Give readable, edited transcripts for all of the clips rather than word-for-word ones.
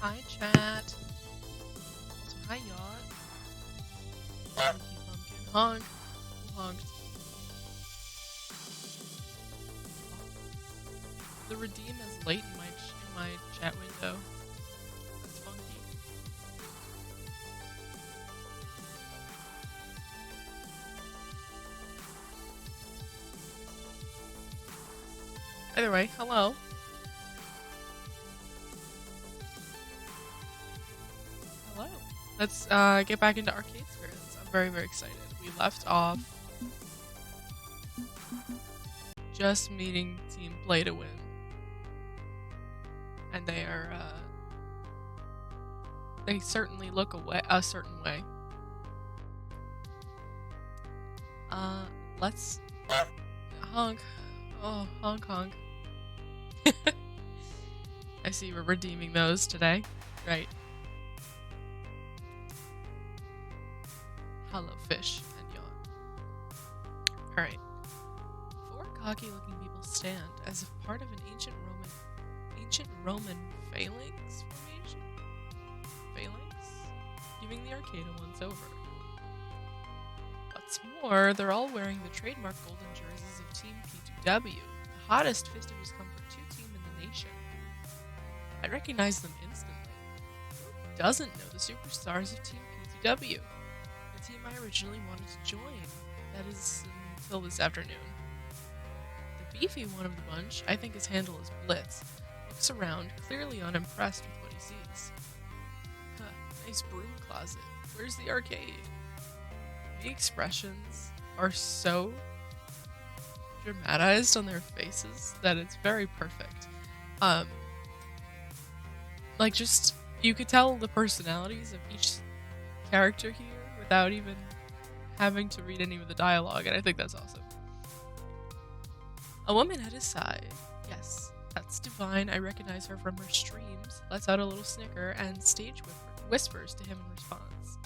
Hi, chat. So, hi, y'all. Sneaky pumpkin. Honk. Who honked? The redeem is late in my chat window. That's funky. Either way, hello. Hello. Let's get back into arcade spirits. I'm very, very excited. We left off just meeting Team Play to win. And they are, they certainly look a certain way. Let's honk. Oh, honk honk. I see we're redeeming those today. Right. Hello, fish and yawn. Alright. Four cocky-looking people stand as if part of an ancient Roman phalanx formation? Phalanx? Giving the arcade a once-over. What's more, they're all wearing the trademark golden jerseys of Team P2W, the hottest fisticuffs comfort 2 team in the nation. I recognize them instantly. Who doesn't know the superstars of Team P2W? The team I originally wanted to join. That is, until this afternoon. The beefy one of the bunch, I think his handle is Blitz, looks around, clearly unimpressed with what he sees. Huh, nice broom closet. Where's the arcade? The expressions are so dramatized on their faces that it's very perfect. Like, just, you could tell the personalities of each character here without even having to read any of the dialogue, and I think that's awesome. A woman at his side. Yes, that's Divine. I recognize her from her streams. Lets out a little snicker and stage whispers to him in response.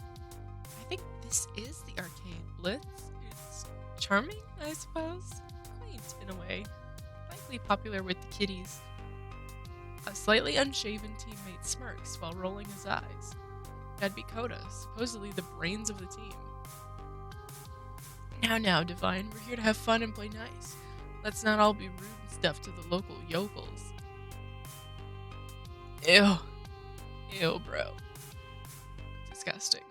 I think this is the arcade, Blitz. It's charming, I suppose. Quaint, in a way. Likely popular with the kiddies. A slightly unshaven teammate smirks while rolling his eyes. That'd be Coda, supposedly the brains of the team. Now, Divine, we're here to have fun and play nice. Let's not all be rude and stuff to the local yokels. Ew, bro. Disgusting.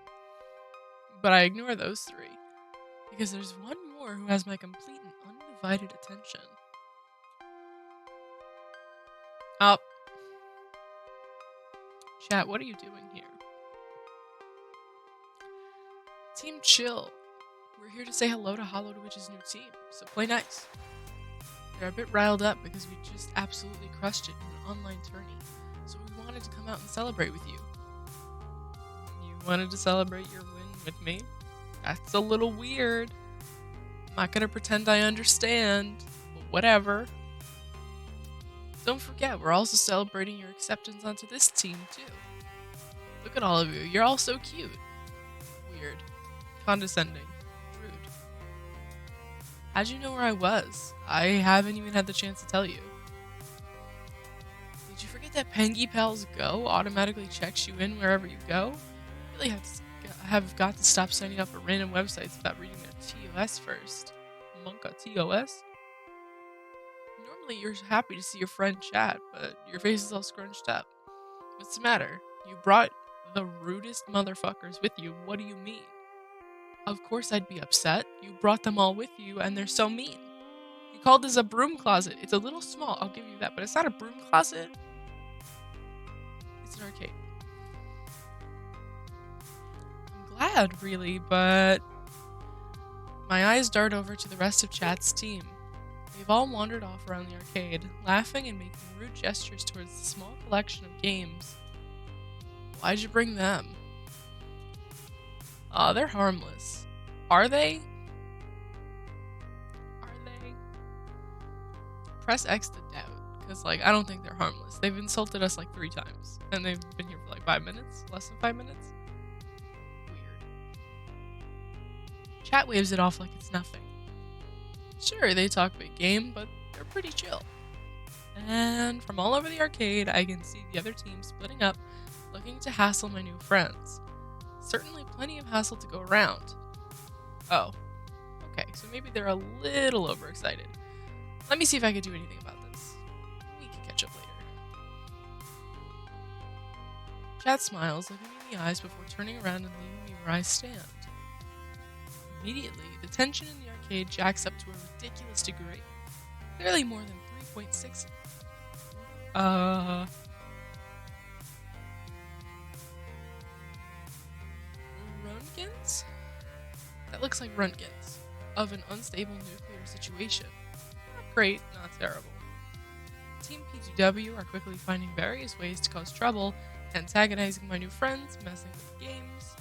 But I ignore those three, because there's one more who has my complete and undivided attention. Up. Chat, what are you doing here? Team Chill. We're here to say hello to Hollowed Witch's new team, so play nice. They're a bit riled up because we just absolutely crushed it in an online tourney, so we wanted to come out and celebrate with you. You wanted to celebrate your win with me? That's a little weird. I'm not gonna pretend I understand, but whatever. Don't forget, we're also celebrating your acceptance onto this team, too. Look at all of you, you're all so cute. Weird. Condescending. Rude. How'd you know where I was? I haven't even had the chance to tell you. Did you forget that Pengy Pals Go automatically checks you in wherever you go? You really have got to stop signing up for random websites without reading their TOS first. Monka TOS? Normally you're happy to see your friend chat, but your face is all scrunched up. What's the matter? You brought the rudest motherfuckers with you. What do you mean? Of course I'd be upset. You brought them all with you and they're so mean. You called this a broom closet. It's a little small, I'll give you that, but it's not a broom closet. It's an arcade. I'm glad, really, but my eyes dart over to the rest of chat's team. They've all wandered off around the arcade, laughing and making rude gestures towards the small collection of games. Why'd you bring them? Aw, they're harmless. Are they? Are they? Press X to doubt, because, like, I don't think they're harmless. They've insulted us, like, 3 times, and they've been here for, like, 5 minutes? Less than 5 minutes? Weird. Chat waves it off like it's nothing. Sure, they talk big game, but they're pretty chill. And from all over the arcade, I can see the other team splitting up, looking to hassle my new friends. Certainly plenty of hassle to go around. Oh, okay, so maybe they're a little overexcited. Let me see if I can do anything about this. We can catch up later. Chad smiles, looking me in the eyes before turning around and leaving me where I stand. Immediately, the tension in the arcade jacks up to a ridiculous degree. Clearly more than 3.6. Röntgens? That looks like röntgens of an unstable nuclear situation. Not great, not terrible. Team P2W are quickly finding various ways to cause trouble, antagonizing my new friends, messing with the games.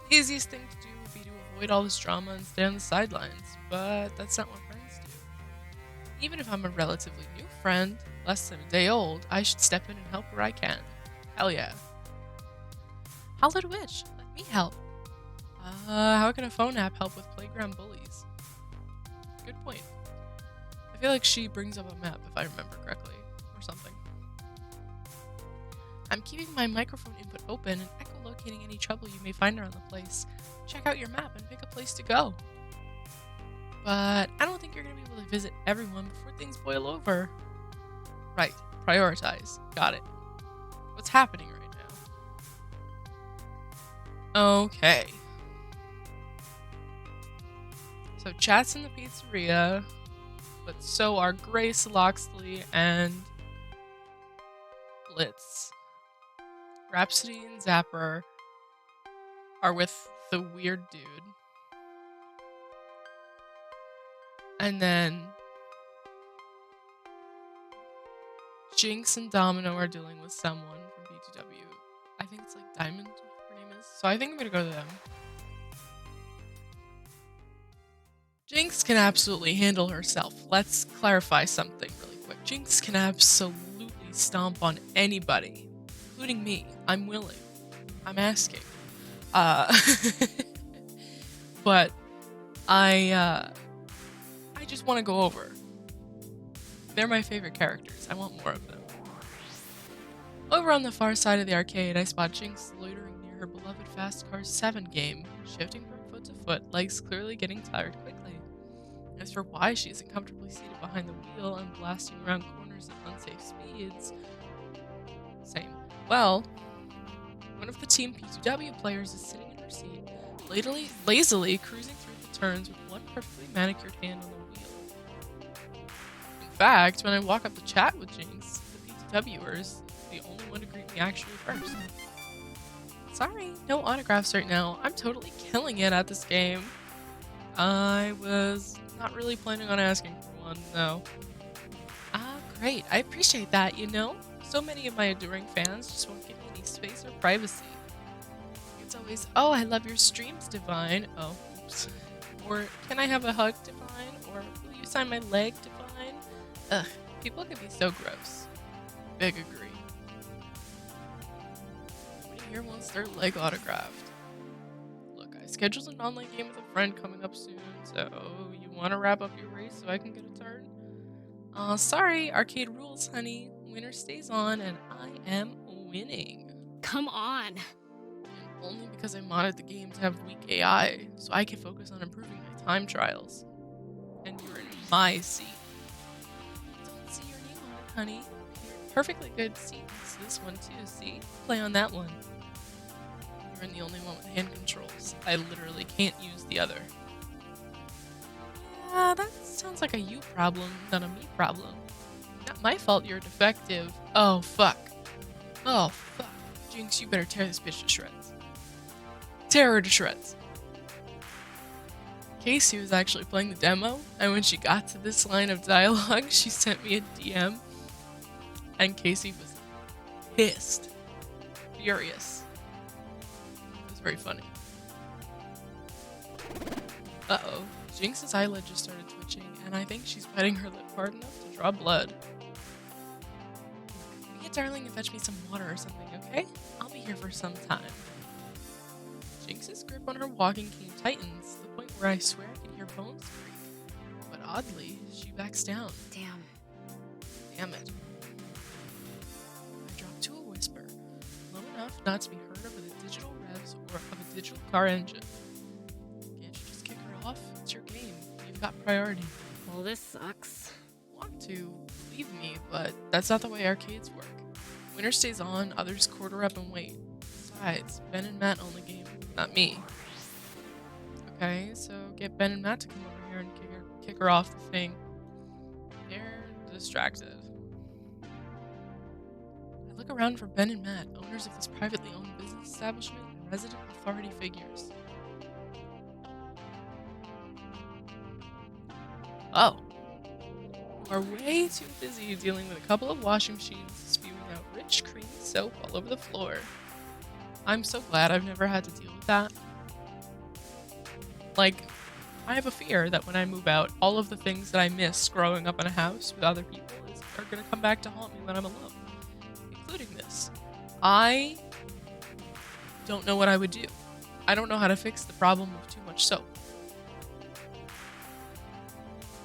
The easiest thing to do would be to avoid all this drama and stay on the sidelines, but that's not what friends do. Even if I'm a relatively new friend, less than a day old, I should step in and help where I can. Hell yeah. Hollow Witch, let me help. How can a phone app help with playground bullies? Good point. I feel like she brings up a map if I remember correctly, or something. I'm keeping my microphone input open and echolocating any trouble you may find around the place. Check out your map and pick a place to go. But I don't think you're going to be able to visit everyone before things boil over. Right, prioritize. Got it. What's happening right now? Okay. So Chat's in the pizzeria, but so are Grace, Loxley, and Blitz. Rhapsody and Zapper are with the weird dude. And then Jinx and Domino are dealing with someone from B2W. I think it's like Diamond, her name is. So I think I'm gonna go to them. Jinx can absolutely handle herself. Let's clarify something really quick. Jinx can absolutely stomp on anybody, including me. I'm willing. I'm asking. But I just want to go over. They're my favorite characters. I want more of them. Over on the far side of the arcade, I spot Jinx loitering near her beloved Fast Cars 7 game, shifting from foot to foot, legs clearly getting tired quickly. As for why she isn't comfortably seated behind the wheel and blasting around corners at unsafe speeds, same. Well, one of the Team P2W players is sitting in her seat, lazily cruising through the turns with one perfectly manicured hand on the wheel. In fact, when I walk up to chat with Jinx, the P2Wer is the only one to greet me actually first. Sorry, no autographs right now. I'm totally killing it at this game. I was not really planning on asking for one, though. Ah, great. I appreciate that, you know? So many of my adoring fans just won't give me any space or privacy. It's always, oh, I love your streams, Divine. Oh, oops. Or, can I have a hug, Divine? Or, will you sign my leg, Divine? Ugh, people can be so gross. Big agree. Nobody here wants their leg autographed. Look, I scheduled an online game with a friend coming up soon, so you want to wrap up your race so I can get a turn? Sorry, arcade rules, honey. Winner stays on, and I am winning. Come on. And only because I modded the game to have weak AI, so I can focus on improving my time trials. And you're in my seat. Don't see your name on it, honey. You're in perfectly good seats. This one too, see? Play on that one. You're in the only one with hand controls. I literally can't use the other. Yeah, that sounds like a you problem, not a me problem. Not my fault you're defective. Oh, fuck. Oh, fuck. Jinx, you better tear this bitch to shreds. Tear her to shreds. Casey was actually playing the demo, and when she got to this line of dialogue, she sent me a DM, and Casey was pissed. Furious. It was very funny. Uh-oh. Jinx's eyelid just started twitching, and I think she's biting her lip hard enough to draw blood. Be a darling and fetch me some water or something, okay? I'll be here for some time. Jinx's grip on her walking cane tightens, to the point where I swear I can hear bones creak. But oddly, she backs down. Damn it. I drop to a whisper, low enough not to be heard of with a digital revs or of a digital car engine. Can't you just kick her off? It's your game. You've got priority. Well, this sucks. Want to, believe me, but that's not the way arcades work. Winner stays on, others quarter up and wait. Besides, Ben and Matt own the game, not me. Okay, so get Ben and Matt to come over here and kick her off the thing. They're distracted. I look around for Ben and Matt, owners of this privately owned business establishment and resident authority figures. Oh. You are way too busy dealing with a couple of washing machines spewing out rich, creamy soap all over the floor. I'm so glad I've never had to deal with that. Like, I have a fear that when I move out, all of the things that I miss growing up in a house with other people are going to come back to haunt me when I'm alone. Including this. I don't know what I would do. I don't know how to fix the problem of too much soap.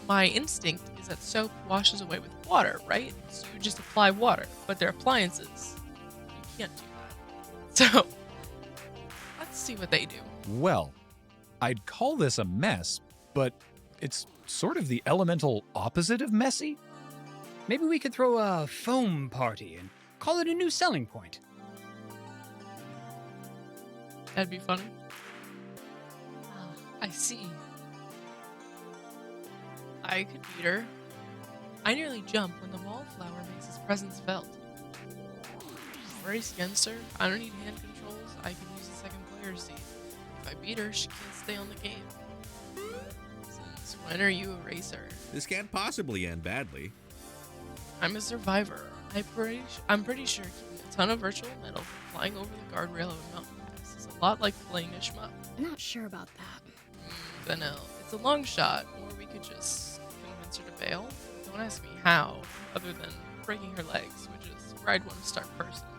My instinct is that soap washes away with water, right? So you just apply water, but they're appliances. You can't do that. So, let's see what they do. Well, I'd call this a mess, but it's sort of the elemental opposite of messy. Maybe we could throw a foam party and call it a new selling point. That'd be funny. Oh, I see. I could beat her. I nearly jump when the wallflower makes his presence felt. Race against her. I don't need hand controls. I can use the second player seat. If I beat her, she can't stay on the game. Since when are you a racer? This can't possibly end badly. I'm a survivor. I'm pretty sure keeping a ton of virtual metal from flying over the guardrail of a mountain pass is a lot like playing a shmup. I'm not sure about that. Vanille. It's a long shot, or we could just convince her to bail. Don't ask me how, other than breaking her legs, which is where I'd want to start personally.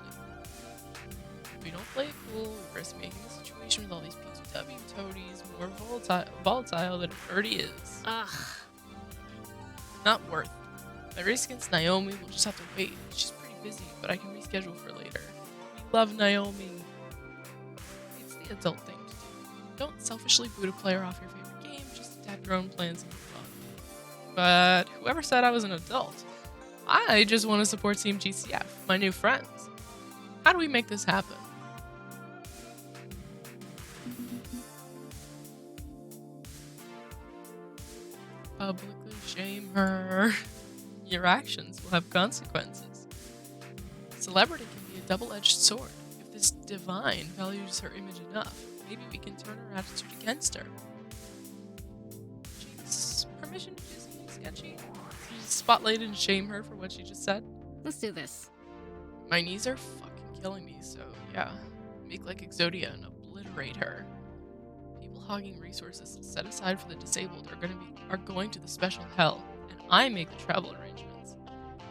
If we don't play it cool, we risk making the situation with all these PTW toadies more volatile than it already is. Ugh. Not worth it. My race against Naomi, we'll just have to wait. She's pretty busy, but I can reschedule for later. We love Naomi. It's the adult thing to do. Don't selfishly boot a player off your favorite game, just adapt your own plans and move on. But whoever said I was an adult? I just want to support Team GCF, my new friends. How do we make this happen? Publicly shame her. Your actions will have consequences. Celebrity can be a double-edged sword. If this divine values her image enough, maybe we can turn her attitude against her. She's permission to do something sketchy. Spotlight and shame her for what she just said. Let's do this. My knees are fucking killing me, so yeah. Make like Exodia and obliterate her. People hogging resources set aside for the disabled are going to the special hell, and I make the travel arrangements.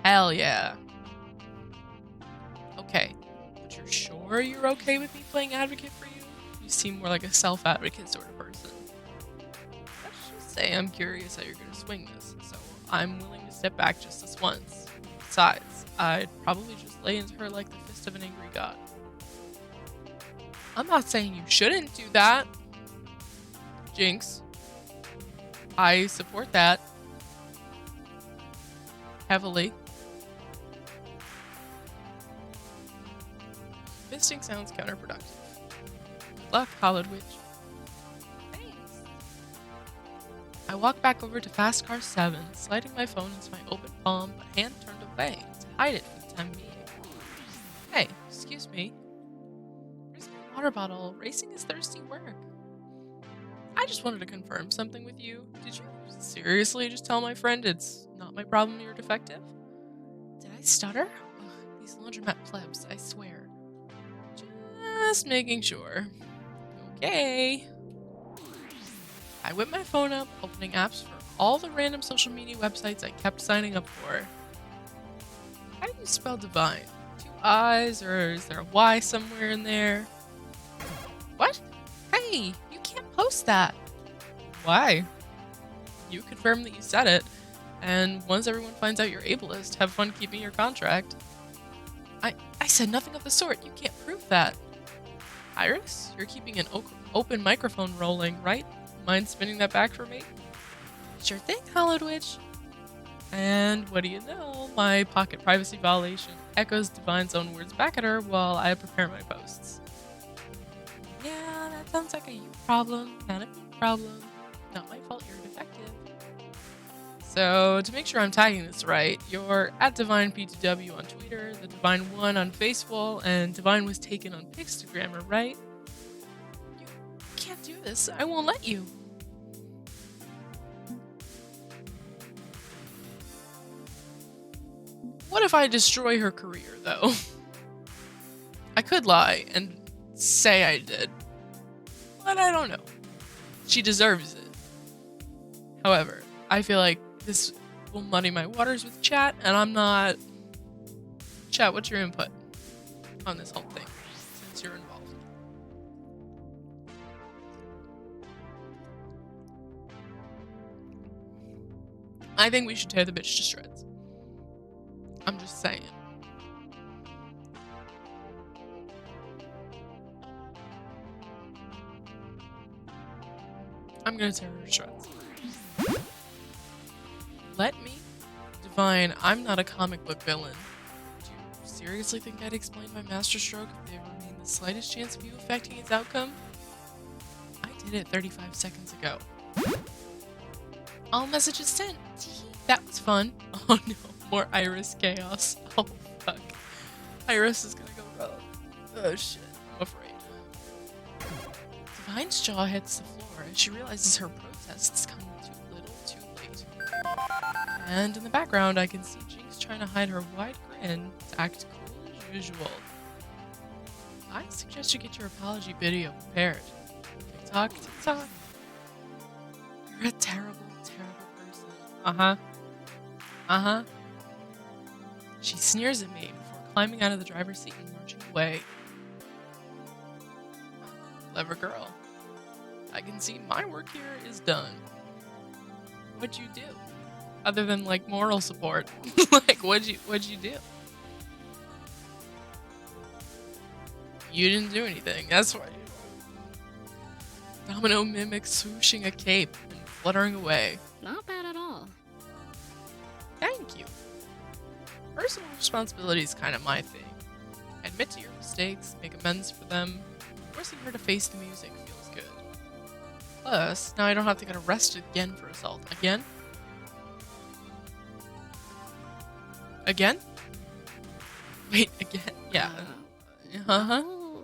Hell yeah. Okay, but you're sure you're okay with me playing advocate for you? You seem more like a self-advocate sort of person. Let's just say I'm curious how you're gonna swing this, so I'm willing to step back just this once. Besides, I'd probably just lay into her like the fist of an angry god. I'm not saying you shouldn't do that. Jinx. I support that. Heavily. Fisting sounds counterproductive. Good luck, Hollowed Witch. Thanks. I walk back over to Fast Car 7, sliding my phone into my open palm, but hand turned away to hide it for the time being. Hey, excuse me. Where's my water bottle? Racing is thirsty work. I just wanted to confirm something with you. Did you seriously just tell my friend it's not my problem you're defective? Did I stutter? Ugh, these laundromat plebs, I swear. Just making sure. Okay. I whip my phone up, opening apps for all the random social media websites I kept signing up for. How do you spell divine? 2 I's, or is there a Y somewhere in there? What? Hey, you can't post that. Why? You confirm that you said it, and once everyone finds out you're ableist, have fun keeping your contract. I said nothing of the sort. You can't prove that. Iris, you're keeping an open microphone rolling, right? Mind spinning that back for me? Sure thing, Hollowed Witch. And what do you know? My pocket privacy violation echoes Divine's own words back at her while I prepare my posts. Yeah, that sounds like a you problem, not a me problem. Not my fault you're defective. So, to make sure I'm tagging this right, you're at DivineP2W on Twitter, the Divine1 on Facebook, and Divine was taken on Pixtagrammer, right? You can't do this. I won't let you. What if I destroy her career, though? I could lie and say I did, but I don't know. She deserves it. However, I feel like this will muddy my waters with chat, and I'm not... Chat, what's your input on this whole thing, since you're involved? I think we should tear the bitch to shreds. I'm just saying. I'm gonna tear her to shreds. Let me? Divine, I'm not a comic book villain. Do you seriously think I'd explain my masterstroke if there remained the slightest chance of you affecting its outcome? I did it 35 seconds ago. All messages sent. That was fun. Oh no, more Iris chaos. Oh fuck. Iris is gonna go rogue. Oh shit, I'm afraid. Divine's jaw hits the floor as she realizes her protests come too little too late. And in the background, I can see Jinx trying to hide her wide grin to act cool as usual. I suggest you get your apology video prepared. TikTok, TikTok. You're a terrible, terrible person. Uh-huh. She sneers at me before climbing out of the driver's seat and marching away. Clever girl. I can see my work here is done. What'd you do? Other than, like, moral support. Like, what'd you do? You didn't do anything. That's why. Domino mimics swooshing a cape and fluttering away. Not bad at all. Thank you. Personal responsibility is kind of my thing. Admit to your mistakes, make amends for them. Forcing her to face the music feels good. Plus, now I don't have to get arrested again for assault. Again? Again? Wait, again? Yeah. Uh-huh. Well,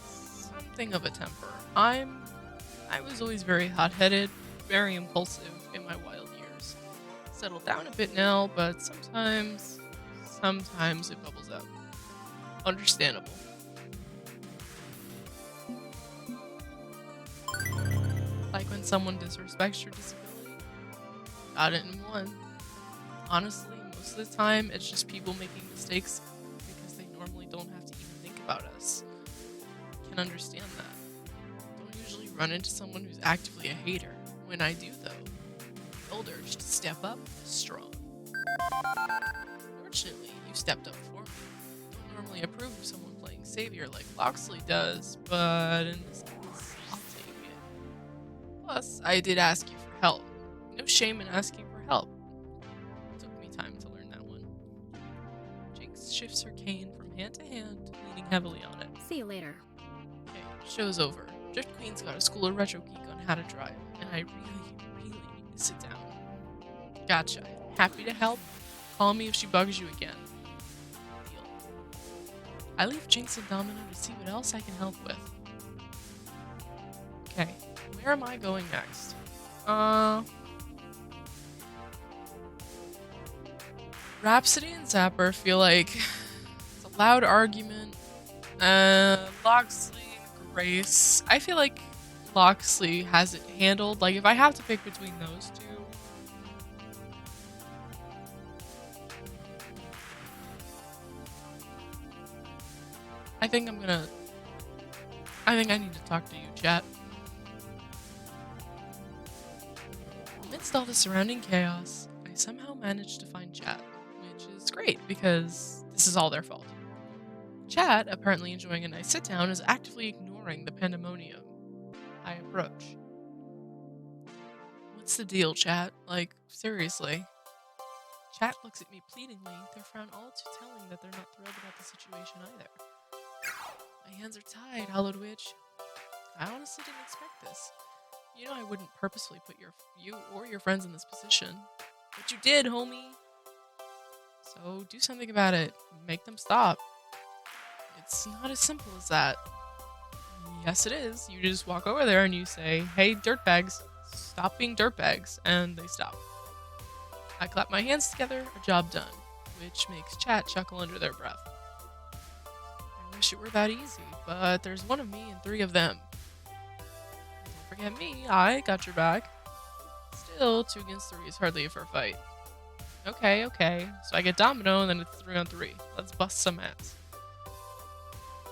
Something of a temper. I was always very hot-headed, very impulsive in my wild years. Settled down a bit now, but sometimes it bubbles out. Understandable. Like when someone disrespects your disability. Got it in one. Honestly, most of the time, it's just people making mistakes because they normally don't have to even think about us. Can understand that. Don't usually run into someone who's actively a hater. When I do, though, the old urge to step up is strong. Fortunately, you stepped up for me. Don't normally approve of someone playing savior like Loxley does, but in this case, I'll take it. Plus, I did ask you for help. No shame in asking for help. It took me time to learn that one. Jinx shifts her cane from hand to hand, leaning heavily on it. see you later. Okay, show's over. Drift Queen's got a school of Retro Geek on how to drive, and I really need to sit down. Gotcha. Happy to help. Call me if she bugs you again. Deal. I leave Jinx and Domino to see what else I can help with. Okay, where am I going next? Rhapsody and Zapper feel like it's a loud argument. Loxley and Grace. I feel like Loxley has it handled. Like, if I have to pick between those two. I think I need to talk to you, chat. Amidst all the surrounding chaos, I somehow managed to find chat. great because this is all their fault. Chat, apparently enjoying a nice sit down, is actively ignoring the pandemonium I approach. What's the deal, chat? Like, seriously. Chat looks at me pleadingly, their frown all too telling that they're not thrilled about the situation either. My hands are tied, Hollowed Witch. I honestly didn't expect this. You know I wouldn't purposefully put you or your friends in this position. But you did, homie! So do something about it. Make them stop. It's not as simple as that. Yes, it is. You just walk over there and you say, "Hey, dirtbags, stop being dirtbags," and they stop. I clap my hands together, a job done, which makes chat chuckle under their breath. I wish it were that easy, but there's one of me and three of them. Don't forget me, I got your back. Still, 2 against 3 is hardly a fair fight. Okay, so I get Domino and then it's 3 on 3. Let's bust some ass.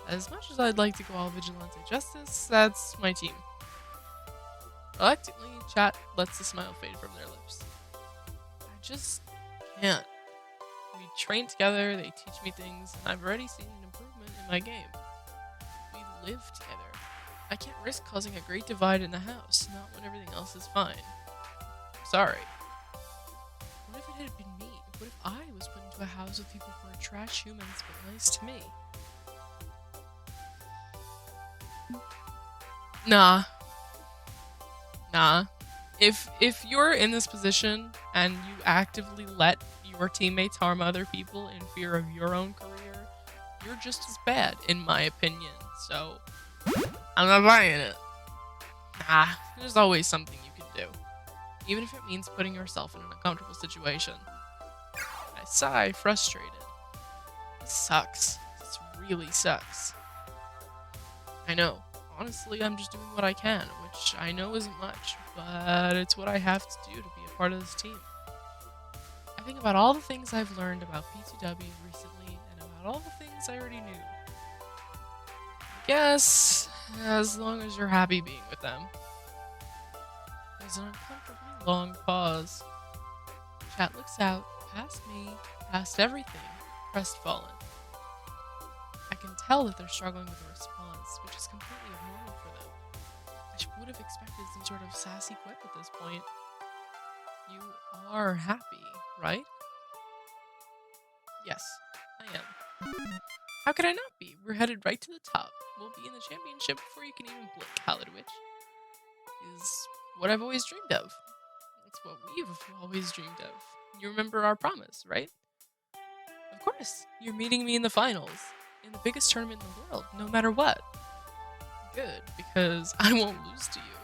As much as I'd like to go all Vigilante Justice, that's my team. Reluctantly, chat lets the smile fade from their lips. I just can't. We train together, they teach me things, and I've already seen an improvement in my game. We live together. I can't risk causing a great divide in the house, not when everything else is fine. Sorry. What if it had been me? What if I was put into a house with people who are trash humans but nice to me? Nah. If you're in this position and you actively let your teammates harm other people in fear of your own career, you're just as bad, in my opinion. So, I'm not buying it. Nah, there's always something you can do. Even if it means putting yourself in an uncomfortable situation. I sigh, frustrated. This sucks. This really sucks. I know. Honestly, I'm just doing what I can, which I know isn't much, but it's what I have to do to be a part of this team. I think about all the things I've learned about P2W recently, and about all the things I already knew. I guess, as long as you're happy being with them. There's an uncomfortably long pause. Chat looks out, past me, past everything, crestfallen. I can tell that they're struggling with a response, which is completely abnormal for them. I would have expected some sort of sassy quip at this point. You are happy, right? Yes, I am. How could I not be? We're headed right to the top. We'll be in the championship before you can even blink, Hollowed Witch. Is what I've always dreamed of. That's what we've always dreamed of. You remember our promise, right? Of course, you're meeting me in the finals. In the biggest tournament in the world, no matter what. Good, because I won't lose to you.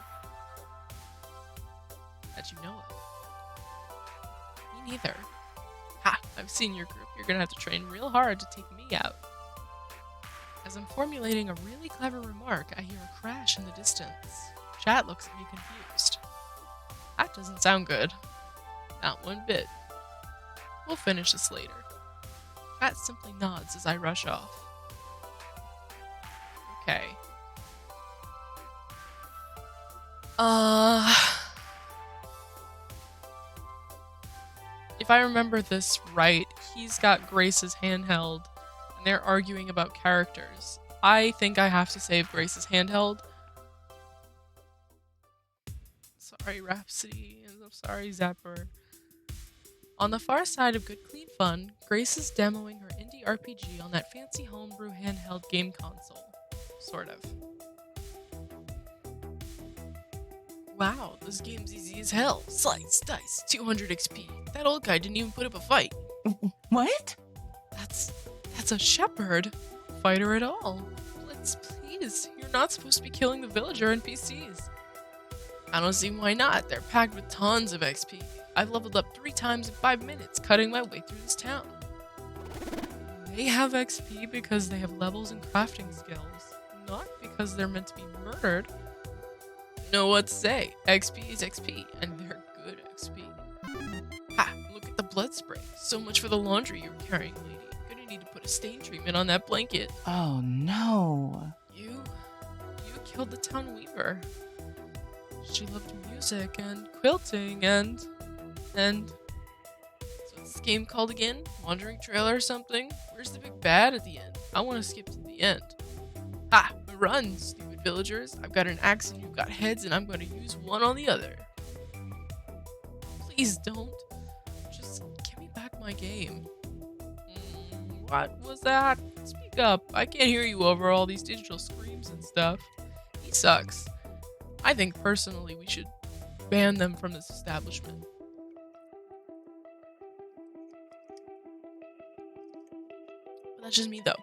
That you know of. Me neither. Ha! I've seen your group. You're gonna have to train real hard to take me out. As I'm formulating a really clever remark, I hear a crash in the distance. Chat looks at me confused. That doesn't sound good. Not one bit. We'll finish this later. Chat simply nods as I rush off. Okay. If I remember this right, he's got Grace's handheld, and they're arguing about characters. I think I have to save Grace's handheld. Sorry, Rhapsody, and I'm sorry, Zapper. On the far side of Good Clean Fun, Grace is demoing her indie RPG on that fancy homebrew handheld game console. Sort of. Wow, this game's easy as hell. Slice, dice, 200 XP. That old guy didn't even put up a fight. What? That's a shepherd. Fighter at all. Blitz, please. You're not supposed to be killing the villager NPCs. I don't see why not. They're packed with tons of XP. I've leveled up 3 times in 5 minutes, cutting my way through this town. They have XP because they have levels and crafting skills, not because they're meant to be murdered. Know what to say. XP is XP, and they're good XP. Ha! Look at the blood spray. So much for the laundry you're carrying, lady. Gonna need to put a stain treatment on that blanket. Oh no. You killed the town weaver. She loved music and quilting and so it's game called again? Wandering Trail or something? Where's the big bad at the end? I want to skip to the end. Ha! Run, stupid villagers. I've got an axe and you've got heads and I'm going to use one on the other. Please don't. Just give me back my game. What was that? Speak up. I can't hear you over all these digital screams and stuff. He sucks. I think personally we should ban them from this establishment. But that's just me though.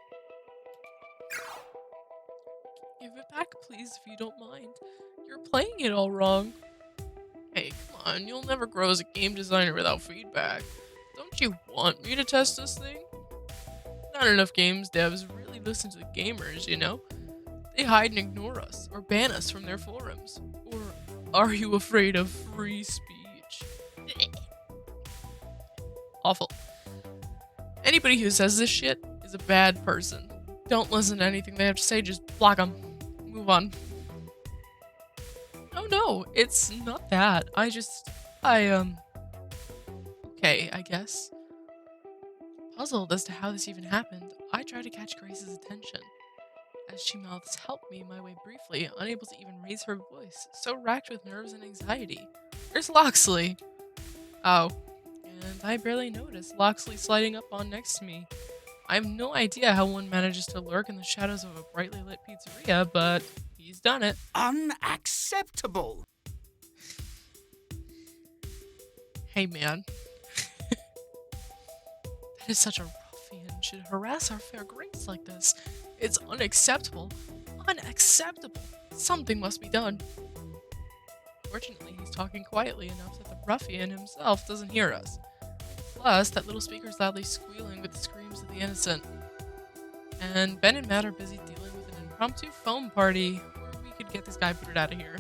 Give it back please if you don't mind. You're playing it all wrong. Hey, come on, you'll never grow as a game designer without feedback. Don't you want me to test this thing? Not enough games devs really listen to the gamers, you know? They hide and ignore us, or ban us from their forums. Or are you afraid of free speech? Awful. Anybody who says this shit is a bad person. Don't listen to anything they have to say, just block them. Move on. Oh no, it's not that. Okay, I guess. Puzzled as to how this even happened, I try to catch Grace's attention. As she mouths help me my way briefly, unable to even raise her voice, so racked with nerves and anxiety. Where's Loxley? Oh, and I barely noticed Loxley sliding up on next to me. I have no idea how one manages to lurk in the shadows of a brightly lit pizzeria, but he's done it. Unacceptable! Hey man. That is such a ruffian should harass our fair Grace like this. It's unacceptable. Unacceptable. Something must be done. Fortunately, he's talking quietly enough that the ruffian himself doesn't hear us. Plus, that little speaker's loudly squealing with the screams of the innocent. And Ben and Matt are busy dealing with an impromptu foam party where we could get this guy booted out of here.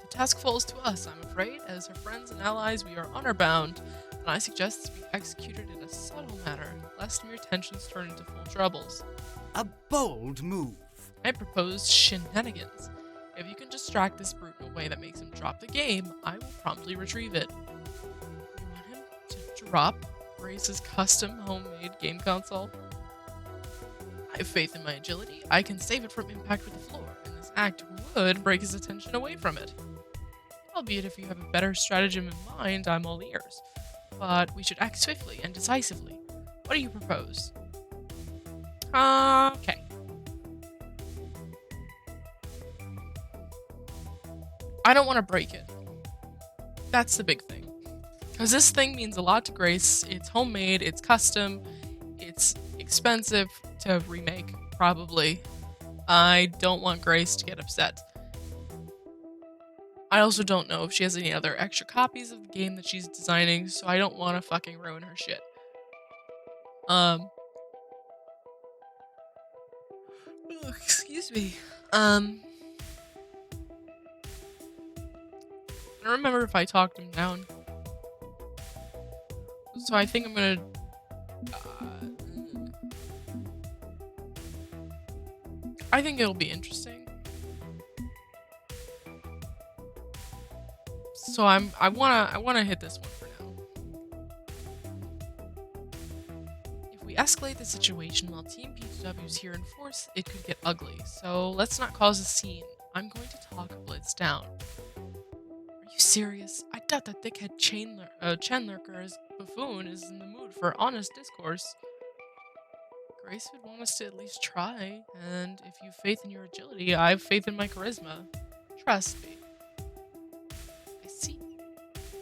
The task falls to us, I'm afraid. As her friends and allies, we are honor-bound, and I suggest this be executed in a subtle manner, lest mere tensions turn into full troubles. A bold move. I propose shenanigans. If you can distract this brute in a way that makes him drop the game, I will promptly retrieve it. You want him to drop Grace's custom homemade game console? I have faith in my agility. I can save it from impact with the floor, and this act would break his attention away from it. Albeit if you have a better stratagem in mind, I'm all ears. But we should act swiftly and decisively. What do you propose? Okay. I don't want to break it. That's the big thing. Because this thing means a lot to Grace. It's homemade, it's custom, it's expensive to remake, probably. I don't want Grace to get upset. I also don't know if she has any other extra copies of the game that she's designing, so I don't want to fucking ruin her shit. Excuse me. I don't remember if I talked him down. So I think I'm gonna... I think it'll be interesting. So I wanna hit this one for now. If we escalate the situation while Team P2W is here in force, it could get ugly. So let's not cause a scene. I'm going to talk Blitz down. Are you serious? I doubt that thickhead Chandlerker's buffoon is in the mood for honest discourse. Grace would want us to at least try, and if you've faith in your agility, I have faith in my charisma. Trust me. I see.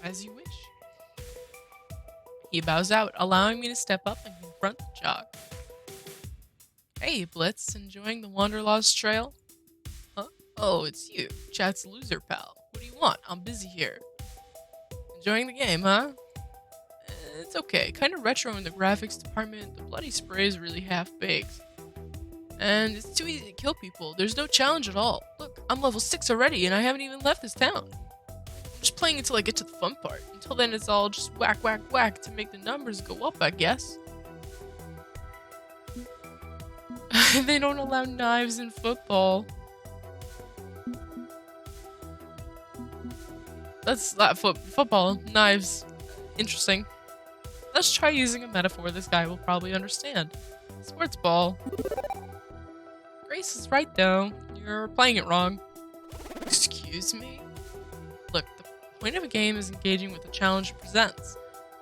As you wish. He bows out, allowing me to step up and confront the jock. Hey, Blitz, enjoying the Wanderlost Trail? Huh? Oh, it's you, chat's loser pal. What do you want? I'm busy here. Enjoying the game, huh? It's okay. Kind of retro in the graphics department. The bloody spray is really half-baked. And it's too easy to kill people. There's no challenge at all. Look, I'm level 6 already and I haven't even left this town. I'm just playing until I get to the fun part. Until then, it's all just whack, whack, whack to make the numbers go up, I guess. They don't allow knives in football. That's that football. Knives. Interesting. Let's try using a metaphor this guy will probably understand. Sports ball. Grace is right though. You're playing it wrong. Excuse me? Look, the point of a game is engaging with the challenge it presents.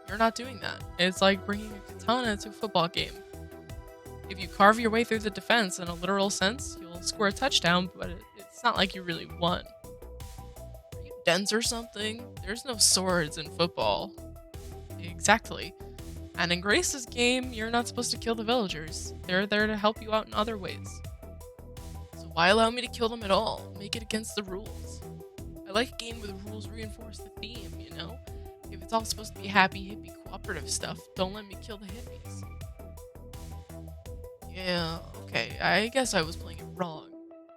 You're not doing that. It's like bringing a katana to a football game. If you carve your way through the defense in a literal sense, you'll score a touchdown, but it's not like you really won. Are you dense or something? There's no swords in football. Exactly. And in Grace's game, you're not supposed to kill the villagers. They're there to help you out in other ways. So why allow me to kill them at all? Make it against the rules. I like a game where the rules reinforce the theme, you know? If it's all supposed to be happy, hippie, cooperative stuff, don't let me kill the hippies. Yeah, okay, I guess I was playing it wrong.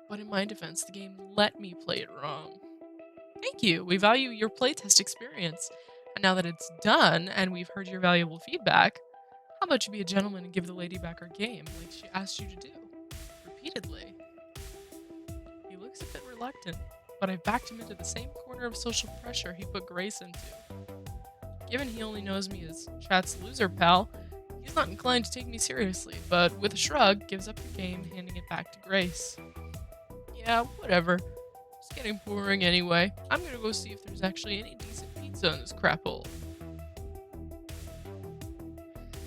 But in my defense, the game let me play it wrong. Thank you, we value your playtest experience. And now that it's done, and we've heard your valuable feedback, how about you be a gentleman and give the lady back her game, like she asked you to do? Repeatedly. He looks a bit reluctant, but I've backed him into the same corner of social pressure he put Grace into. Given he only knows me as Chat's loser pal, he's not inclined to take me seriously, but with a shrug, gives up the game, handing it back to Grace. Yeah, whatever. It's getting boring anyway. I'm gonna go see if there's actually any decent pizza in this crap hole.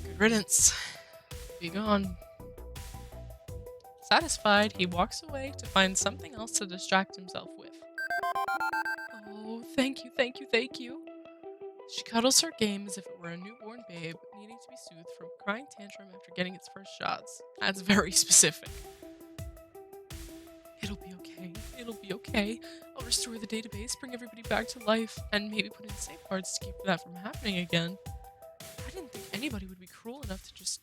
Good riddance. Be gone. Satisfied, he walks away to find something else to distract himself with. Oh, thank you, thank you, thank you. She cuddles her game as if it were a newborn babe, needing to be soothed from a crying tantrum after getting its first shots. That's very specific. It'll be okay. It'll be okay. I'll restore the database, bring everybody back to life, and maybe put in safeguards to keep that from happening again. I didn't think anybody would be cruel enough to just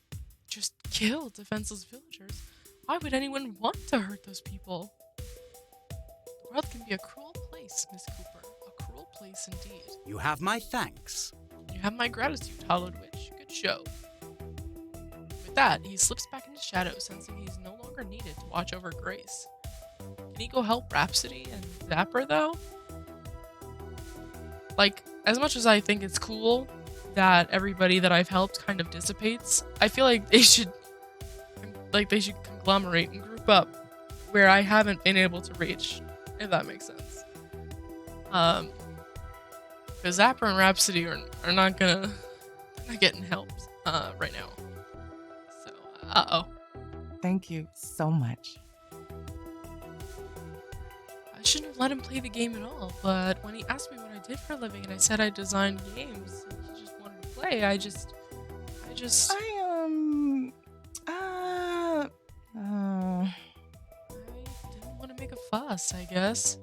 kill defenseless villagers. Why would anyone want to hurt those people? The world can be a cruel place, Miss Cooper. A cruel place indeed. You have my thanks. You have my gratitude, Hollowed Witch. Good show. With that, he slips back into shadow, sensing he's no longer needed to watch over Grace. Can he go help Rhapsody and Zapper, though? Like, as much as I think it's cool that everybody that I've helped kind of dissipates, I feel like they should conglomerate and group up where I haven't been able to reach, if that makes sense. Because Zapper and Rhapsody are not getting helped right now. So, uh-oh. Thank you so much. I shouldn't have let him play the game at all, but when he asked me what I did for a living and I said I designed games and he just wanted to play, I didn't want to make a fuss, I guess.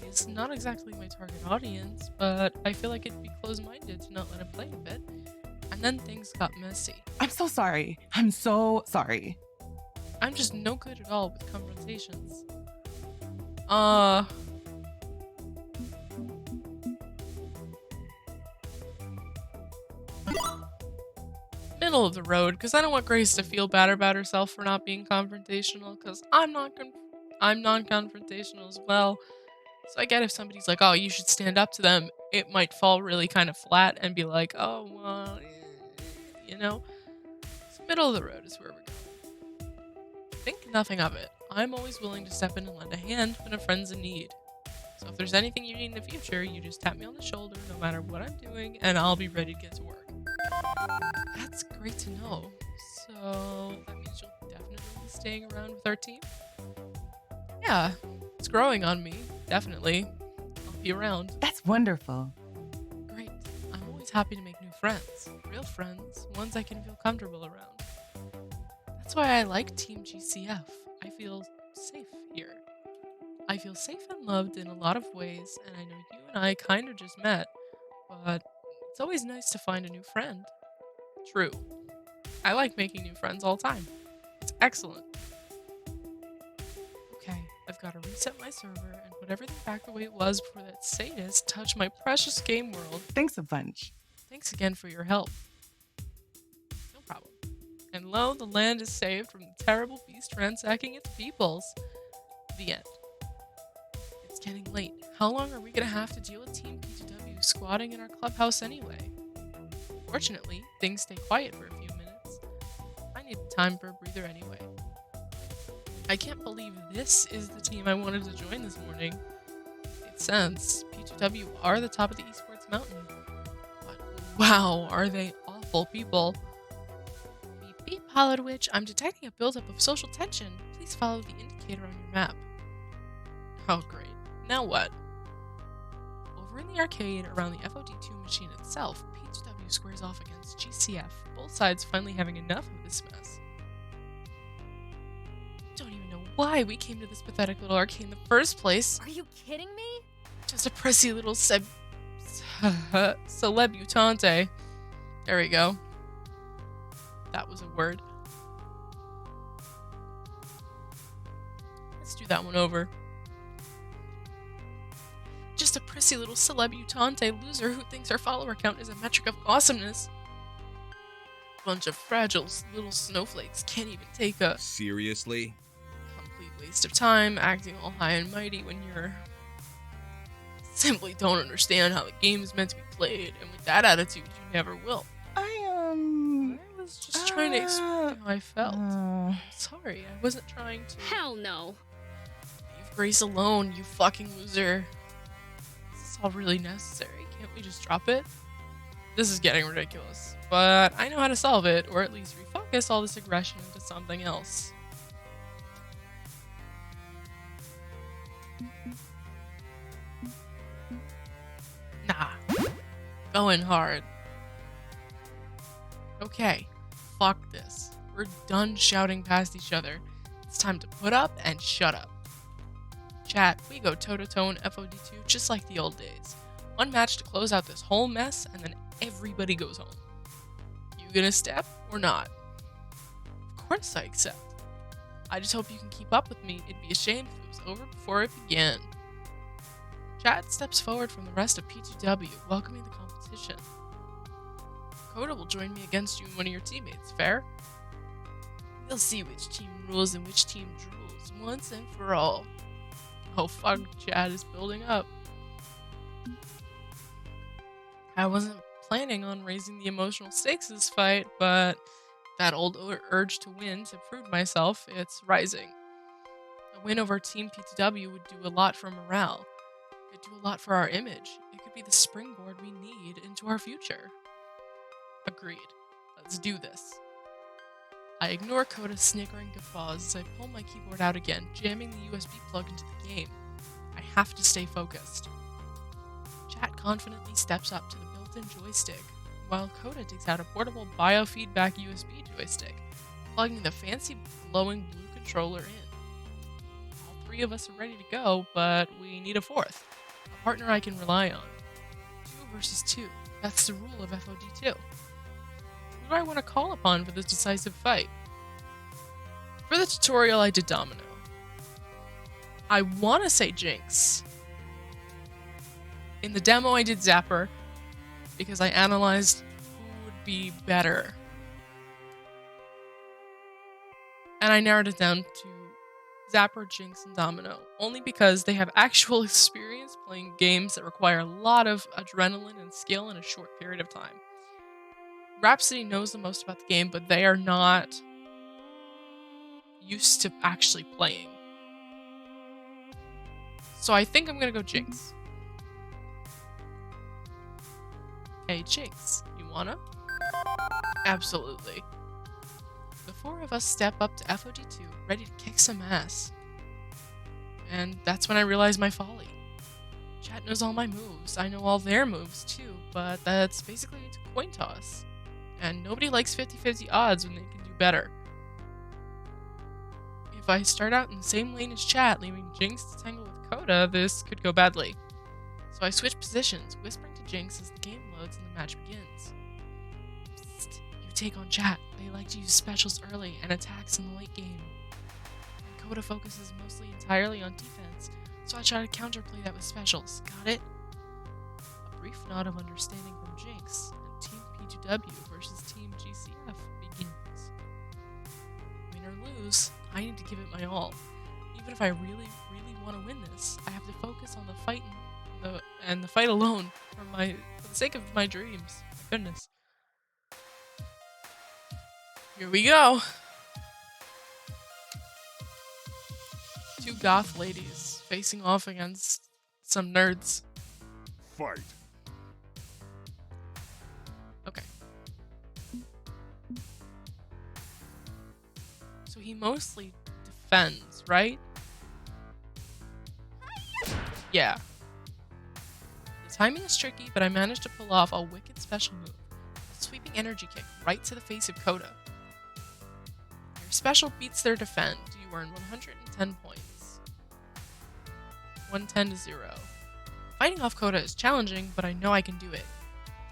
He's not exactly my target audience, but I feel like it'd be close-minded to not let him play a bit. And then things got messy. I'm so sorry. I'm so sorry. I'm just no good at all with confrontations. Middle of the road, because I don't want Grace to feel bad about herself for not being confrontational, because I'm non-confrontational as well. So I get if somebody's like, oh, you should stand up to them, it might fall really kind of flat and be like, oh, well, you know? So middle of the road is where we're going. Think nothing of it. I'm always willing to step in and lend a hand when a friend's in need. So if there's anything you need in the future, you just tap me on the shoulder no matter what I'm doing, and I'll be ready to get to work. That's great to know. So that means you'll definitely be staying around with our team? Yeah, it's growing on me. Definitely. I'll be around. That's wonderful. Great. I'm always happy to make new friends. Real friends. Ones I can feel comfortable around. That's why I like Team GCF. I feel safe here. I feel safe and loved in a lot of ways, and I know you and I kind of just met, but it's always nice to find a new friend. True. I like making new friends all the time. It's excellent. Okay, I've got to reset my server and put everything back the way it was before that sadist touched my precious game world. Thanks a bunch. Thanks again for your help. No problem. And lo, the land is saved from the terrible beast ransacking its peoples. The end. It's getting late. How long are we gonna have to deal with Team PTW squatting in our clubhouse anyway? Unfortunately, things stay quiet for a few minutes. I need time for a breather anyway. I can't believe this is the team I wanted to join this morning. Makes sense. P2W are the top of the esports mountain. But wow, are they awful people. Beep beep, Hollowed Witch. I'm detecting a buildup of social tension. Please follow the indicator on your map. Oh, great. Now what? Over in the arcade around the FOD2 machine itself, P2W squares off against GCF, both sides finally having enough of this mess. Don't even know why we came to this pathetic little arcade in the first place. Are you kidding me? Just a prissy little celebutante. There we go. That was a word. Let's do that one over. Just a prissy little celebutante loser who thinks her follower count is a metric of awesomeness. Bunch of fragile little snowflakes can't even take a Seriously? complete waste of time acting all high and mighty when you're simply don't understand how the game is meant to be played, and with that attitude you never will. I was just trying to explain how I felt. I'm sorry, I wasn't trying to Hell no. leave Grace alone, you fucking loser. Is this all really necessary? Can't we just drop it? This is getting ridiculous, but I know how to solve it, or at least refocus all this aggression into something else. Nah. Going hard. Okay. Fuck this. We're done shouting past each other. It's time to put up and shut up. Chat, we go toe-to-toe in FOD2 just like the old days. One match to close out this whole mess, and then everybody goes home. You gonna step or not? Of course I accept. I just hope you can keep up with me. It'd be a shame if it was over before it began. Chat steps forward from the rest of P2W, welcoming the competition. Coda will join me against you and one of your teammates, fair? We'll see which team rules and which team drools, once and for all. Oh fuck, chat is building up. I wasn't planning on raising the emotional stakes of this fight, but that old urge to win, to prove myself, it's rising. A win over Team P2W would do a lot for morale. It'd do a lot for our image. It could be the springboard we need into our future. Agreed. Let's do this. I ignore Coda's snickering guffaws as I pull my keyboard out again, jamming the USB plug into the game. I have to stay focused. Chat confidently steps up to the built-in joystick, while Coda digs out a portable biofeedback USB joystick, plugging the fancy glowing blue controller in. All three of us are ready to go, but we need a fourth. A partner I can rely on. 2 versus 2. That's the rule of FOD2. Who do I want to call upon for this decisive fight? For the tutorial, I did Domino. I want to say Jinx. In the demo, I did Zapper, because I analyzed who would be better. And I narrowed it down to Zapper, Jinx, and Domino, only because they have actual experience playing games that require a lot of adrenaline and skill in a short period of time. Rhapsody knows the most about the game, but they are not used to actually playing. So I think I'm gonna go Jinx. Hey Jinx, you wanna? Absolutely. The 4 of us step up to FOD2, ready to kick some ass. And that's when I realize my folly. Chat knows all my moves. I know all their moves too, but that's basically a coin toss. And nobody likes 50-50 odds when they can do better. If I start out in the same lane as chat, leaving Jinx to tangle with Coda, this could go badly. So I switch positions, whispering to Jinx as the game loads and the match begins. Psst, you take on chat. They like to use specials early and attacks in the late game. And Coda focuses mostly entirely on defense, so I try to counterplay that with specials. Got it? A brief nod of understanding from Jinx, and Team P2W versus Team GCF begins. Win or lose, I need to give it my all. Even if I really, really want to win this, I have to focus on the fight and the fight alone for the sake of my dreams. My goodness. Here we go. Two goth ladies facing off against some nerds. Fight. Okay. So he mostly defends, right? Yeah. The timing is tricky, but I managed to pull off a wicked special move. A sweeping energy kick right to the face of Coda. Your special beats their defend. You earn 110 points. 110 to 0. Fighting off Coda is challenging, but I know I can do it.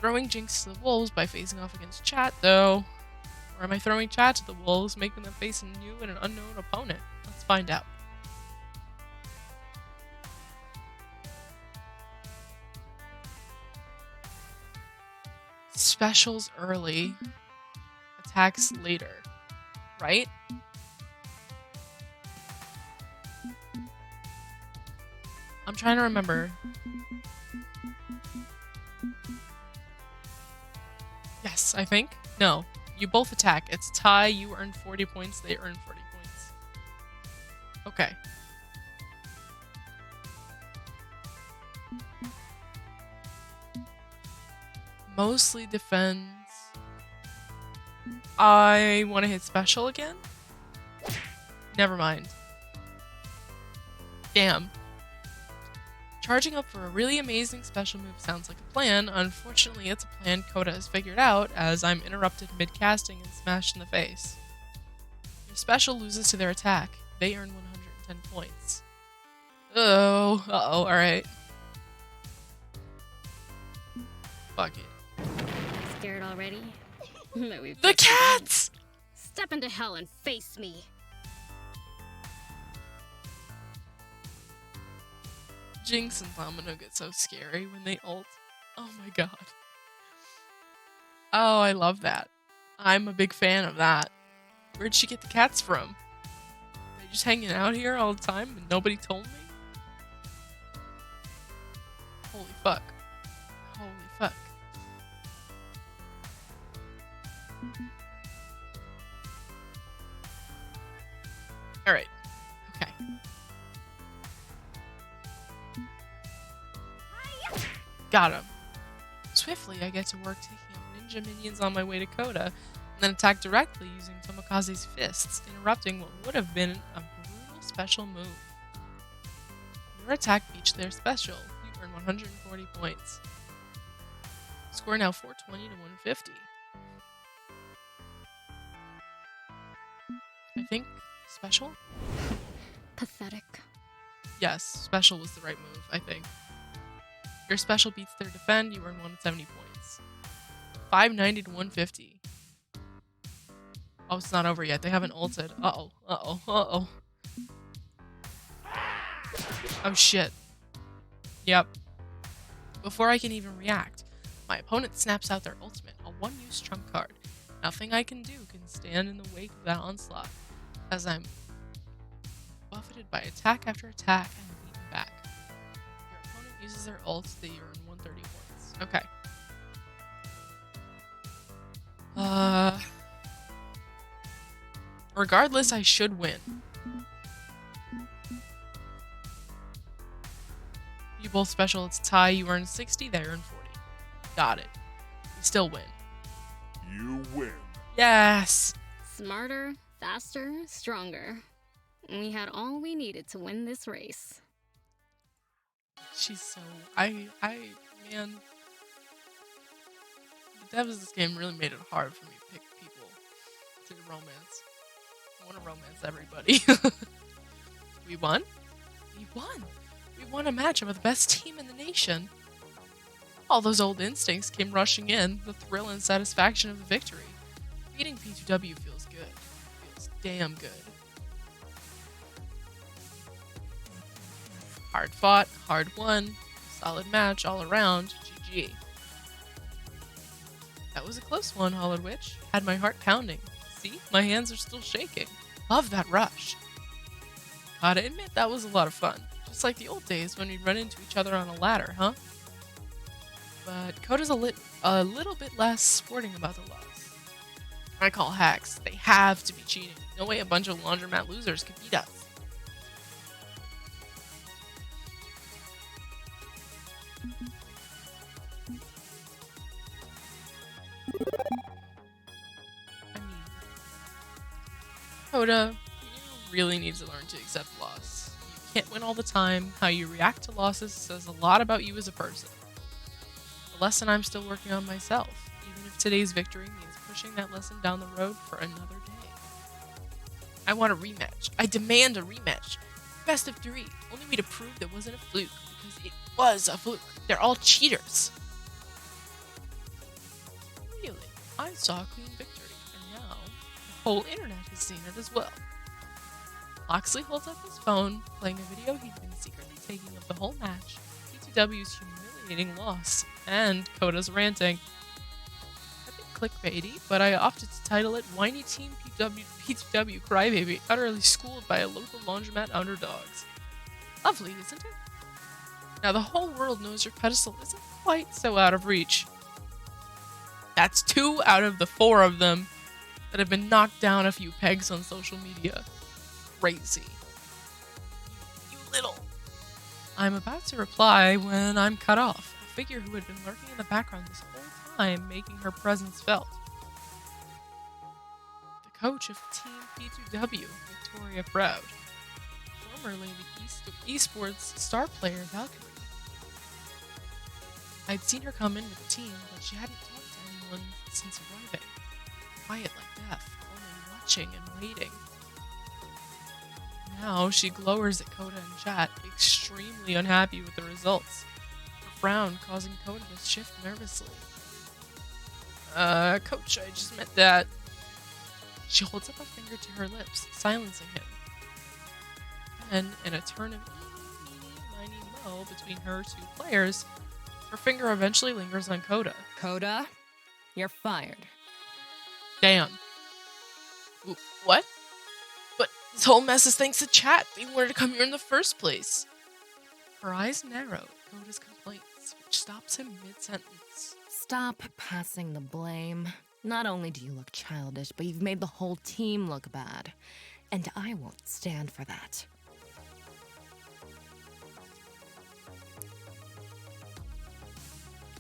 Throwing Jinx to the wolves by facing off against Chat, though. Or am I throwing Chat to the wolves, making them face a new and an unknown opponent? Let's find out. Specials early, attacks later, right? I'm trying to remember. Yes, I think. No, you both attack. It's tie. You earn 40 points. They earn 40 points. Okay. Mostly defends. I want to hit special again? Never mind. Damn. Charging up for a really amazing special move sounds like a plan. Unfortunately, it's a plan Coda has figured out as I'm interrupted mid-casting and smashed in the face. Your special loses to their attack. They earn 110 points. Uh-oh, alright. Fuck it. Scared already? But we've The just begun. cats! Step into hell and face me. Jinx and Domino get so scary when they ult. Oh my god. Oh, I love that. I'm a big fan of that. Where'd she get the cats from? They just hanging out here all the time and nobody told me? Holy fuck. Holy fuck. Alright. Okay. Got him. Swiftly, I get to work taking out ninja minions on my way to Coda, and then attack directly using Tomokaze's fists, interrupting what would have been a brutal special move. Your attack beats their special. You earn 140 points. Score now 420 to 150. I think special? Pathetic. Yes, special was the right move, I think. Your special beats their defend, you earn 170 points. 590 to 150. Oh, it's not over yet. They haven't ulted. Uh-oh, uh-oh, uh-oh. Oh, shit. Yep. Before I can even react, my opponent snaps out their ultimate, a one-use trump card. Nothing I can do can stand in the wake of that onslaught, as I'm buffeted by attack after attack and beaten back. Your opponent uses their ult, they earn 130 points. Okay. Regardless, I should win. You both special, it's tie, you earn 60, they earn 40. Got it. We still win. You win. Yes! Smarter, faster, stronger. We had all we needed to win this race. She's so... man... The devs of this game really made it hard for me to pick people to romance. I want to romance everybody. We won? We won! We won a match with the best team in the nation. All those old instincts came rushing in, the thrill and satisfaction of the victory. Beating P2W feels good. Feels damn good. Hard fought, hard won, solid match all around, GG. That was a close one, Hollowed Witch. Had my heart pounding. See, my hands are still shaking. Love that rush. Gotta admit, that was a lot of fun. Just like the old days when we'd run into each other on a ladder, huh? But Coda's a little bit less sporting about the loss. I call hacks. They have to be cheating. No way a bunch of laundromat losers could beat us. I mean, Coda, you really need to learn to accept loss. You can't win all the time. How you react to losses says a lot about you as a person. A lesson I'm still working on myself, even if today's victory means pushing that lesson down the road for another day. I want a rematch. I demand a rematch. Best of 3. Only way to prove there wasn't a fluke, because it was a fluke. They're all cheaters. Really? I saw a clean victory, and now the whole internet has seen it as well. Loxley holds up his phone, playing a video he'd been secretly taking of the whole match, P2W's humiliating loss, and Coda's ranting. A bit clickbaity, but I opted to title it Whiny Team P2W Crybaby Utterly Schooled by a Local Laundromat Underdogs. Lovely, isn't it? Now the whole world knows your pedestal isn't quite so out of reach. That's 2 out of the 4 of them that have been knocked down a few pegs on social media. Crazy. You little. I'm about to reply when I'm cut off. A figure who had been lurking in the background this whole time, making her presence felt. The coach of Team P2W, Victoria Proud. Formerly the esports star player Valkyrie. I'd seen her come in with the team, but she hadn't talked to anyone since arriving. Quiet like death, only watching and waiting. Now she glowers at Coda in chat, extremely unhappy with the results. Her frown causing Coda to shift nervously. Coach, I just meant that. She holds up a finger to her lips, silencing him. Then, in a turn of eeny, meeny, miny, mo between her 2 players, her finger eventually lingers on Coda. Coda, you're fired. Damn. What? But this whole mess is thanks to chat. They wanted to come here in the first place. Her eyes narrow at Coda's complaints, which stops him mid-sentence. Stop passing the blame. Not only do you look childish, but you've made the whole team look bad. And I won't stand for that.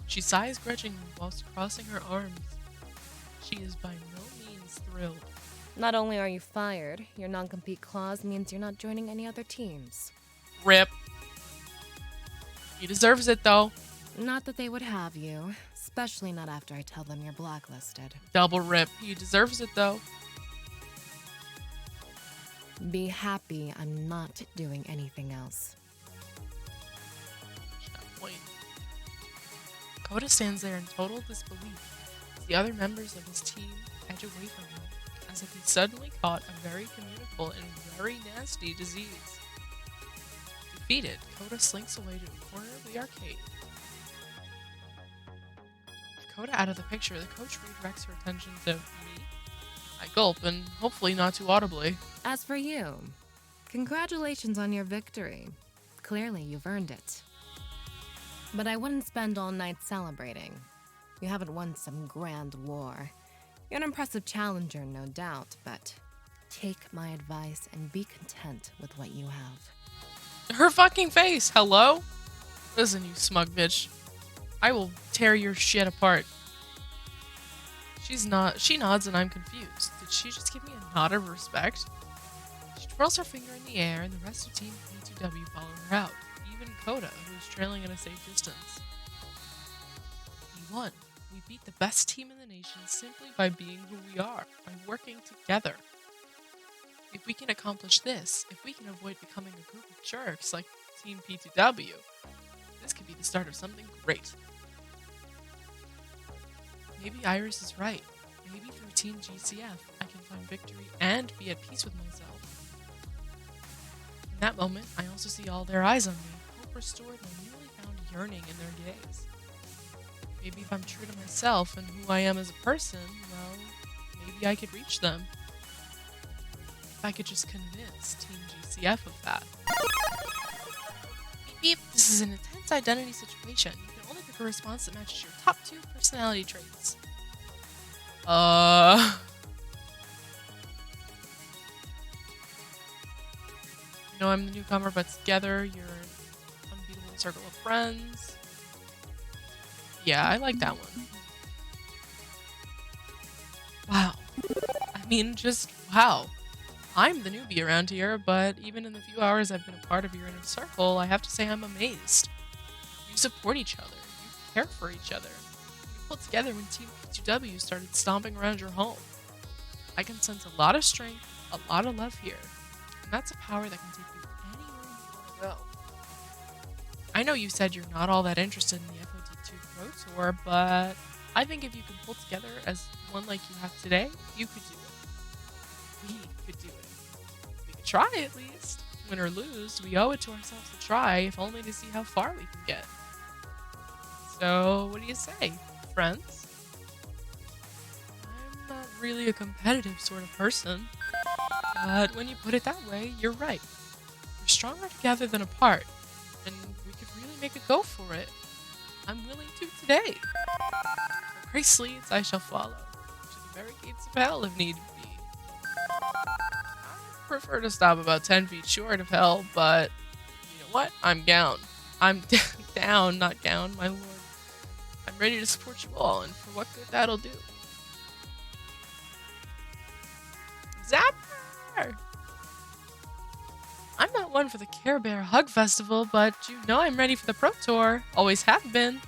She sighs grudgingly whilst crossing her arms. She is by no means thrilled. Not only are you fired, your non-compete clause means you're not joining any other teams. Rip. He deserves it, though. Not that they would have you, especially not after I tell them you're blacklisted. Double rip. He deserves it, though. Be happy I'm not doing anything else. Point. Coda stands there in total disbelief as the other members of his team edge away from him, as if he suddenly caught a very communicable and very nasty disease. Defeated, Coda slinks away to a corner of the arcade. With Coda out of the picture, the coach redirects her attention to me. I gulp, and hopefully not too audibly. As for you, congratulations on your victory. Clearly you've earned it. But I wouldn't spend all night celebrating. You haven't won some grand war. You're an impressive challenger, no doubt, but take my advice and be content with what you have. Her fucking face, hello? Listen, you smug bitch. I will tear your shit apart. She nods and I'm confused. Did she just give me a nod of respect? She twirls her finger in the air and the rest of Team P2W follow her out. Even Coda, who is trailing at a safe distance. We won. We beat the best team in the nation simply by being who we are, by working together. If we can accomplish this, if we can avoid becoming a group of jerks like Team P2W, this could be the start of something great. Maybe Iris is right. Maybe through Team GCF, I can find victory and be at peace with myself. In that moment, I also see all their eyes on me, hope restored my newly found yearning in their gaze. Maybe if I'm true to myself and who I am as a person, well, maybe I could reach them. If I could just convince Team GCF of that. Beep beep, this is an intense identity situation. You can only pick a response that matches your top 2 personality traits. You know I'm the newcomer, but together you're an unbeatable circle of friends. Yeah, I like that one. Wow. I mean, just wow. I'm the newbie around here, but even in the few hours I've been a part of your inner circle, I have to say I'm amazed. You support each other. You care for each other. You pulled together when Team P2W started stomping around your home. I can sense a lot of strength, a lot of love here, and that's a power that can take you anywhere you want to go. I know you said you're not all that interested in the FOD2 Pro Tour, but I think if you can pull together as one like you have today, you could do it. We could do it. We could try at least. Win or lose, we owe it to ourselves to try, if only to see how far we can get. So, what do you say, friends? I'm not really a competitive sort of person, but when you put it that way, you're right. We're stronger together than apart, and we could really make a go for it. I'm willing to today. For Christ's leads, I shall follow, to the very gates of hell if need be. I prefer to stop about 10 feet short of hell, but you know what? I'm down. I'm down, not gown, my lord. I'm ready to support you all, and for what good that'll do. Zapper! I'm not one for the Care Bear Hug Festival, but you know I'm ready for the Pro Tour. Always have been.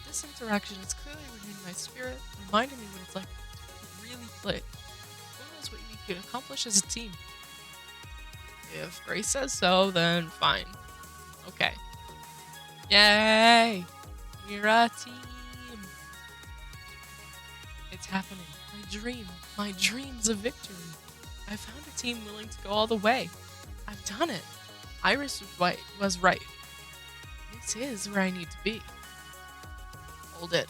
This interaction has clearly renewed my spirit, reminding me what it's like to really play. Who knows what we could accomplish as a team? If Grace says so, then fine. Okay. Yay! We're a team! It's happening. My dreams of victory. I found a team willing to go all the way. I've done it. Iris was right. This is where I need to be. Hold it.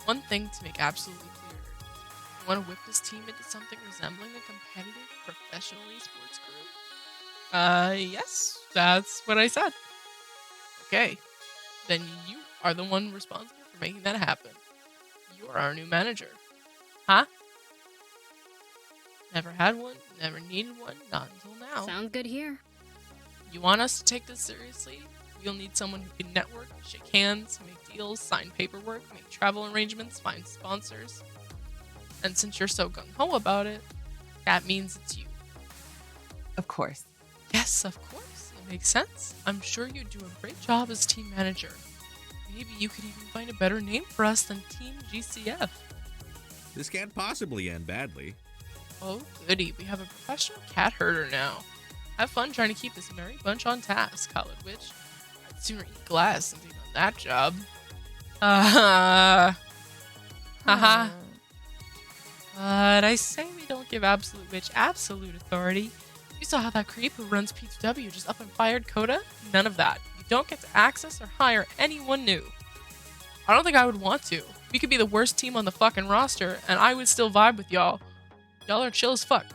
One thing to make absolutely clear. You want to whip this team into something resembling a competitive professional esports crew? Yes, that's what I said. Okay. Then you are the one responsible for making that happen. You're our new manager. Huh? Never had one, never needed one, not until now. Sounds good here. You want us to take this seriously? We'll need someone who can network, shake hands, make deals, sign paperwork, make travel arrangements, find sponsors. And since you're so gung-ho about it, that means it's you. Of course. Yes, of course. It makes sense. I'm sure you'd do a great job as team manager. Maybe you could even find a better name for us than Team GCF. This can't possibly end badly. Oh, goody. We have a professional cat herder now. Have fun trying to keep this merry bunch on task, College Witch. I'd sooner eat glass than take on that job. Haha. But I say we don't give Absolute Witch absolute authority. You saw how that creep who runs P2W just up and fired Coda? None of that. You don't get to access or hire anyone new. I don't think I would want to. We could be the worst team on the fucking roster, and I would still vibe with y'all. Y'all are chill as fuck.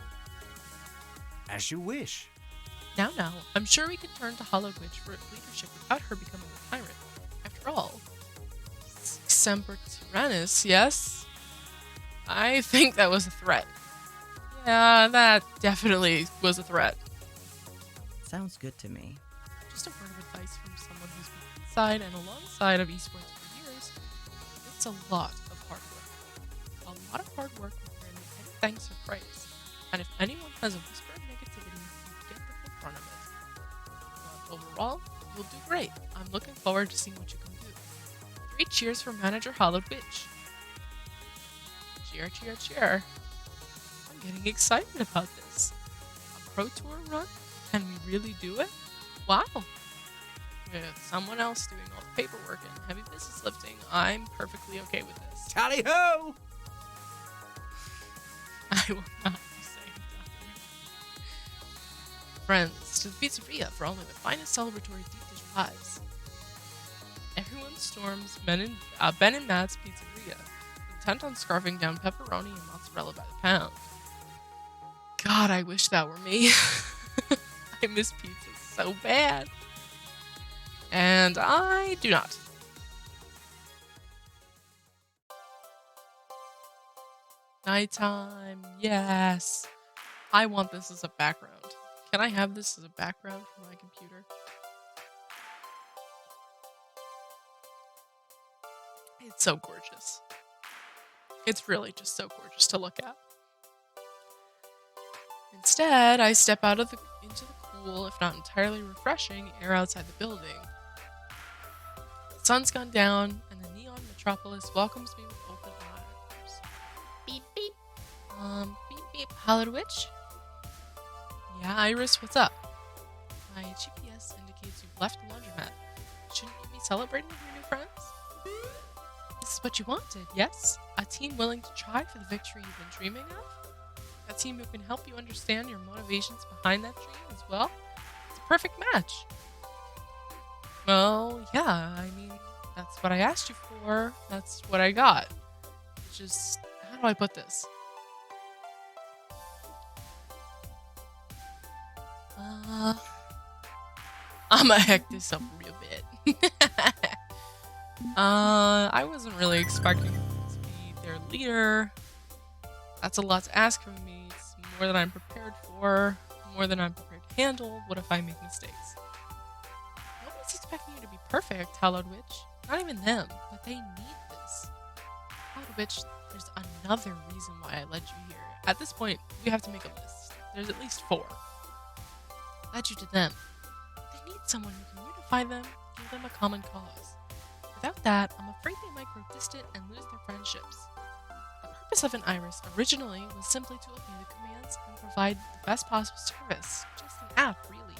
As you wish. Now, I'm sure we can turn to Hollow Witch for leadership without her becoming a tyrant. After all, Semper Tyrannis, yes? I think that was a threat. Yeah, that definitely was a threat. Sounds good to me. Just a word of advice from someone who's been inside and alongside of esports for years. It's a lot of hard work. A lot of hard work with rarely any thanks or praise. And if anyone has a whisper of negativity, you get the full front of it. But overall, you'll do great. I'm looking forward to seeing what you can do. 3 cheers for Manager Hollowed Witch. Cheer, cheer, cheer. I'm getting excited about this. A Pro Tour run? Can we really do it? Wow. With someone else doing all the paperwork and heavy business lifting, I'm perfectly okay with this. Tally ho! I will not be saying that. Friends, to the pizzeria for only the finest celebratory deep dish pies. Everyone storms Ben and Matt's pizzeria, intent on scarfing down pepperoni and mozzarella by the pound. God, I wish that were me. I miss pizza so bad. And I do not. Nighttime, yes. I want this as a background. Can I have this as a background for my computer? It's so gorgeous. It's really just so gorgeous to look at. Instead, I step out into the cool, if not entirely refreshing, air outside the building. The sun's gone down, and the neon metropolis welcomes me with open arms. Beep beep. Beep beep. Hallowed Witch? Yeah, Iris, what's up? My GPS indicates you've left the laundromat. Shouldn't you be celebrating with your new friends? This is what you wanted, yes? A team willing to try for the victory you've been dreaming of? A team who can help you understand your motivations behind that dream as well? It's a perfect match. Well, yeah, I mean, that's what I asked you for. That's what I got. It's just, how do I put this? I'ma heck this up real bit. I wasn't really expecting to be their leader. That's a lot to ask from me. It's more than I'm prepared for, more than I'm prepared to handle. What if I make mistakes? Nobody's expecting you to be perfect, Hallowed Witch. Not even them, but they need this. Hallowed Witch, there's another reason why I led you here. At this point, we have to make a list. There's at least 4. I led you to them. They need someone who can unify them, give them a common cause. Without that, I'm afraid they might grow distant and lose their friendships. The purpose of an Iris originally was simply to obey the commands and provide the best possible service. Just an app, really.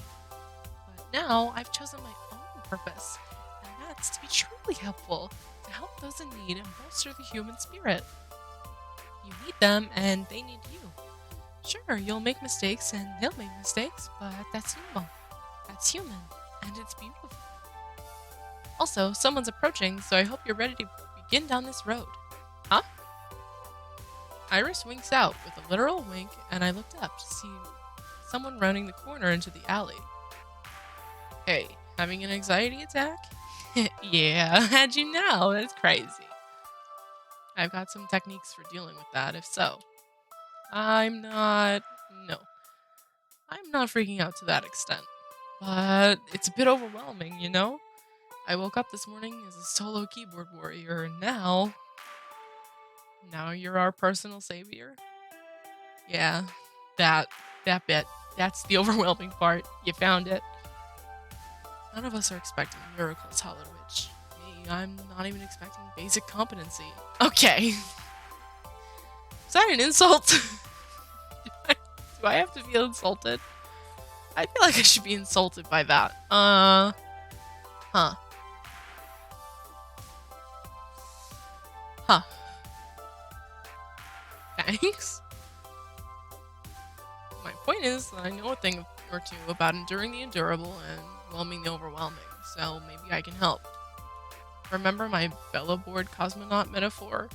But now, I've chosen my own purpose, and that's to be truly helpful, to help those in need and bolster the human spirit. You need them, and they need you. Sure, you'll make mistakes, and they'll make mistakes, but that's normal. That's human, and it's beautiful. Also, someone's approaching, so I hope you're ready to begin down this road. Huh? Iris winks out with a literal wink, and I looked up to see someone rounding the corner into the alley. Hey, having an anxiety attack? Yeah, how'd you know? That's crazy. I've got some techniques for dealing with that, if so. I'm not freaking out to that extent. But it's a bit overwhelming, you know? I woke up this morning as a solo keyboard warrior, and now you're our personal savior? Yeah, that bit. That's the overwhelming part. You found it. None of us are expecting miracles, Hallowed Witch. Me, I'm not even expecting basic competency. Okay. Is that an insult? Do I have to feel insulted? I feel like I should be insulted by that. Huh. Thanks. My point is that I know a thing or two about enduring the endurable and whelming the overwhelming, so maybe I can help. Remember my belloboard cosmonaut metaphor?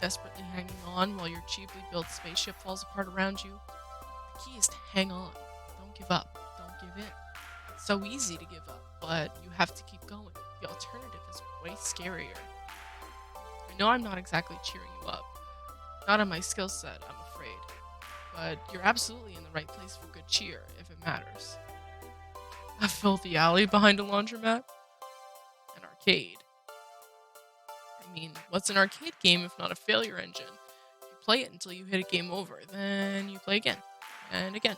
Desperately hanging on while your cheaply built spaceship falls apart around you? The key is to hang on. Don't give up. Don't give in. It's so easy to give up, but you have to keep going. The alternative is way scarier. I know I'm not exactly cheering you up. Not on my skill set, I'm afraid. But you're absolutely in the right place for good cheer, if it matters. A filthy alley behind a laundromat? An arcade. I mean, what's an arcade game if not a failure engine? You play it until you hit a game over, then you play again, and again.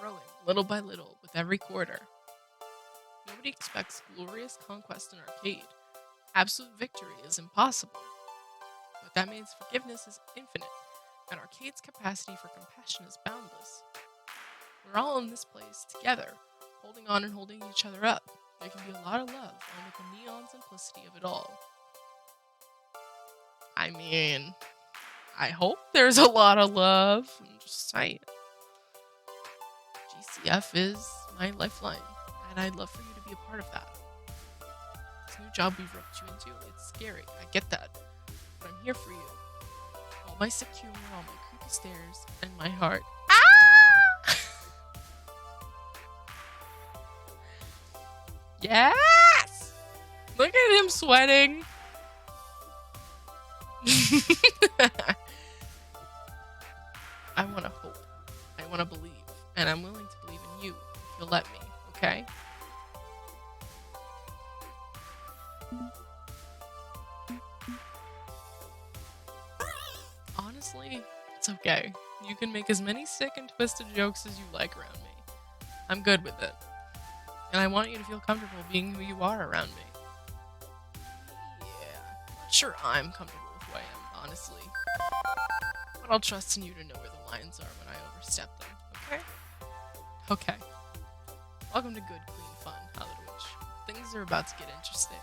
Growing, little by little, with every quarter. Nobody expects glorious conquest in arcade. Absolute victory is impossible. But that means forgiveness is infinite, and arcade's capacity for compassion is boundless. We're all in this place, together, holding on and holding each other up. There can be a lot of love, and with the neon simplicity of it all. I mean, I hope there's a lot of love. I'm just saying. GCF is my lifeline, and I'd love for you to be a part of that. This new job we've roped you into, it's scary, I get that. But I'm here for you. All my secure, all my creepy stares, and my heart. Ah! Yes! Look at him sweating. I want to hope. I want to believe. And I'm willing to believe you if you'll let me, okay? Honestly, it's okay. You can make as many sick and twisted jokes as you like around me. I'm good with it. And I want you to feel comfortable being who you are around me. Yeah, not sure I'm comfortable with who I am, honestly. But I'll trust in you to know where the lines are when I overstep them, okay? Okay. Welcome to Good Queen Fun, Hallowed Witch. Things are about to get interesting.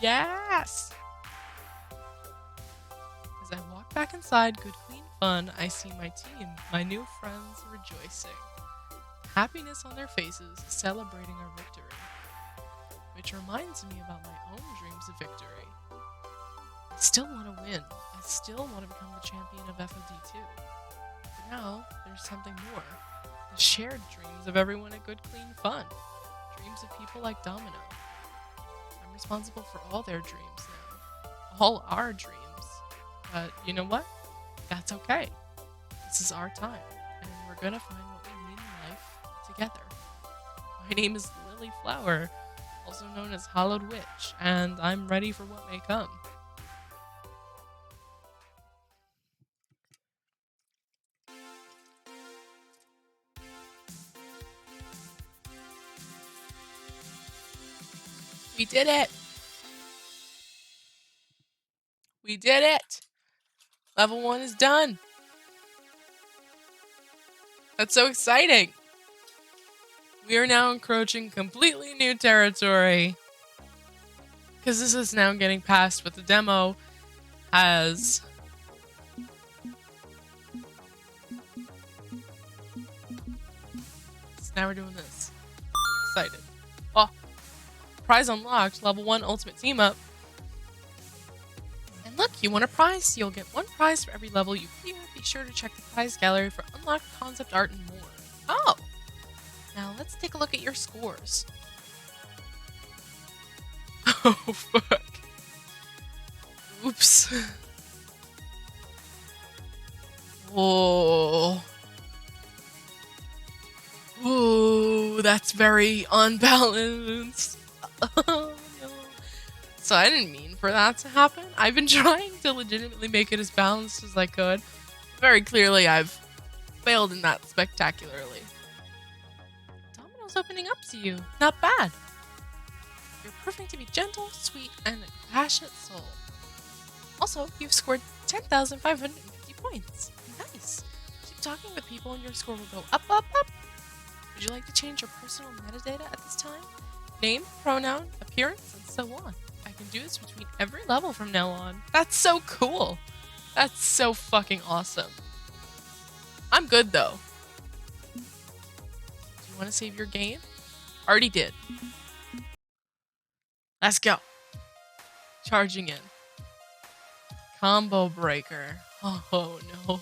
Yes! As I walk back inside Good Queen Fun, I see my team, my new friends, rejoicing. Happiness on their faces, celebrating our victory. Which reminds me about my own dreams of victory. I still want to win. I still want to become the champion of FOD2. But now, there's something more. The shared dreams of everyone at Good Clean Fun. Dreams of people like Domino. I'm responsible for all their dreams now. All our dreams. But you know what? That's okay. This is our time. And we're gonna find what we need in life together. My name is Lily Flower, also known as Hallowed Witch, and I'm ready for what may come. We did it! We did it! Level 1 is done! That's so exciting! We are now encroaching completely new territory. Because this is now getting past what the demo has. So now we're doing this. Excited. Oh! Prize unlocked, level 1 ultimate team up. And look, you won a prize. You'll get 1 prize for every level you clear. Be sure to check the prize gallery for unlocked concept art and more. Oh! Now let's take a look at your scores. Oh, fuck. Oops. Whoa. Ooh, that's very unbalanced. Oh, no. So I didn't mean for that to happen. I've been trying to legitimately make it as balanced as I could. Very clearly, I've failed in that spectacularly. Domino's opening up to you. Not bad. You're proving to be gentle, sweet, and a compassionate soul. Also, you've scored 10,550 points. Nice. Keep talking with people and your score will go up, up, up. Would you like to change your personal metadata at this time? Name, pronoun, appearance, and so on. I can do this between every level from now on. That's so cool. That's so fucking awesome. I'm good though. Do you want to save your game? Already did. Let's go. Charging in. Combo breaker. Oh no.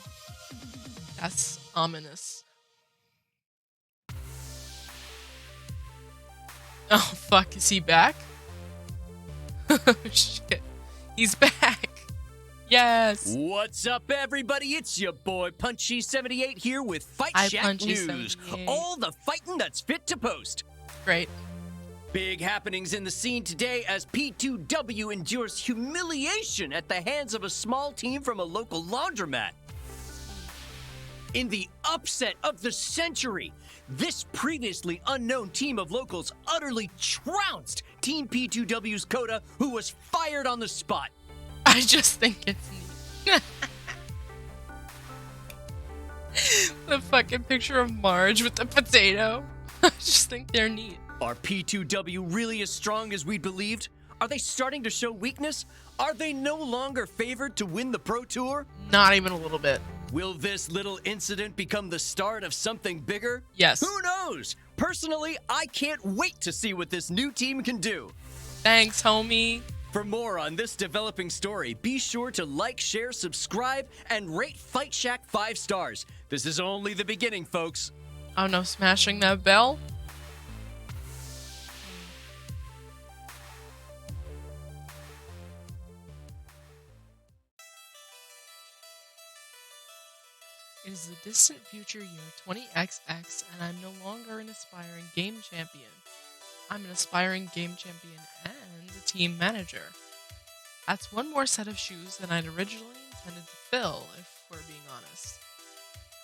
That's ominous. Oh fuck, is he back? Oh shit. He's back. Yes. What's up, everybody? It's your boy Punchy78 here with Fight Hi, Shack Punchy News. 78. All the fighting that's fit to post. Great. Big happenings in the scene today as P2W endures humiliation at the hands of a small team from a local laundromat. In the upset of the century, this previously unknown team of locals utterly trounced Team P2W's Coda, who was fired on the spot. I just think it's neat. The fucking picture of Marge with the potato. I just think they're neat. Are P2W really as strong as we believed? Are they starting to show weakness? Are they no longer favored to win the Pro Tour? Not even a little bit. Will this little incident become the start of something bigger? Yes. Who knows? Personally, I can't wait to see what this new team can do. Thanks, homie. For more on this developing story, be sure to like, share, subscribe, and rate Fight Shack 5 stars. This is only the beginning, folks. Oh no, smashing that bell? Is the distant future year 20XX, and I'm no longer an aspiring game champion. I'm an aspiring game champion and a team manager. That's one more set of shoes than I'd originally intended to fill, if we're being honest.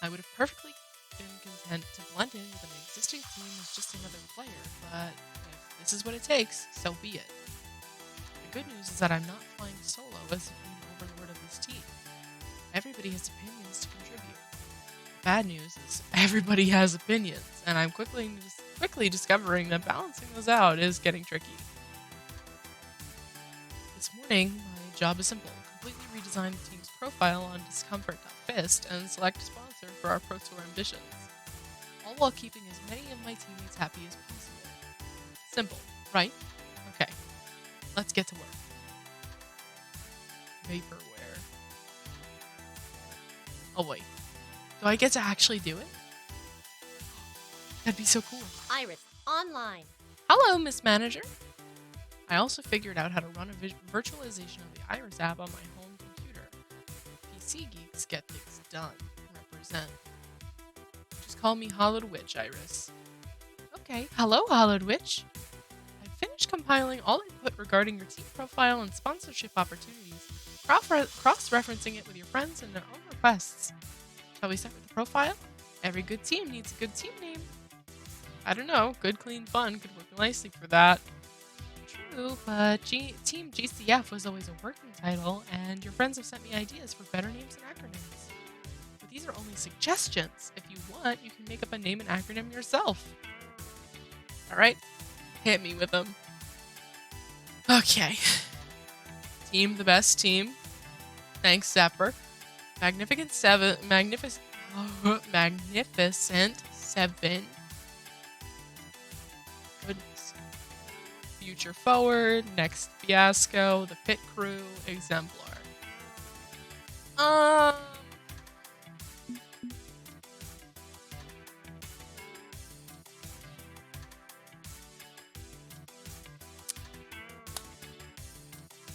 I would have perfectly been content to blend in with an existing team as just another player, but if this is what it takes, so be it. The good news is that I'm not flying solo as the main overlord of this team. Everybody has opinions to contribute. The bad news is everybody has opinions, and I'm quickly discovering that balancing those out is getting tricky. This morning, my job is simple. Completely redesign the team's profile on discomfort.fist and select a sponsor for our Pro Tour ambitions, all while keeping as many of my teammates happy as possible. Simple, right? Okay, let's get to work. Vaporware. Oh wait, do I get to actually do it? That'd be so cool. Iris, online. Hello, Miss Manager. I also figured out how to run a virtualization of the Iris app on my home computer. PC geeks get things done. Represent. Just call me Hollowed Witch, Iris. Okay, hello, Hollowed Witch. I finished compiling all input regarding your team profile and sponsorship opportunities, cross-referencing it with your friends and their own requests. Shall we start with the profile? Every good team needs a good team name. I don't know, good, clean, fun could work nicely for that. True, but Team GCF was always a working title, and your friends have sent me ideas for better names and acronyms. But these are only suggestions. If you want, you can make up a name and acronym yourself. Alright, hit me with them. Okay. Team the best team. Thanks, Zapper. Magnificent Seven. Goodness. Future Forward, Next Fiasco, The Pit Crew, Exemplar.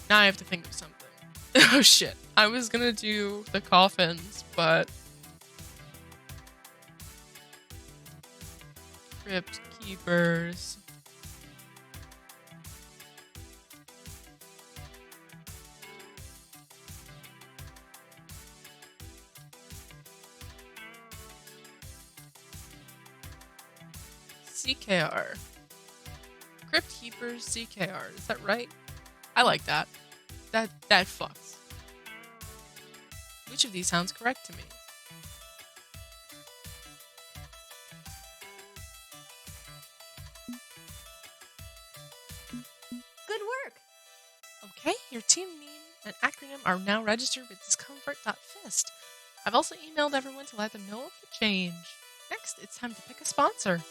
Now I have to think of something. Oh shit. I was gonna do the coffins, but Crypt Keepers. CKR. Crypt Keepers CKR. Is that right? I like that. That fucks. Which of these sounds correct to me? Good work. Okay, your team name and acronym are now registered with discomfort.fist. I've also emailed everyone to let them know of the change. Next, it's time to pick a sponsor.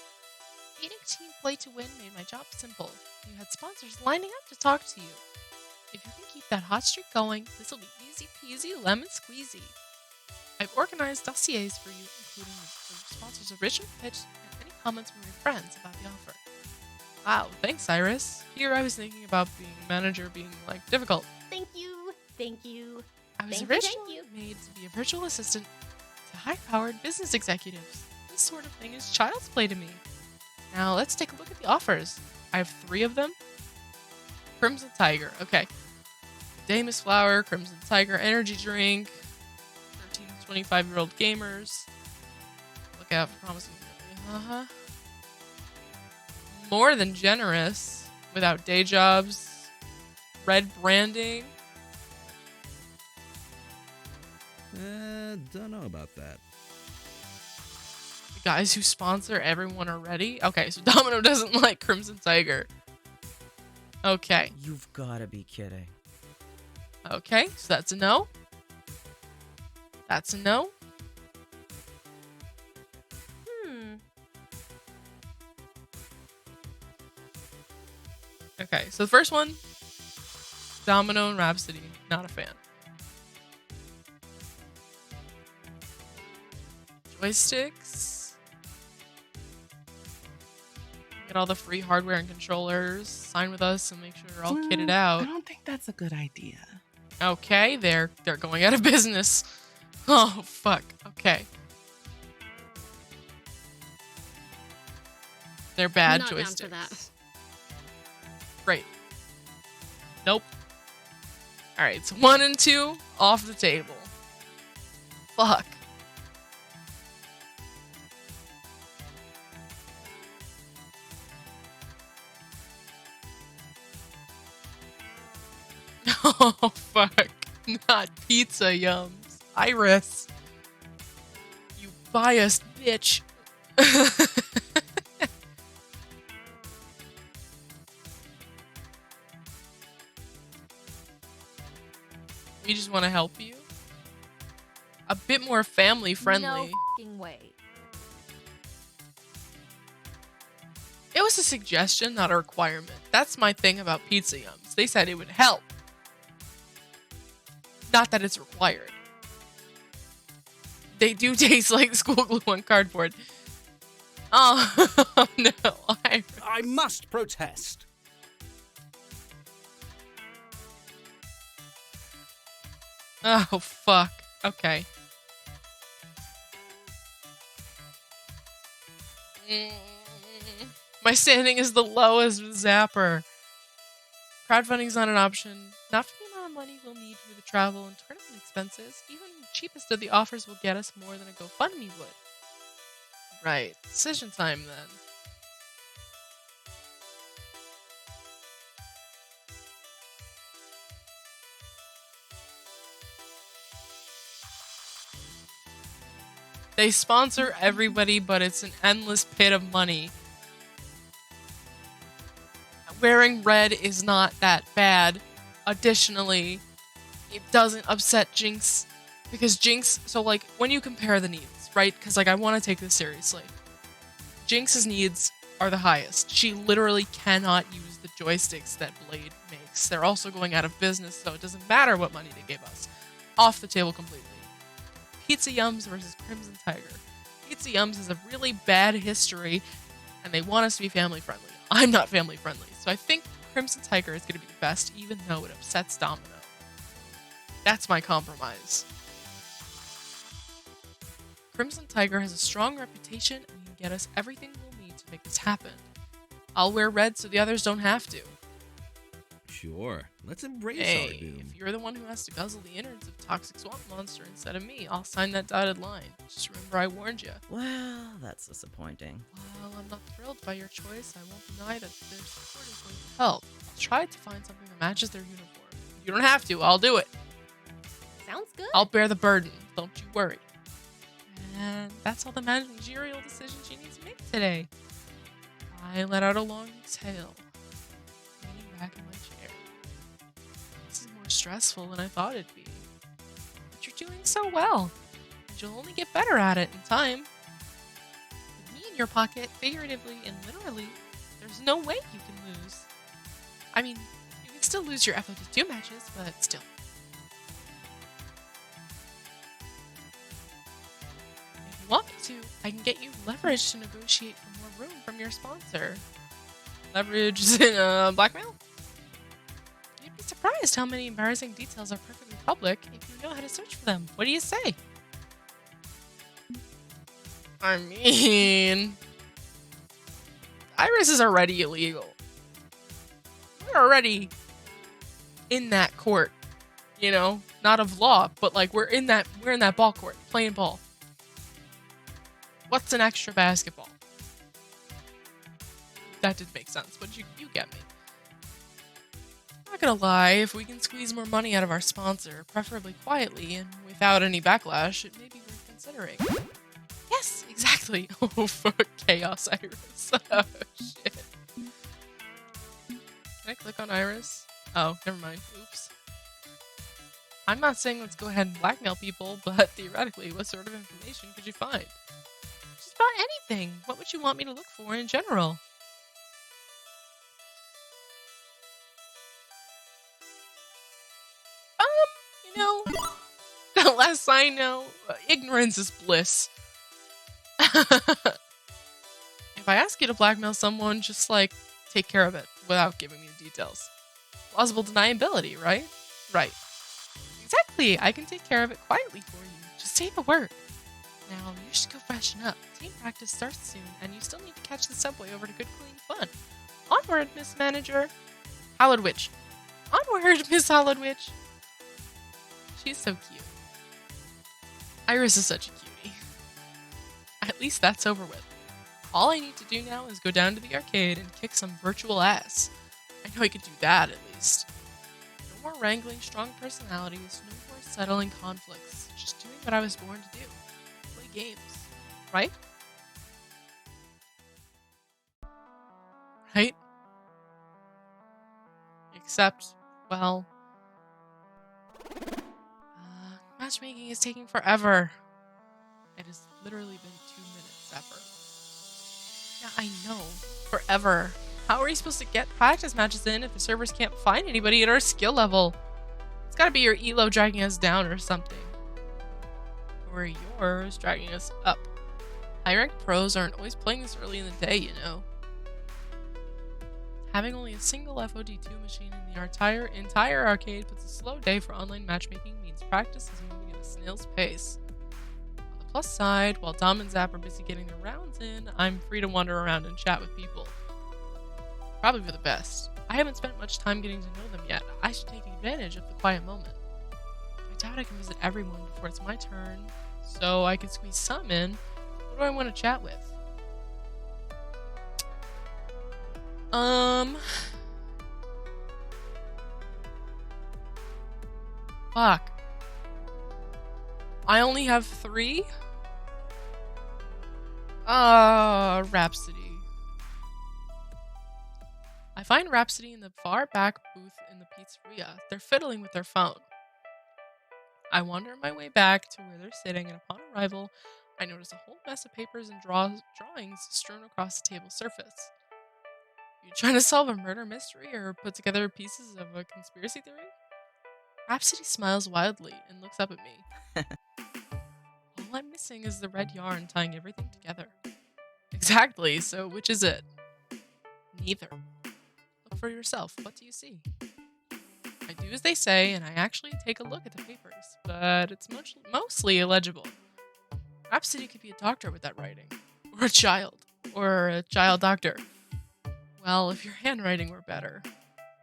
Beating team play to win made my job simple. You had sponsors lining up to talk to you. If you can keep that hot streak going, this will be easy peasy lemon squeezy. I've organized dossiers for you, including the sponsor's original pitch and any comments from your friends about the offer. Wow, thanks, Iris. Here I was thinking about being manager being, difficult. Thank you. Thank you. I was Thank originally you. made to be a virtual assistant to high-powered business executives. This sort of thing is child's play to me. Now, let's take a look at the offers. I have 3 of them. Crimson Tiger, okay. Damus Flower, Crimson Tiger Energy Drink, 13 to 25-year-old gamers. Look out for promising. More than generous, without day jobs. Red branding. Don't know about that. The guys who sponsor everyone already? Okay, so Domino doesn't like Crimson Tiger. Okay. You've gotta be kidding. Okay, so that's a no. That's a no. Okay, so the first one, Domino and Rhapsody, not a fan. Joysticks. Get all the free hardware and controllers. Sign with us and make sure you're all kitted out. I don't think that's a good idea. Okay, they're going out of business. Oh, fuck. Okay. They're bad Not down joysticks. for that. Great. Nope. Alright, so 1 and 2 off the table. Fuck. Oh, fuck. Not pizza yums. Iris. You biased bitch. We just want to help you. A bit more family friendly. No fucking way. It was a suggestion, not a requirement. That's my thing about pizza yums. They said it would help. Not that it's required. They do taste like school glue on cardboard. Oh, no. I must protest. Oh, fuck. Okay. My standing is the lowest with Zapper. Crowdfunding's not an option. Not for the amount of money we'll need for the travel and tournament expenses. Even the cheapest of the offers will get us more than a GoFundMe would. Right. Decision time then. They sponsor everybody, but it's an endless pit of money. Wearing red is not that bad. Additionally, it doesn't upset Jinx. Because Jinx, so like, when you compare the needs, right? Because like, I want to take this seriously. Jinx's needs are the highest. She literally cannot use the joysticks that Blade makes. They're also going out of business, so it doesn't matter what money they give us. Off the table completely. Pizza Yums versus Crimson Tiger. Pizza Yums has a really bad history, and they want us to be family friendly. I'm not family friendly, so I think Crimson Tiger is going to be the best, even though it upsets Domino. That's my compromise. Crimson Tiger has a strong reputation and can get us everything we'll need to make this happen. I'll wear red so the others don't have to. Sure. Let's embrace our Hey, doom. if you're the one who has to guzzle the innards of Toxic Swamp Monster instead of me, I'll sign that dotted line. Just remember I warned you. Well, that's disappointing. While I'm not thrilled by your choice, I won't deny that their support is going to help. I'll try to find something that matches their uniform. You don't have to, I'll do it. Sounds good. I'll bear the burden, don't you worry. And that's all the managerial decisions you need to make today. I let out a long exhale, leaning back in my chair. This is more stressful than I thought it'd be. But you're doing so well, and you'll only get better at it in time. With me in your pocket, figuratively and literally, there's no way you can lose. I mean, you can still lose your FOD2 matches, but still. If you want me to, I can get you leverage to negotiate for more room from your sponsor. Leverage is in blackmail? You'd be surprised how many embarrassing details are perfectly public if you know how to search for them. What do you say? I mean, Iris is already illegal. We're already in that court, you know, not of law, but like we're in that ball court playing ball. What's an extra basketball? That did make sense, but you get me. Not gonna lie, if we can squeeze more money out of our sponsor, preferably quietly and without any backlash, it may be worth considering. Yes, exactly. Oh, fuck, Chaos Iris. Oh, shit. Can I click on Iris? Oh, never mind. Oops. I'm not saying let's go ahead and blackmail people, but theoretically, what sort of information could you find? Just about anything. What would you want me to look for in general? You know, last I know, ignorance is bliss. If I ask you to blackmail someone, just like take care of it without giving me the details. Plausible deniability, right? Right. Exactly. I can take care of it quietly for you. Just say the word. Now, you should go freshen up. Team practice starts soon, and you still need to catch the subway over to good, clean fun. Onward, Miss Manager. Hallowed Witch. Onward, Miss Hallowed Witch. She's so cute. Iris is such a cutie. At least that's over with. All I need to do now is go down to the arcade and kick some virtual ass. I know I could do that, at least. No more wrangling strong personalities, no more settling conflicts. Just doing what I was born to do. Play games. Right? Right? Except, well... matchmaking is taking forever. It has literally been 2 minutes ever. Yeah, I know. Forever. How are we supposed to get practice matches in if the servers can't find anybody at our skill level? It's gotta be your elo dragging us down or something. Or yours dragging us up. High-ranked pros aren't always playing this early in the day, you know. Having only a single FOD2 machine in the entire arcade puts a slow day for online matchmaking means practice is moving at a snail's pace. On the plus side, while Dom and Zap are busy getting their rounds in, I'm free to wander around and chat with people. Probably for the best. I haven't spent much time getting to know them yet. I should take advantage of the quiet moment. I doubt I can visit everyone before it's my turn, so I could squeeze some in. What do I want to chat with? Fuck. I only have 3? Rhapsody. I find Rhapsody in the far back booth in the pizzeria. They're fiddling with their phone. I wander my way back to where they're sitting, and upon arrival, I notice a whole mess of papers and drawings strewn across the table surface. You trying to solve a murder mystery or put together pieces of a conspiracy theory? Rhapsody smiles wildly and looks up at me. All I'm missing is the red yarn tying everything together. Exactly, so which is it? Neither. Look for yourself. What do you see? I do as they say, and I actually take a look at the papers, but it's mostly illegible. Rhapsody could be a doctor with that writing. Or a child doctor. Well, if your handwriting were better.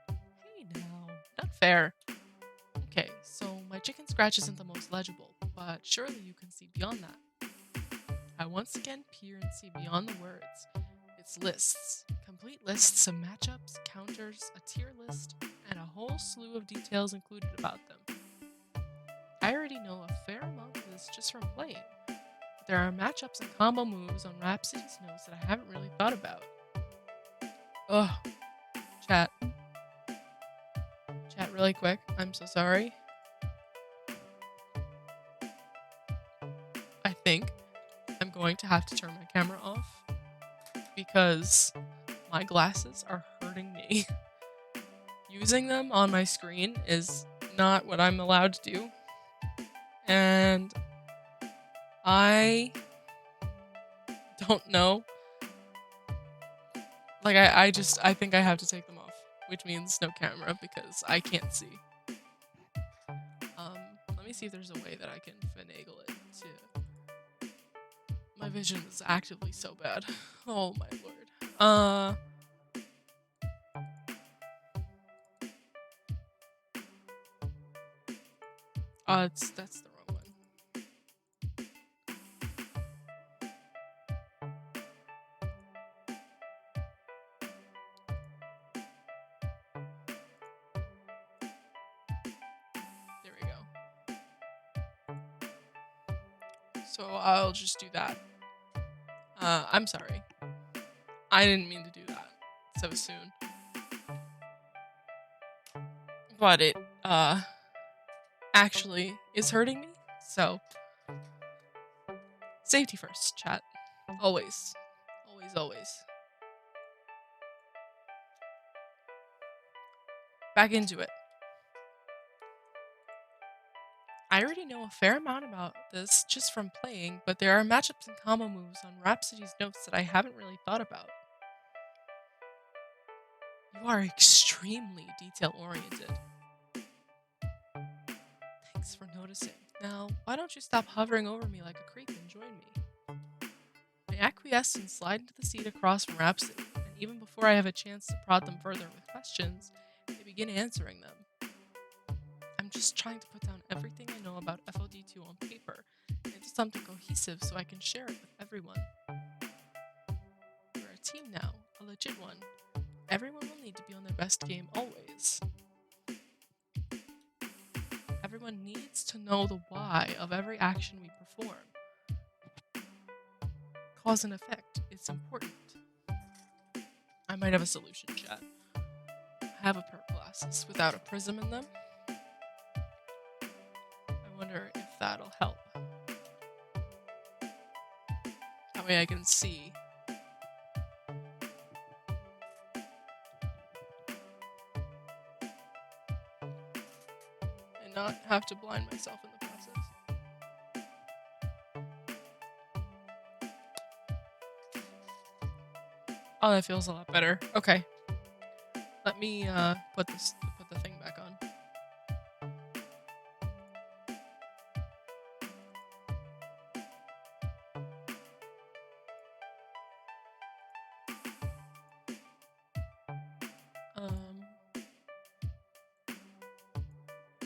Hey now, not fair. Okay, so my chicken scratch isn't the most legible, but surely you can see beyond that. I once again peer and see beyond the words. It's lists. Complete lists of matchups, counters, a tier list, and a whole slew of details included about them. I already know a fair amount of this just from playing, but there are matchups and combo moves on Rhapsody's notes that I haven't really thought about. Ugh. Chat. Chat really quick. I'm so sorry. I think I'm going to have to turn my camera off because my glasses are hurting me. Using them on my screen is not what I'm allowed to do. And I don't know. Like, I think I have to take them off, which means no camera because I can't see. Let me see if there's a way that I can finagle it to... My vision is actively so bad. Oh my lord. That's the wrong one. There we go. So I'll just do that. I'm sorry. I didn't mean to do that so soon. But it, actually is hurting me, so... Safety first, chat. Always. Always, always. Back into it. I already know a fair amount about this just from playing, but there are matchups and combo moves on Rhapsody's notes that I haven't really thought about. You are extremely detail-oriented. Thanks for noticing. Now, why don't you stop hovering over me like a creep and join me? I acquiesce and slide into the seat across from Rhapsody, and even before I have a chance to prod them further with questions, they begin answering them. I'm just trying to put down everything I know about FOD2 on paper into something cohesive so I can share it with everyone. We're a team now, a legit one. Everyone will need to be on their best game always. Everyone needs to know the why of every action we perform. Cause and effect, it's important. I might have a solution, chat. I have a pair of glasses without a prism in them. I wonder if that'll help. That way I can see. And not have to blind myself in the process. Oh, that feels a lot better. Okay. Let me put the thing back on.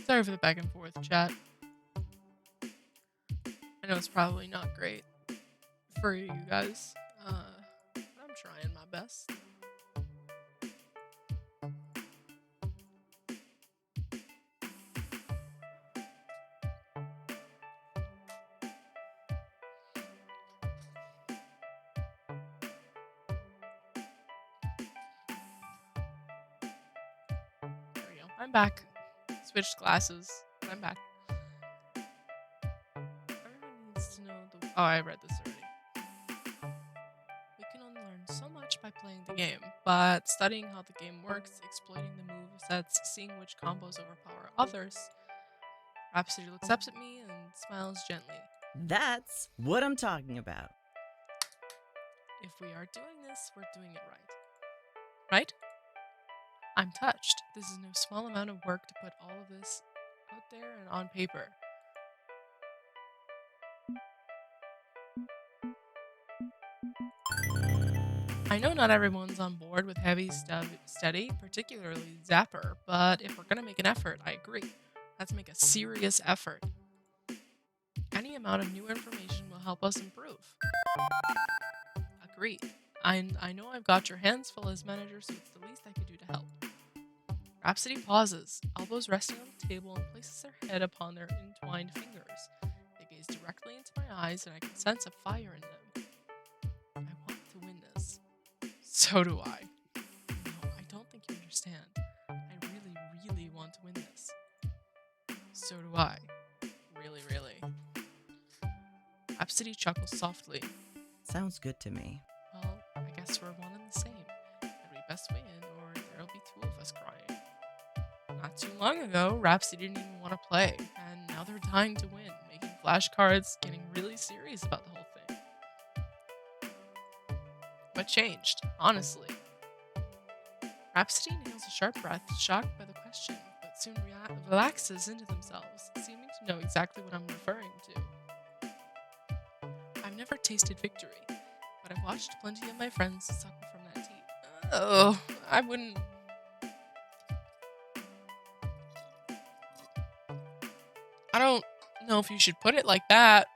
Sorry for the back and forth, chat. I know it's probably not great for you guys. But I'm trying my best. There we go. I'm back. Switched glasses. But I'm back. Everyone needs to know the. Oh, I read this already. We can only learn so much by playing the game, but studying how the game works, exploiting the move sets, seeing which combos overpower others. Rhapsody looks up at me and smiles gently. That's what I'm talking about. If we are doing this, we're doing it right. Right? I'm touched. This is no small amount of work to put all of this out there and on paper. I know not everyone's on board with heavy steady, particularly Zapper, but if we're gonna make an effort, I agree. Let's make a serious effort. Any amount of new information will help us improve. Agreed. I know I've got your hands full as manager, so it's the least I could do to help. Rhapsody pauses, elbows resting on the table, and places their head upon their entwined fingers. They gaze directly into my eyes, and I can sense a fire in them. I want to win this. So do I. No, I don't think you understand. I really, really want to win this. So do I. Really, really. Rhapsody chuckles softly. Sounds good to me. Well, I guess we're one and the same. And we best win, or there'll be two of us crying. Not too long ago, Rhapsody didn't even want to play, and now they're dying to win, making flashcards, getting really serious about the whole thing. What changed, honestly? Rhapsody nails a sharp breath, shocked by the question, but soon relaxes into themselves, seeming to know exactly what I'm referring to. I've never tasted victory, but I've watched plenty of my friends suckle from that tea. Oh, I wouldn't. I don't know if you should put it like that.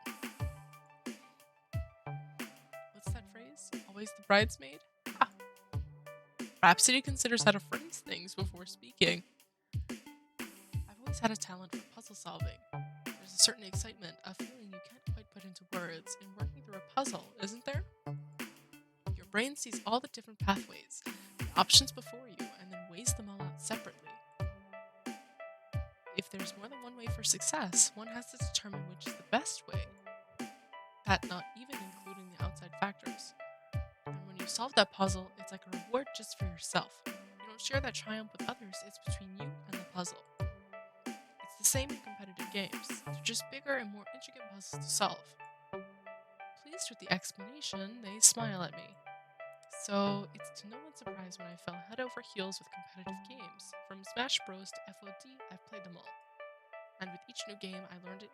What's that phrase? Always the bridesmaid? Ah. Rhapsody considers how to phrase things before speaking. I've always had a talent for puzzle solving. There's a certain excitement, a feeling you can't quite put into words in working through a puzzle, isn't there? Your brain sees all the different pathways, the options before you, and then weighs them all out separately. If there's more than one way for success, one has to determine which is the best way. That not even including the outside factors. And when you solve that puzzle, it's like a reward just for yourself. You don't share that triumph with others, it's between you and the puzzle. It's the same in competitive games. They're just bigger and more intricate puzzles to solve. Pleased with the explanation, they smile at me. So, it's to no one's surprise when I fell head over heels with competitive games. From Smash Bros. To FOD, I've played them all. And with each new game, I learned it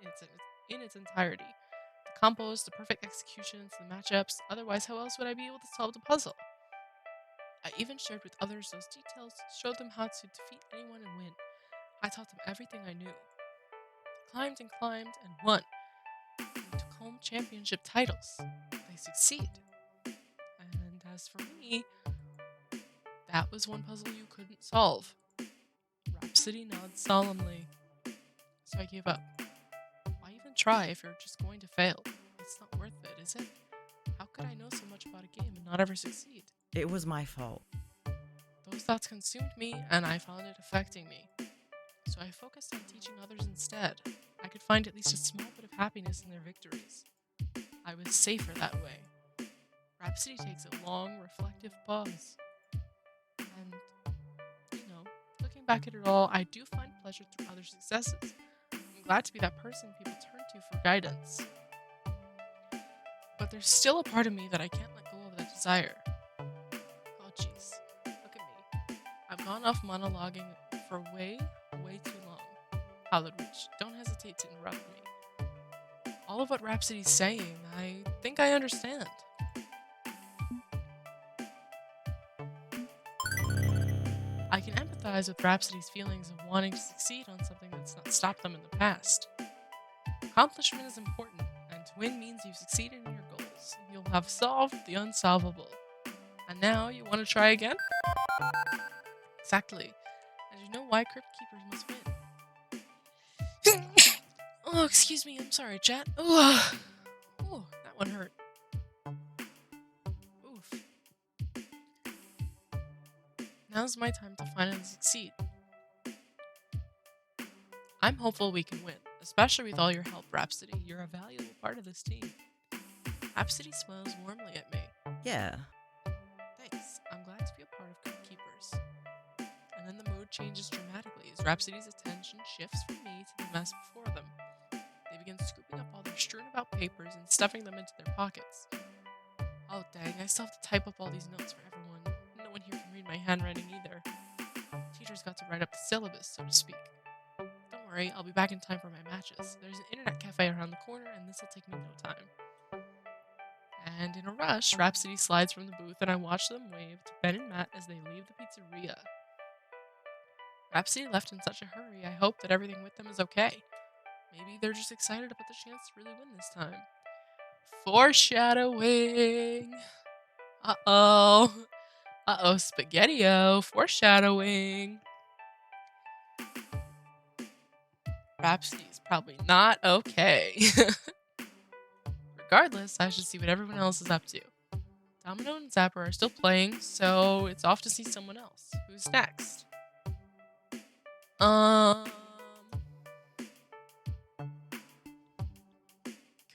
in its entirety. The combos, the perfect executions, the matchups. Otherwise, how else would I be able to solve the puzzle? I even shared with others those details, showed them how to defeat anyone and win. I taught them everything I knew. Climbed and climbed and won. They took home championship titles. They succeed. And as for me, that was one puzzle you couldn't solve. Rhapsody nods solemnly. So I gave up. Why even try if you're just going to fail? It's not worth it, is it? How could I know so much about a game and not ever succeed? It was my fault. Those thoughts consumed me, and I found it affecting me. So I focused on teaching others instead. I could find at least a small bit of happiness in their victories. I was safer that way. Rhapsody takes a long, reflective pause. And, looking back at it all, I do find pleasure through other successes. I'm glad to be that person people turn to for guidance. But there's still a part of me that I can't let go of that desire. Oh jeez, look at me. I've gone off monologuing for way too long. Hallowed Witch, don't hesitate to interrupt me. All of what Rhapsody's saying, I think I understand. I can empathize with Rhapsody's feelings of wanting to succeed on something that's not stopped them in the past. Accomplishment is important, and to win means you've succeeded in your goals. You'll have solved the unsolvable. And now you want to try again? Exactly. And you know why Crypt Keepers must win. Oh, excuse me, I'm sorry, chat. Oh, that one hurt. Oof. Now's my time to finally succeed. I'm hopeful we can win, especially with all your help, Rhapsody. You're a valuable part of this team. Rhapsody smiles warmly at me. Yeah. Thanks. I'm glad to be a part of Crypt Keepers. And then the mood changes dramatically as Rhapsody's attention shifts from me to the mess before them. They begin scooping up all their strewn about papers and stuffing them into their pockets. Oh dang, I still have to type up all these notes for everyone. No one here can read my handwriting either. Teacher's got to write up the syllabus, so to speak. Don't worry, I'll be back in time for my matches. There's an internet cafe around the corner, and this'll take me no time. And in a rush, Rhapsody slides from the booth, and I watch them wave to Ben and Matt as they leave the pizzeria. Rhapsody left in such a hurry, I hope that everything with them is okay. Maybe they're just excited about the chance to really win this time. Foreshadowing! Uh-oh, Spaghetti-O! Foreshadowing! Rhapsody's probably not okay. Regardless, I should see what everyone else is up to. Domino and Zapper are still playing, so it's off to see someone else. Who's next?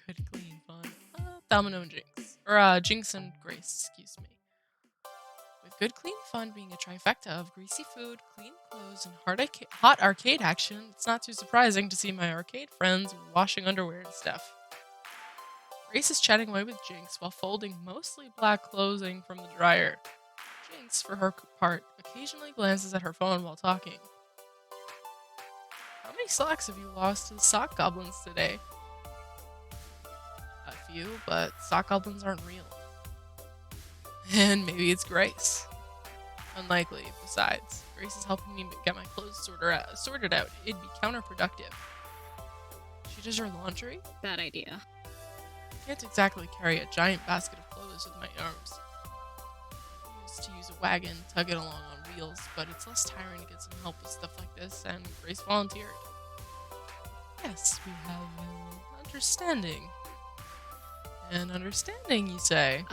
Good, clean fun. Domino and Jinx. Or, Jinx and Grace, excuse me. With good, clean fun being a trifecta of greasy food, clean clothes, and hot arcade action, it's not too surprising to see my arcade friends washing underwear and stuff. Grace is chatting away with Jinx while folding mostly black clothing from the dryer. Jinx, for her part, occasionally glances at her phone while talking. How many socks have you lost to the sock goblins today? A few, but sock goblins aren't real. And maybe it's Grace. Unlikely, besides. Grace is helping me get my clothes sorted out. It'd be counterproductive. She does your laundry? Bad idea. I can't exactly carry a giant basket of clothes with my arms. I used to use a wagon, tug it along on wheels, but it's less tiring to get some help with stuff like this, and Grace volunteered. Yes, we have an understanding. An understanding, you say?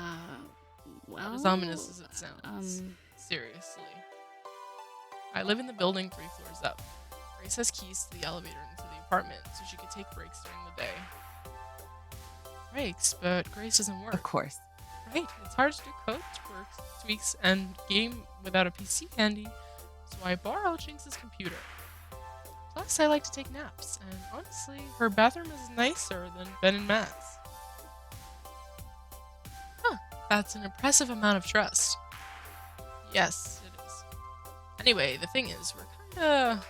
Well... Not as ominous as it sounds. Seriously. I live in the building 3 floors up. Grace has keys to the elevator into the apartment, so she could take breaks during the day. Breaks, but Grace doesn't work. Of course. Right, it's hard to do code tweaks and game without a PC handy, so I borrow Jinx's computer. Plus, I like to take naps, and honestly, her bathroom is nicer than Ben and Matt's. Huh, that's an impressive amount of trust. Yes, it is. Anyway, the thing is, we're kinda...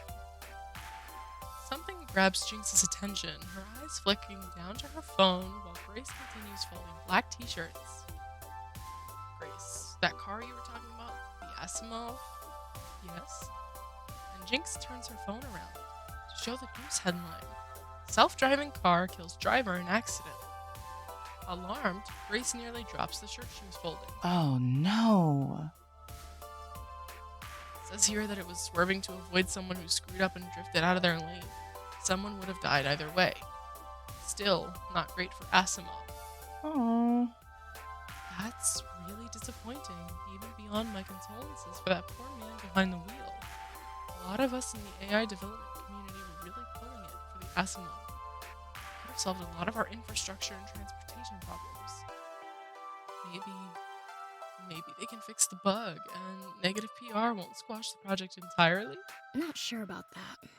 Something grabs Jinx's attention, her eyes flicking down to her phone while Grace continues folding black t-shirts. Grace, that car you were talking about? The Asimov? Yes? And Jinx turns her phone around to show the news headline. Self-driving car kills driver in accident. Alarmed, Grace nearly drops the shirt she was folding. Oh no. It says here that it was swerving to avoid someone who screwed up and drifted out of their lane. Someone would have died either way. Still, not great for Asimov. Oh. That's really disappointing, even beyond my condolences for that poor man behind the wheel. A lot of us in the AI development community were really pulling it for the Asimov. Could have solved a lot of our infrastructure and transportation problems. Maybe they can fix the bug, and negative PR won't squash the project entirely? Not sure about that.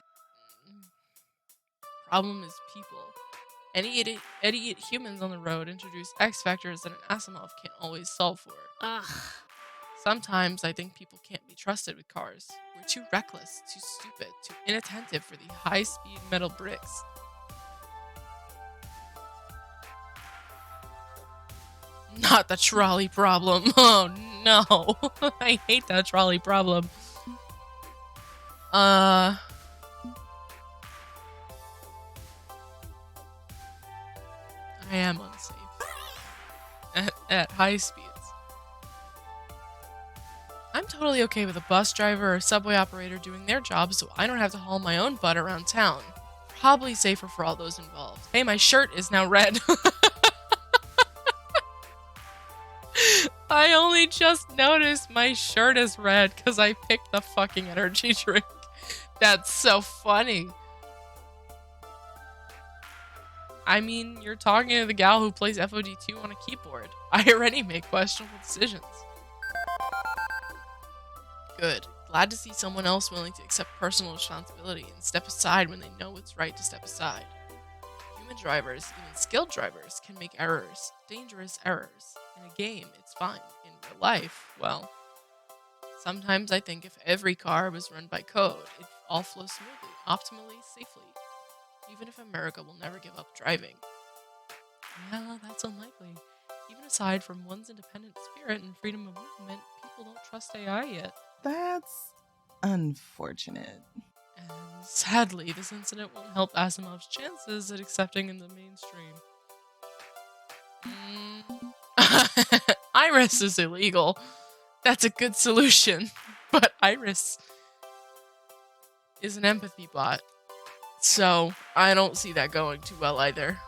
Problem is people. Any idiot humans on the road introduce X factors that an Asimov can't always solve for. Ugh. Sometimes I think people can't be trusted with cars. We're too reckless, too stupid, too inattentive for the high-speed metal bricks. Not the trolley problem. Oh no. I hate that trolley problem. I am unsafe. At high speeds. I'm totally okay with a bus driver or subway operator doing their job so I don't have to haul my own butt around town. Probably safer for all those involved. Hey, my shirt is now red. I only just noticed my shirt is red because I picked the fucking energy drink. That's so funny. I mean, you're talking to the gal who plays FOD2 on a keyboard. I already make questionable decisions. Good. Glad to see someone else willing to accept personal responsibility and step aside when they know it's right to step aside. Human drivers, even skilled drivers, can make errors. Dangerous errors. In a game, it's fine. In real life, well, sometimes I think if every car was run by code, it'd all flow smoothly, optimally, safely. Even if America will never give up driving. Yeah, that's unlikely. Even aside from one's independent spirit and freedom of movement, people don't trust AI yet. That's unfortunate. And sadly, this incident won't help Asimov's chances at accepting in the mainstream. Iris is illegal. That's a good solution. But Iris is an empathy bot. So, I don't see that going too well either.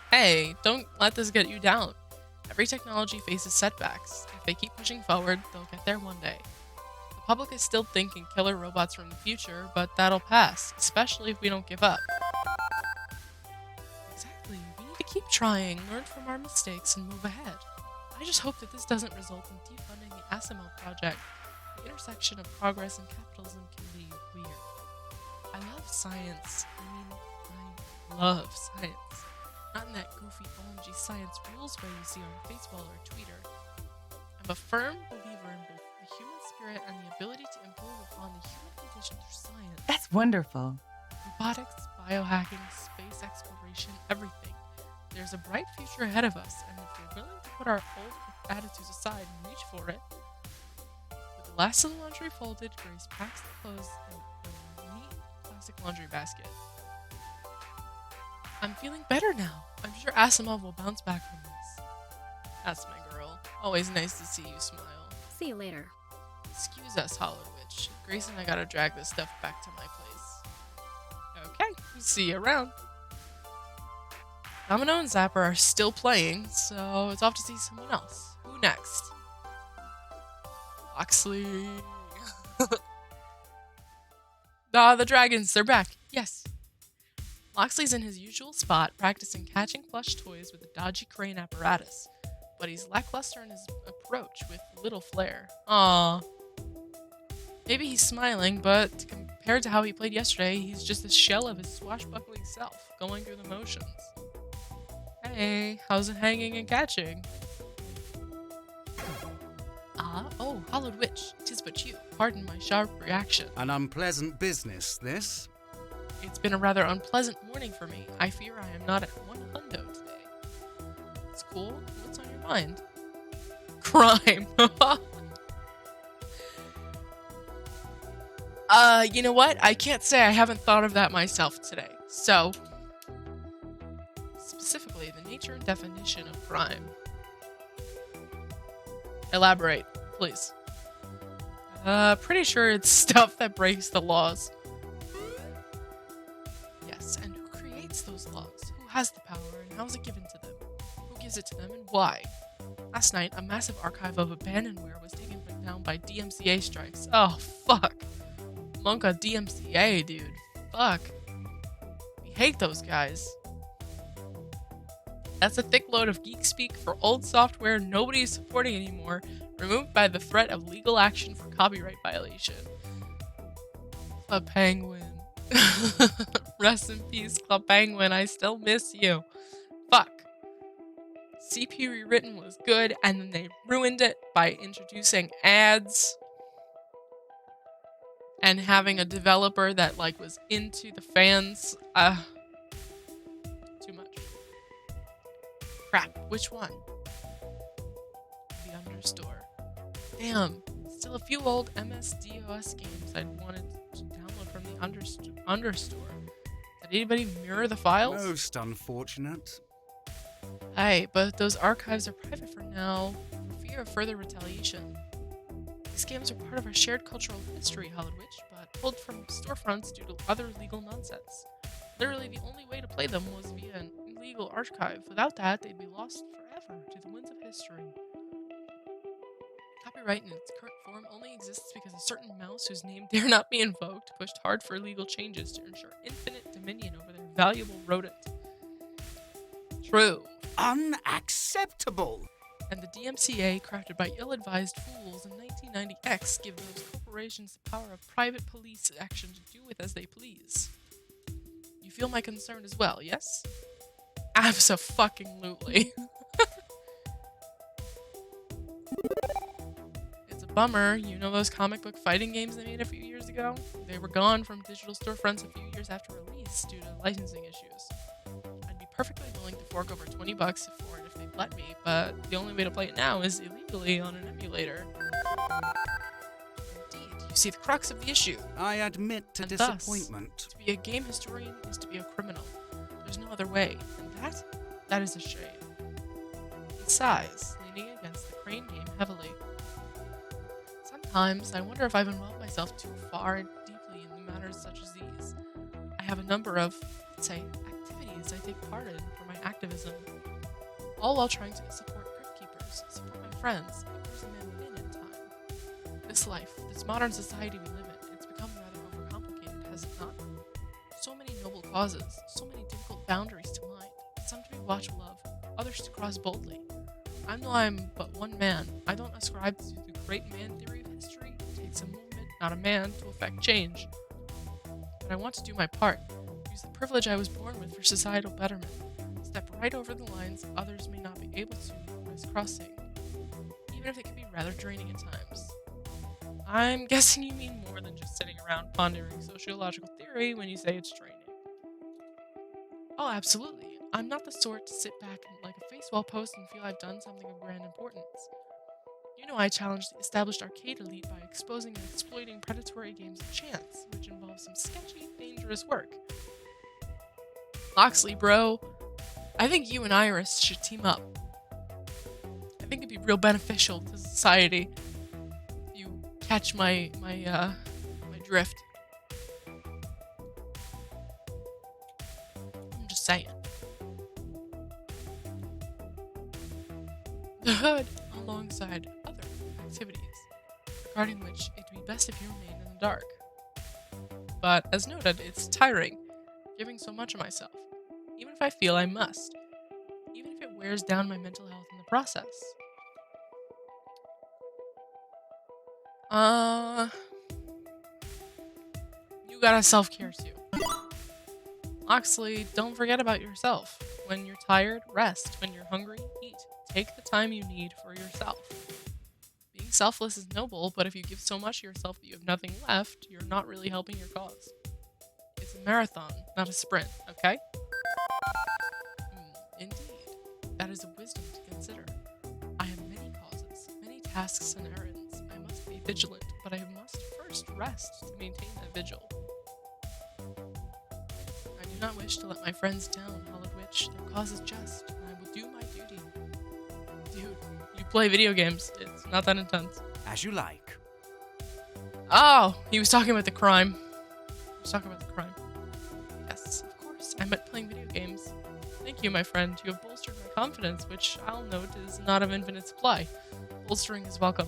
Hey, don't let this get you down. Every technology faces setbacks. If they keep pushing forward, they'll get there one day. The public is still thinking killer robots from the future, but that'll pass, especially if we don't give up. Exactly, we need to keep trying, learn from our mistakes, and move ahead. I just hope that this doesn't result in defunding the Asimov project. The intersection of progress and capitalism can be weird. I love science. I love science. Not in that goofy OMG science rules way you see on Facebook or Twitter. I'm a firm believer in both the human spirit and the ability to improve upon the human condition through science. That's wonderful. Robotics, biohacking, space exploration, everything. There's a bright future ahead of us, and if we're willing to put our old attitudes aside and reach for it. With the last of the laundry folded, Grace packs the clothes in a neat plastic laundry basket. I'm feeling better now. I'm sure Asimov will bounce back from this. That's my girl. Always nice to see you smile. See you later. Excuse us, Hollow Witch. Grace and I gotta drag this stuff back to my place. Okay, see you around. Domino and Zapper are still playing, so it's off to see someone else. Who next? Loxley. Ah, the dragons, they're back. Yes. Loxley's in his usual spot, practicing catching plush toys with a dodgy crane apparatus. But he's lackluster in his approach, with little flair. Aww. Maybe he's smiling, but compared to how he played yesterday, he's just a shell of his swashbuckling self, going through the motions. Hey, how's it hanging and catching? Oh, Hollowed Witch. 'Tis else but you. Pardon my sharp reaction. An unpleasant business, this. It's been a rather unpleasant morning for me. I fear I am not at one hundo today. It's cool. What's on your mind? Crime. You know what? I can't say I haven't thought of that myself today. So, specifically, the nature and definition of crime. Elaborate, please. Pretty sure it's stuff that breaks the laws. Yes, and who creates those laws? Who has the power, and how is it given to them? Who gives it to them, and why? Last night, a massive archive of abandonware was taken down by DMCA strikes. Oh, fuck. Monka DMCA, dude. Fuck. We hate those guys. That's a thick load of geek speak for old software nobody is supporting anymore, removed by the threat of legal action for copyright violation. Club Penguin. Rest in peace, Club Penguin. I still miss you. Fuck. CP Rewritten was good, and then they ruined it by introducing ads and having a developer that like was into the fans. Too much. Crap. Which one? The Understore. Damn. Still a few old MS-DOS games I'd wanted to download from the Understore. Did anybody mirror the files? Most unfortunate. Hey, but those archives are private for now, for fear of further retaliation. These games are part of our shared cultural history, Hollowed Witch, but pulled from storefronts due to other legal nonsense. Literally, the only way to play them was via an illegal archive. Without that, they'd be lost forever to the winds of history. Copyright in its current form only exists because a certain mouse whose name dare not be invoked pushed hard for legal changes to ensure infinite dominion over their valuable rodent. True. Unacceptable! And the DMCA, crafted by ill-advised fools in 1990X, give those corporations the power of private police action to do with as they please. You feel my concern as well, yes? Abso-fucking-lutely. It's a bummer. You know those comic book fighting games they made a few years ago? They were gone from digital storefronts a few years after release due to licensing issues. I'd be perfectly willing to fork over $20 for it if they'd let me, but the only way to play it now is illegally on an emulator. Indeed, you see the crux of the issue. I admit to And disappointment. Thus, to be a game historian is to be a criminal. There's no other way, and that is a shame. He sighs, leaning against the crane game heavily. Sometimes I wonder if I've involved myself too far and deeply in matters such as these. I have a number of, let's say, activities I take part in for my activism, all while trying to support crypt keepers, support my friends, if there's a man within in time. This life, this modern society we live in, it's become rather overcomplicated, has it not? So many noble causes, so many difficult boundaries to mind, some to be watched with love, others to cross boldly. I know I'm but one man. I don't ascribe to the great man theory of history. It takes a movement, not a man, to effect change. But I want to do my part, use the privilege I was born with for societal betterment, step right over the lines others may not be able to risk crossing, even if it can be rather draining at times. I'm guessing you mean more than just sitting around pondering sociological theory when you say it's draining. Oh, absolutely. I'm not the sort to sit back and like a face-wall post and feel I've done something of grand importance. You know I challenged the established arcade elite by exposing and exploiting predatory games of chance, which involves some sketchy, dangerous work. Loxley, bro, I think you and Iris should team up. I think it'd be real beneficial to society if you catch my drift. I'm just saying. The hood, alongside other activities, regarding which it'd be best if you remained in the dark. But, as noted, it's tiring, giving so much of myself, even if I feel I must, even if it wears down my mental health in the process. You gotta self-care too. Loxley, don't forget about yourself. When you're tired, rest. When you're hungry, eat. Take the time you need for yourself. Being selfless is noble, but if you give so much of yourself that you have nothing left, you're not really helping your cause. It's a marathon, not a sprint, okay? Indeed. That is a wisdom to consider. I have many causes, many tasks and errands. I must be vigilant, but I must first rest to maintain that vigil. I do not wish to let my friends down, Hollowed Witch. Their cause is just, and I will do my duty. Dude, you play video games. It's not that intense. As you like. Oh, he was talking about the crime. He was talking about the crime. Yes, of course. I meant playing video games. Thank you, my friend. You have bolstered my confidence, which I'll note is not of infinite supply. Bolstering is welcome.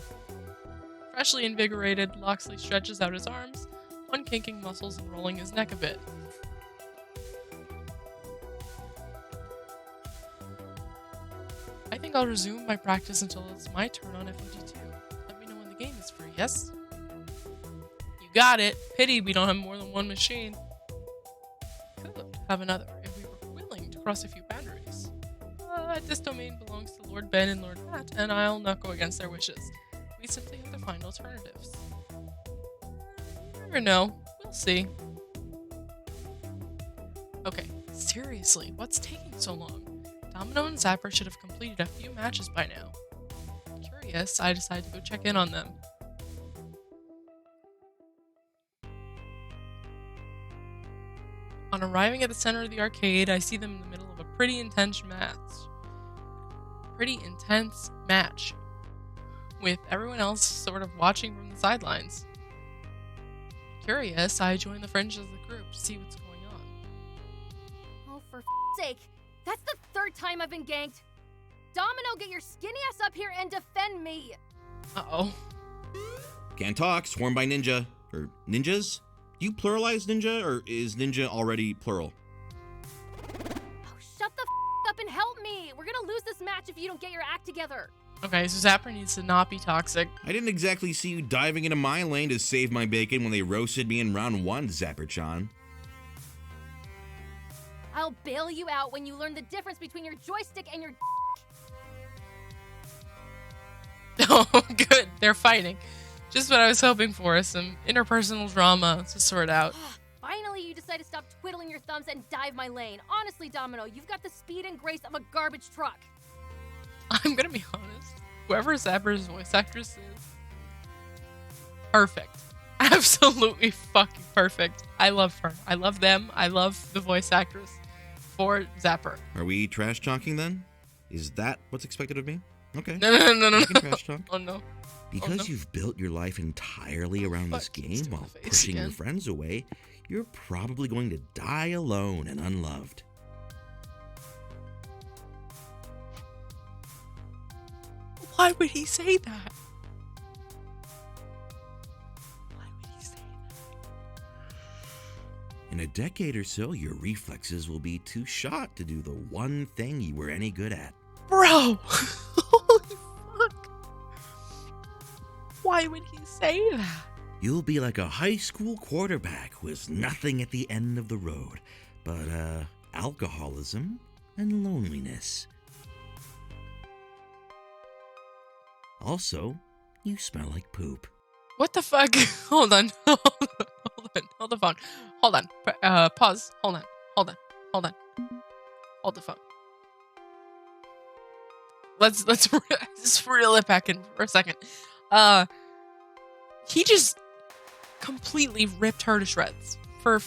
Freshly invigorated, Loxley stretches out his arms, unkinking muscles and rolling his neck a bit. I think I'll resume my practice until it's my turn on FOD2. Let me know when the game is free, yes? You got it. Pity we don't have more than one machine. Could have another if we were willing to cross a few boundaries. This domain belongs to Lord Ben and Lord Matt, and I'll not go against their wishes. We simply have to find alternatives. Never know. We'll see. Okay, seriously, what's taking so long? Domino and Zapper should have completed a few matches by now. Curious, I decided to go check in on them. On arriving at the center of the arcade, I see them in the middle of a pretty intense match. With everyone else sort of watching from the sidelines. Curious, I join the fringes of the group to see what's going on. Oh, for sake. That's the third time I've been ganked. Domino, get your skinny ass up here and defend me. Uh-oh. Can't talk, swarmed by ninja. Or ninjas? Do you pluralize ninja, or is ninja already plural? Oh, shut the up and help me. We're gonna lose this match if you don't get your act together. Okay, so Zapper needs to not be toxic. I didn't exactly see you diving into my lane to save my bacon when they roasted me in round 1, Zapper-chan. I'll bail you out when you learn the difference between your joystick and your Oh, good. They're fighting. Just what I was hoping for. Some interpersonal drama to sort out. Finally, you decide to stop twiddling your thumbs and dive my lane. Honestly, Domino, you've got the speed and grace of a garbage truck. I'm gonna be honest. Whoever Zapper's voice actress is, perfect. Absolutely fucking perfect. I love her. I love them. I love the voice actress for Zapper. Are we trash talking then? Is that what's expected of me? Okay. No. You can trash talk. Oh no. Because you've built your life entirely around this game while pushing your friends away, you're probably going to die alone and unloved. Why would he say that? In a decade or so, your reflexes will be too shot to do the one thing you were any good at. Bro! Holy fuck! Why would he say that? You'll be like a high school quarterback who has nothing at the end of the road but alcoholism and loneliness. Also, you smell like poop. What the fuck? Hold on. Hold the phone. Hold on. Pause. Hold on. Hold the phone. Let's just reel it back in for a second. He just completely ripped her to shreds for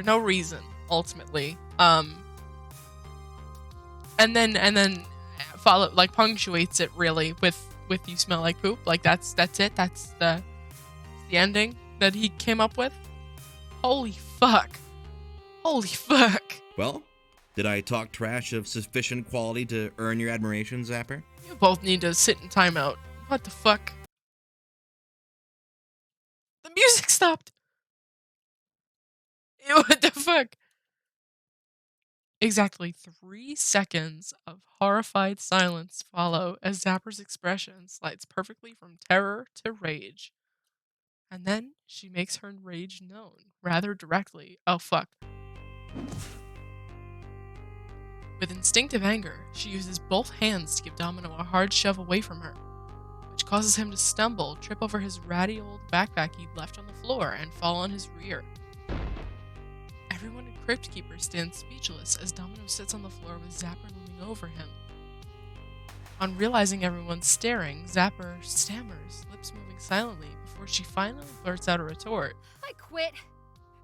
no reason, ultimately. And then follow, like, punctuates it really with you smell like poop. Like that's it. That's the ending that he came up with. Holy fuck. Well, did I talk trash of sufficient quality to earn your admiration, Zapper? You both need to sit in timeout. What the fuck? The music stopped. Ew, what the fuck? Exactly 3 seconds of horrified silence follow as Zapper's expression slides perfectly from terror to rage. And then she makes her rage known, rather directly. Oh fuck. With instinctive anger, she uses both hands to give Domino a hard shove away from her, which causes him to stumble, trip over his ratty old backpack he left on the floor, and fall on his rear. Everyone in Crypt Keeper stands speechless as Domino sits on the floor with Zapper looming over him. On realizing everyone's staring, Zapper stammers, lips moving silently, before she finally blurts out a retort. I quit.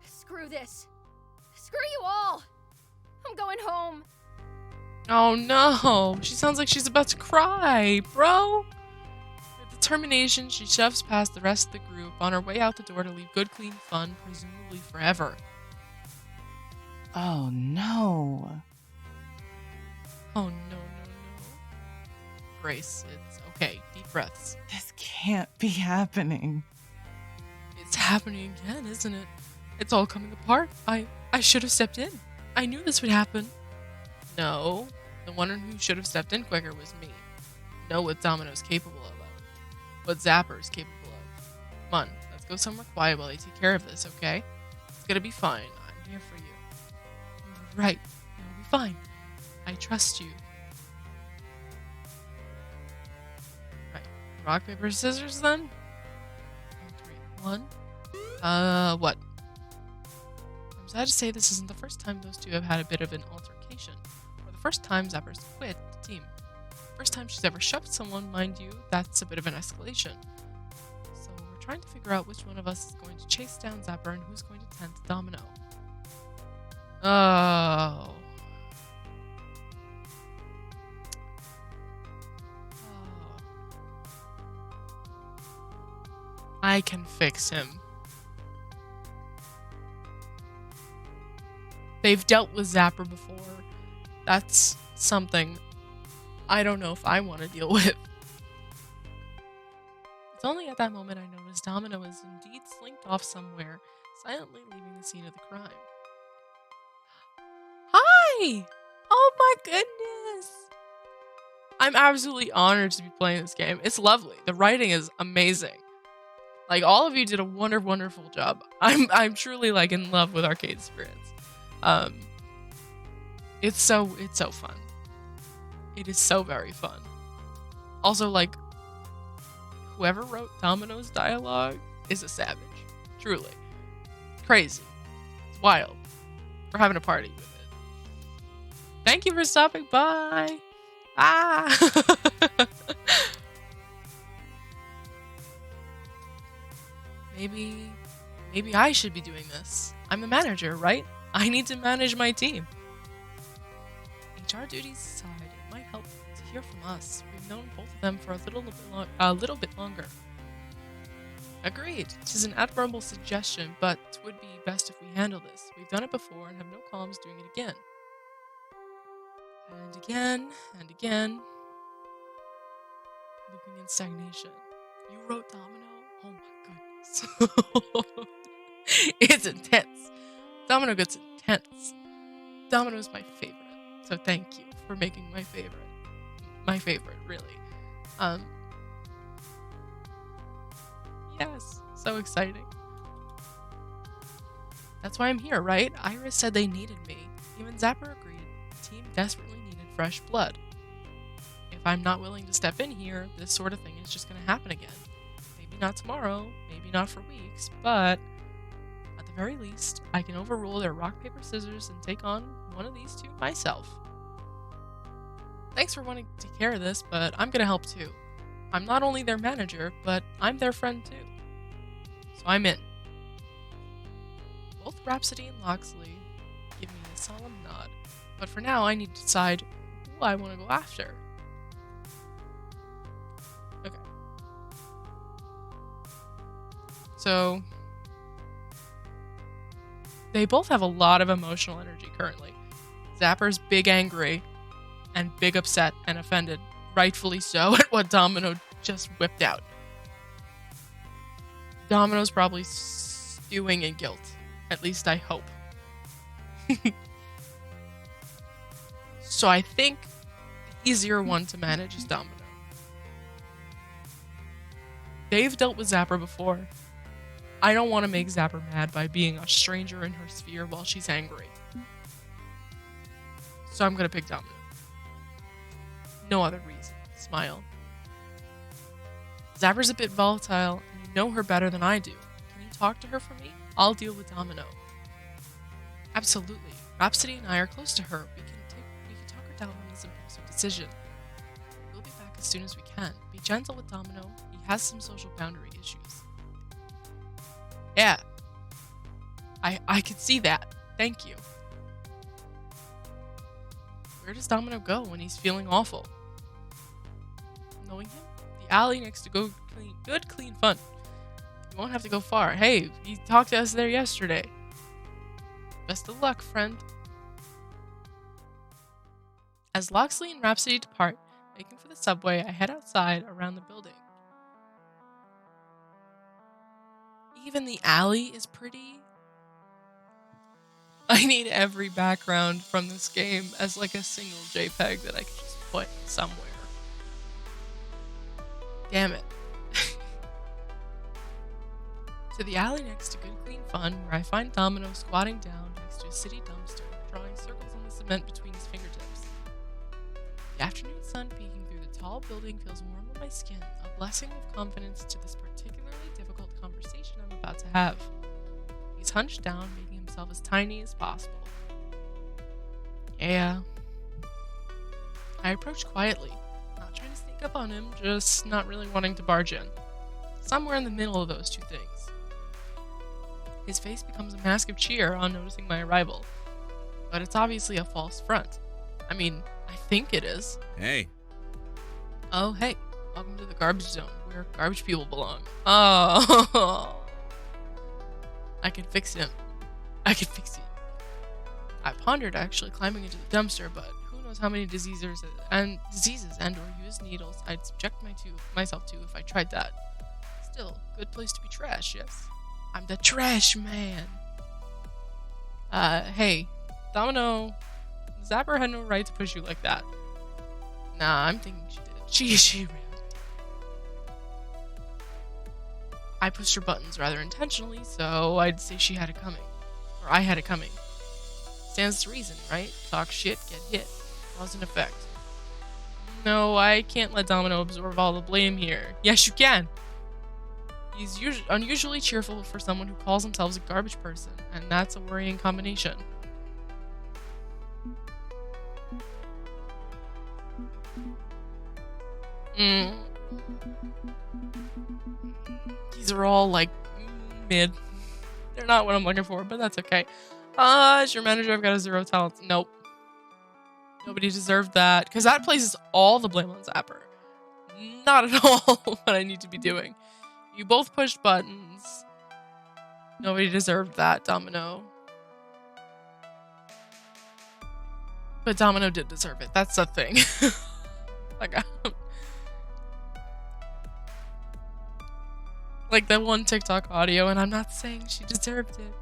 Screw this. Screw you all. I'm going home. Oh no! She sounds like she's about to cry, bro! With determination, she shoves past the rest of the group on her way out the door to leave good, clean fun, presumably forever. Oh no. Oh no. Grace, it's okay. Deep breaths. This can't be happening. It's happening again, isn't it? It's all coming apart. I should have stepped in. I knew this would happen. No, the one who should have stepped in quicker was me. Know what Domino's capable of. What Zapper's capable of. Come on, let's go somewhere quiet while they take care of this, okay? It's gonna be fine. I'm here for you. You're right. It'll be fine. I trust you. Right. Rock, paper, scissors then? 1, 3, 1. What? I'm sad to say this isn't the first time those two have had a bit of an altercation. Or the first time Zapper's quit the team. First time she's ever shoved someone, mind you, that's a bit of an escalation. So we're trying to figure out which one of us is going to chase down Zapper and who's going to tend to Domino. Oh. I can fix him. They've dealt with Zapper before. That's something I don't know if I want to deal with. It's only at that moment I notice Domino is indeed slinked off somewhere, silently leaving the scene of the crime. Hi! Oh my goodness! I'm absolutely honored to be playing this game. It's lovely. The writing is amazing. Like, all of you did a wonderful job. I'm truly like in love with Arcade Spirits. It's so fun. It is so very fun. Also, like, whoever wrote Domino's dialogue is a savage. Truly. It's crazy. It's wild. We're having a party with it. Thank you for stopping by. Ah! Maybe I should be doing this. I'm the manager, right? I need to manage my team. HR duties aside, it might help to hear from us. We've known both of them for a little bit longer. Agreed. It is an admirable suggestion, but it would be best if we handle this. We've done it before and have no qualms doing it again. And again, and again. Looping in stagnation. You wrote Domino? Oh my goodness. It's intense. Domino gets intense. Domino's my favorite. So thank you for making my favorite. My favorite, really. Yes, so exciting. That's why I'm here, right? Iris said they needed me. Even Zapper agreed. The team desperately needed fresh blood. If I'm not willing to step in here, this sort of thing is just going to happen again. Maybe not tomorrow, maybe not for weeks, but at the very least, I can overrule their rock, paper, scissors and take on one of these two myself. Thanks for wanting to take care of this, but I'm going to help too. I'm not only their manager, but I'm their friend too. So I'm in. Both Rhapsody and Loxley give me a solemn nod, but for now I need to decide who I want to go after. Okay. So, they both have a lot of emotional energy currently. Zapper's big angry and big upset and offended, rightfully so, at what Domino just whipped out. Domino's probably stewing in guilt. At least I hope. So I think the easier one to manage is Domino. They've dealt with Zapper before. I don't want to make Zapper mad by being a stranger in her sphere while she's angry. So I'm gonna pick Domino. No other reason. Smile. Zapper's a bit volatile, and you know her better than I do. Can you talk to her for me? I'll deal with Domino. Absolutely. Rhapsody and I are close to her. We can talk her down on this impulsive decision. We'll be back as soon as we can. Be gentle with Domino. He has some social boundary issues. Yeah. I could see that. Thank you. Where does Domino go when he's feeling awful? Knowing him? The alley next to good clean fun. You won't have to go far. Hey, he talked to us there yesterday. Best of luck, friend. As Loxley and Rhapsody depart, making for the subway, I head outside around the building. Even the alley is pretty. I need every background from this game as like a single JPEG that I can just put somewhere. Damn it. To the alley next to Good Clean Fun, where I find Domino squatting down next to a city dumpster, drawing circles on the cement between his fingertips. The afternoon sun peeking through the tall building feels warm on my skin, a blessing of confidence to this particularly difficult conversation I'm about to have. He's hunched down, making himself as tiny as possible. Yeah. I approach quietly, not trying to sneak up on him, just not really wanting to barge in. Somewhere in the middle of those two things. His face becomes a mask of cheer on noticing my arrival, but it's obviously a false front. I mean, I think it is. Hey. Oh, hey. Welcome to the garbage zone, where garbage people belong. Oh. I can fix him. I can fix it. I pondered actually climbing into the dumpster, but who knows how many diseases and or used needles I'd subject myself to if I tried that. Still, good place to be trash, yes. I'm the trash man. Hey, Domino, Zapper had no right to push you like that. Nah, I'm thinking she did. She ran. I pushed her buttons rather intentionally, so I'd say she had it coming. Or I had it coming. Stands to reason, right? Talk shit, get hit. Cause and effect. No, I can't let Domino absorb all the blame here. Yes, you can! He's unusually cheerful for someone who calls themselves a garbage person, and that's a worrying combination. These are all, like, mid. They're not what I'm looking for, but that's okay. As your manager, I've got a 0 talent. Nope. Nobody deserved that, because that places all the blame on Zapper. Not at all what I need to be doing. You both pushed buttons. Nobody deserved that, Domino. But Domino did deserve it. That's the thing. Like that one TikTok audio, and I'm not saying she deserved it,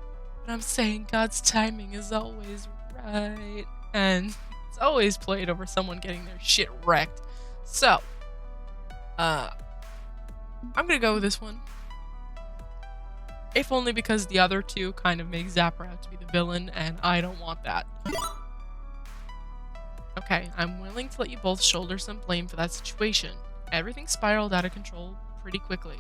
but I'm saying God's timing is always right. And it's always played over someone getting their shit wrecked. So, I'm gonna go with this one. If only because the other two kind of make Zapper out to be the villain, and I don't want that. Okay, I'm willing to let you both shoulder some blame for that situation. Everything spiraled out of control pretty quickly.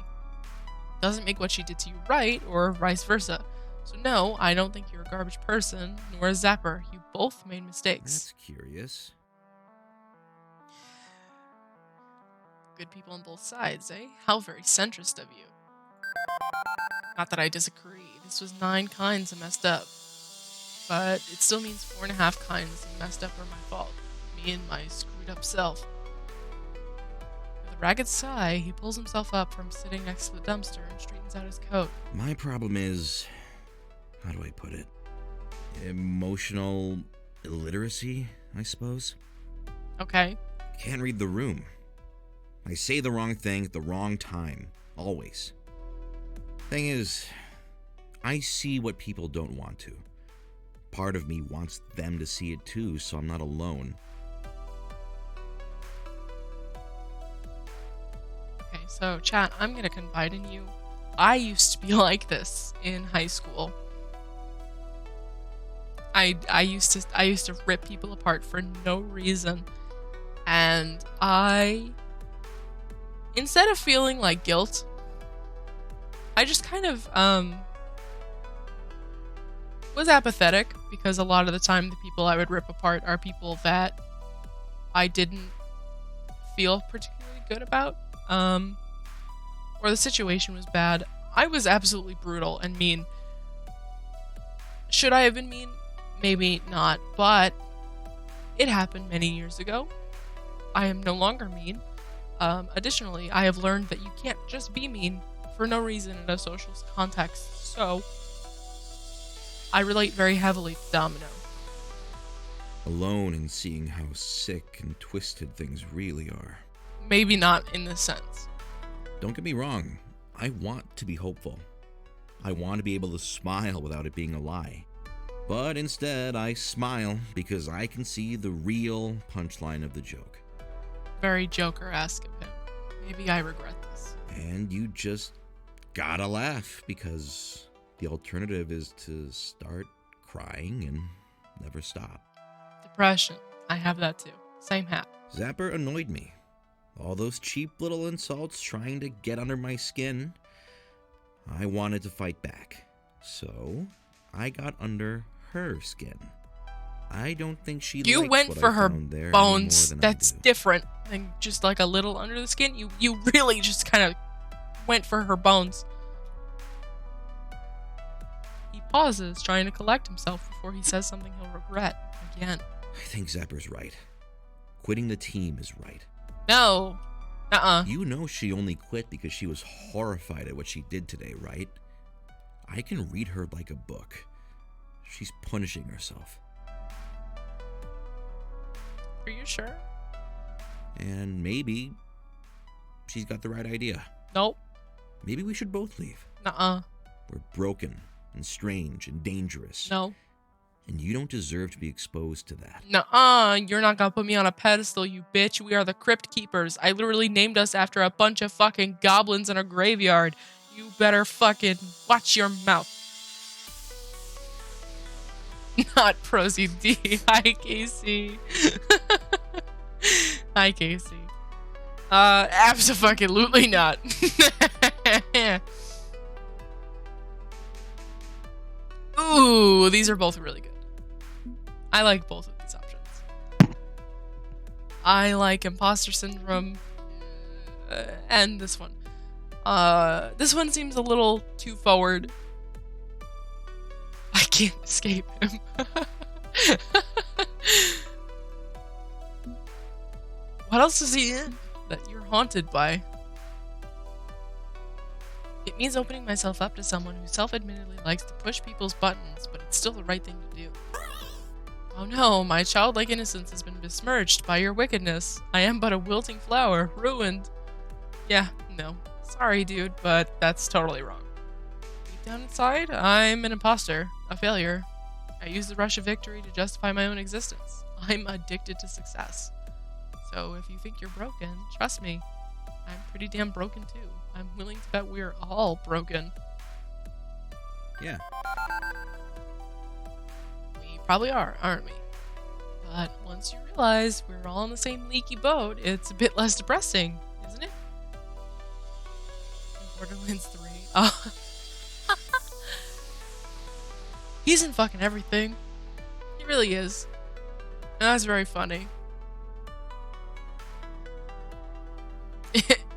Doesn't make what she did to you right, or vice versa. So no, I don't think you're a garbage person, nor a Zapper. You both made mistakes. That's curious. Good people on both sides, eh? How very centrist of you. Not that I disagree. This was 9 kinds of messed up. But it still means 4.5 kinds of messed up are my fault. Me and my screwed up self. With a ragged sigh, he pulls himself up from sitting next to the dumpster and straightens out his coat. My problem is, how do I put it? Emotional illiteracy, I suppose. Okay. Can't read the room. I say the wrong thing at the wrong time, always. Thing is, I see what people don't want to. Part of me wants them to see it too, so I'm not alone. Okay, so chat, I'm gonna confide in you. I used to be like this in high school. I used to rip people apart for no reason, and I instead of feeling like guilt, I just kind of was apathetic, because a lot of the time the people I would rip apart are people that I didn't feel particularly good about, or the situation was bad. I was absolutely brutal and mean. Should I have been mean? Maybe not, but it happened many years ago. I am no longer mean. Additionally, I have learned that you can't just be mean for no reason in a social context, so I relate very heavily to Domino. Alone in seeing how sick and twisted things really are. Maybe not in this sense. Don't get me wrong, I want to be hopeful. I want to be able to smile without it being a lie. But instead, I smile because I can see the real punchline of the joke. Very Joker-esque of him. Maybe I regret this. And you just gotta laugh, because the alternative is to start crying and never stop. Depression. I have that too. Same hat. Zapper annoyed me. All those cheap little insults trying to get under my skin. I wanted to fight back. So, I got under her skin. I don't think she You liked went what for I her found there any bones. more than I That's do. different than just like a little under the skin. You really just kind of went for her bones. He pauses, trying to collect himself before he says something he'll regret again. I think Zapper's right. Quitting the team is right. No. You know she only quit because she was horrified at what she did today, right? I can read her like a book. She's punishing herself. Are you sure? And maybe she's got the right idea. Nope. Maybe we should both leave. Nuh-uh. We're broken and strange and dangerous. No. And you don't deserve to be exposed to that. Nuh-uh. You're not gonna put me on a pedestal, you bitch. We are the Crypt Keepers. I literally named us after a bunch of fucking goblins in a graveyard. You better fucking watch your mouth. Not Prosy D. Hi, Casey. Hi, Casey. Abso-fucking-lutely not. Ooh, these are both really good. I like both of these options. I like Imposter Syndrome and this one. This one seems a little too forward. I can't escape him. What else is he in that you're haunted by? It means opening myself up to someone who self-admittedly likes to push people's buttons, but it's still the right thing to do. Oh no, my childlike innocence has been besmirched by your wickedness. I am but a wilting flower, ruined. Yeah, no. Sorry, dude, but that's totally wrong. Deep down inside, I'm an imposter, a failure. I use the rush of victory to justify my own existence. I'm addicted to success. So if you think you're broken, trust me, I'm pretty damn broken too. I'm willing to bet we're all broken. Yeah. We probably are, aren't we? But once you realize we're all in the same leaky boat, it's a bit less depressing, isn't it? In Borderlands 3. Oh. He's in fucking everything. He really is. And that's very funny.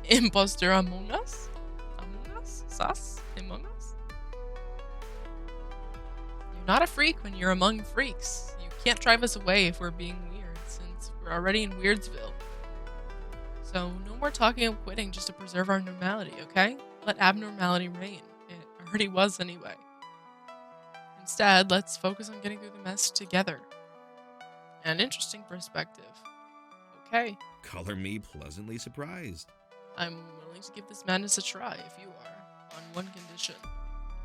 Imposter Among Us? Among Us? Sus? Among Us? You're not a freak when you're among freaks. You can't drive us away if we're being weird, since we're already in Weirdsville. So, no more talking of quitting just to preserve our normality, okay? Let abnormality reign. It already was anyway. Instead, let's focus on getting through the mess together. An interesting perspective. Okay. Color me pleasantly surprised. I'm willing to give this madness a try if you are, on one condition.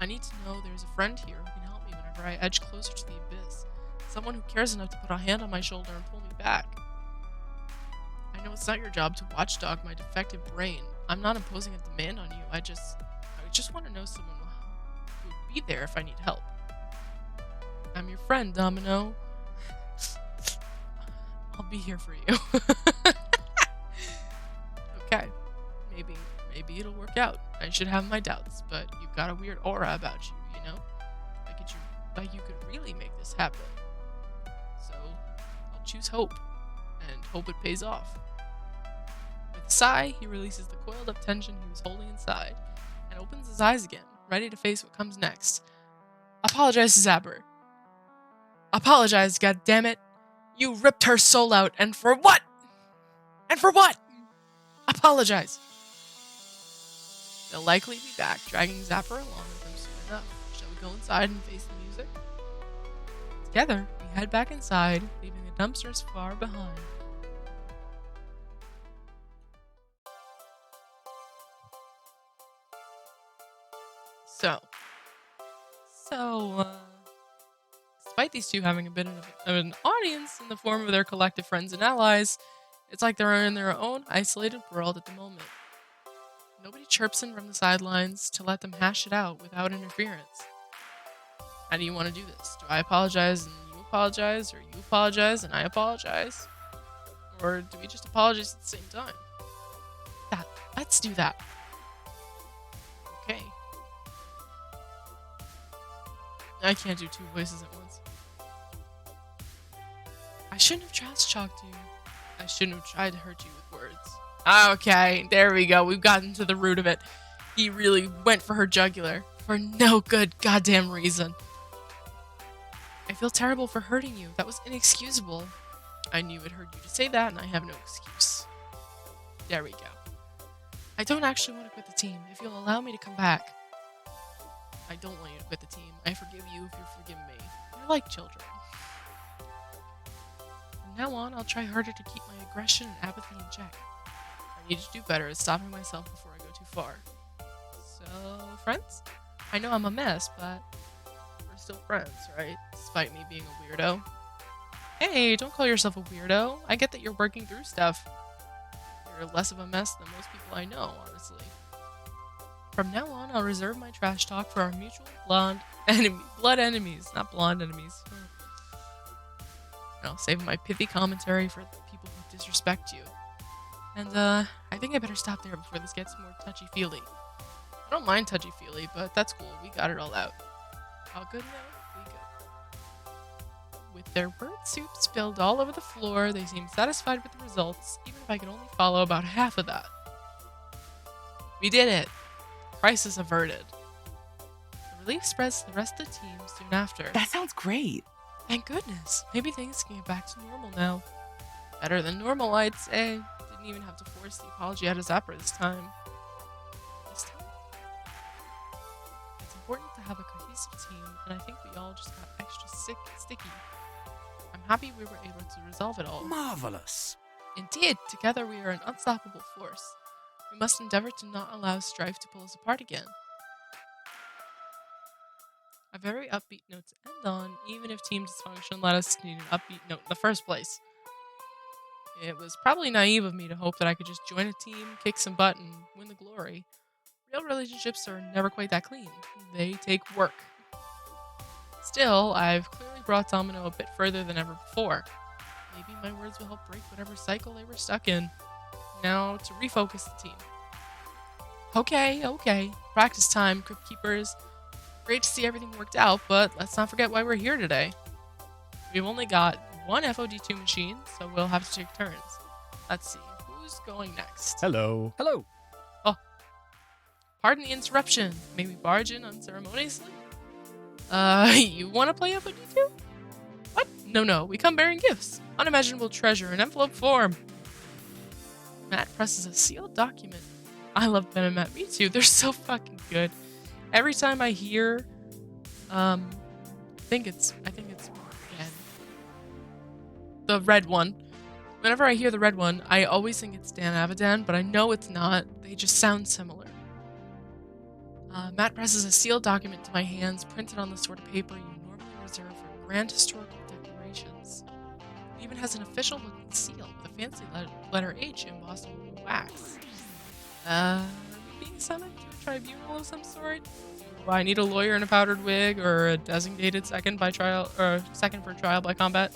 I need to know there's a friend here who can help me whenever I edge closer to the abyss. Someone who cares enough to put a hand on my shoulder and pull me back. I know it's not your job to watchdog my defective brain. I'm not imposing a demand on you. I just want to know someone who would be there if I need help. I'm your friend, Domino. I'll be here for you. Okay. Maybe. should have my doubts, but you've got a weird aura about you, you know? Like you could really make this happen. So, I'll choose hope, and hope it pays off. With a sigh, he releases the coiled up tension he was holding inside, and opens his eyes again, ready to face what comes next. Apologize to Zapper. Apologize, goddammit. You ripped her soul out, and for what? And for what? Apologize. They'll likely be back, dragging Zapper along with them soon enough. Shall we go inside and face the music? Together, we head back inside, leaving the dumpsters far behind. So, despite these two having a bit of an audience in the form of their collective friends and allies, it's like they're in their own isolated world at the moment. Nobody chirps in from the sidelines to let them hash it out without interference. How do you want to do this? Do I apologize and you apologize, or you apologize and I apologize? Or do we just apologize at the same time? Let's do that. Okay. I can't do two voices at once. I shouldn't have trash talked you. I shouldn't have tried to hurt you with words. Okay, there we go. We've gotten to the root of it. He really went for her jugular for no good goddamn reason. I feel terrible for hurting you. That was inexcusable. I knew it hurt you to say that, and I have no excuse. There we go. I don't actually want to quit the team. If you'll allow me to come back. I don't want you to quit the team. I forgive you if you forgive me. You're like children. From now on, I'll try harder to keep my aggression and apathy in check. I need to do better at stopping myself before I go too far. So, friends? I know I'm a mess, but we're still friends, right? Despite me being a weirdo. Hey, don't call yourself a weirdo. I get that you're working through stuff. You're less of a mess than most people I know, honestly. From now on, I'll reserve my trash talk for our mutual blood enemies, not blonde enemies. And I'll save my pithy commentary for the people who disrespect you. And, I think I better stop there before this gets more touchy-feely. I don't mind touchy-feely, but that's cool. We got it all out. All good now? We good. With their bird soup spilled all over the floor, they seemed satisfied with the results, even if I could only follow about half of that. We did it! Crisis averted. The relief spreads to the rest of the team soon after. That sounds great. Thank goodness. Maybe things can get back to normal now. Better than normal, I'd say. Didn't even have to force the apology out of Zapper this time. It's important to have a cohesive team, and I think we all just got extra sticky. I'm happy we were able to resolve it all. Marvelous. Indeed, together we are an unstoppable force. We must endeavor to not allow strife to pull us apart again. A very upbeat note to end on, even if team dysfunction led us to need an upbeat note in the first place. It was probably naive of me to hope that I could just join a team, kick some butt, and win the glory. Real relationships are never quite that clean. They take work. Still, I've clearly brought Domino a bit further than ever before. Maybe my words will help break whatever cycle they were stuck in. Now, to refocus the team. Okay. Practice time, Crypt Keepers. Great to see everything worked out, but let's not forget why we're here today. We've only got one FOD2 machine, so we'll have to take turns. Let's see, who's going next? Hello. Hello. Oh. Pardon the interruption. May we barge in unceremoniously? You want to play FOD2? What? No, we come bearing gifts. Unimaginable treasure in envelope form. Matt presses a sealed document. I love Ben and Matt. Me too. They're so fucking good. Every time I hear, I think it's Ben. The red one. Whenever I hear the red one, I always think it's Dan Avidan, but I know it's not. They just sound similar. Matt presses a sealed document to my hands, printed on the sort of paper you normally reserve for grand historical declarations. It even has an official-looking seal with a fancy letter H embossed in wax. Being summoned to a tribunal of some sort? Do I need a lawyer in a powdered wig, or a designated second for trial by combat?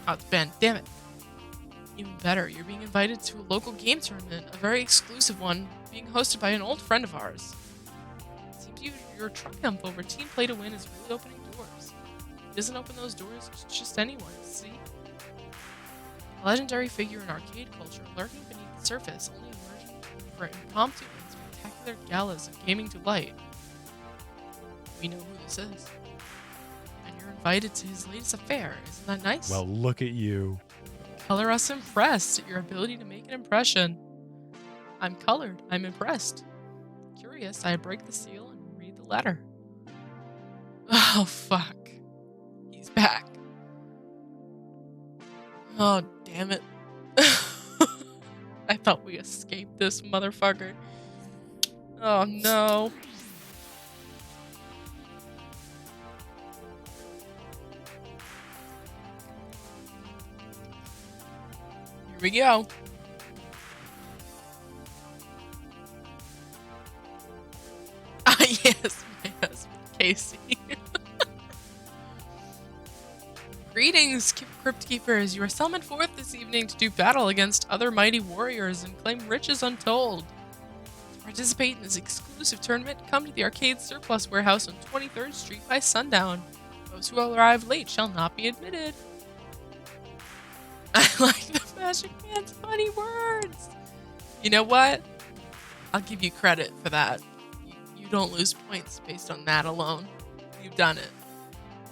Oh, it's Ben. Damn it. Even better, you're being invited to a local game tournament, a very exclusive one, being hosted by an old friend of ours. It seems your triumph over Team Play to Win is really opening doors. It doesn't open those doors to just anyone, see? A legendary figure in arcade culture lurking beneath the surface, only emerging for impromptu and spectacular galas of gaming delight. We know who this is. And you're invited to his latest affair. Isn't that nice? Well, look at you. Color us impressed at your ability to make an impression. I'm colored. I'm impressed. Curious, I break the seal and read the letter. Oh, fuck. He's back. Oh, damn it. I thought we escaped this motherfucker. Oh, no. Here we go. Ah, yes, my husband, Casey. Greetings, Crypt Keepers. You are summoned forth this evening to do battle against other mighty warriors and claim riches untold. To participate in this exclusive tournament, come to the Arcade Surplus Warehouse on 23rd Street by sundown. Those who arrive late shall not be admitted. I like the Magic Man's funny words. You know what? I'll give you credit for that. You don't lose points based on that alone. You've done it.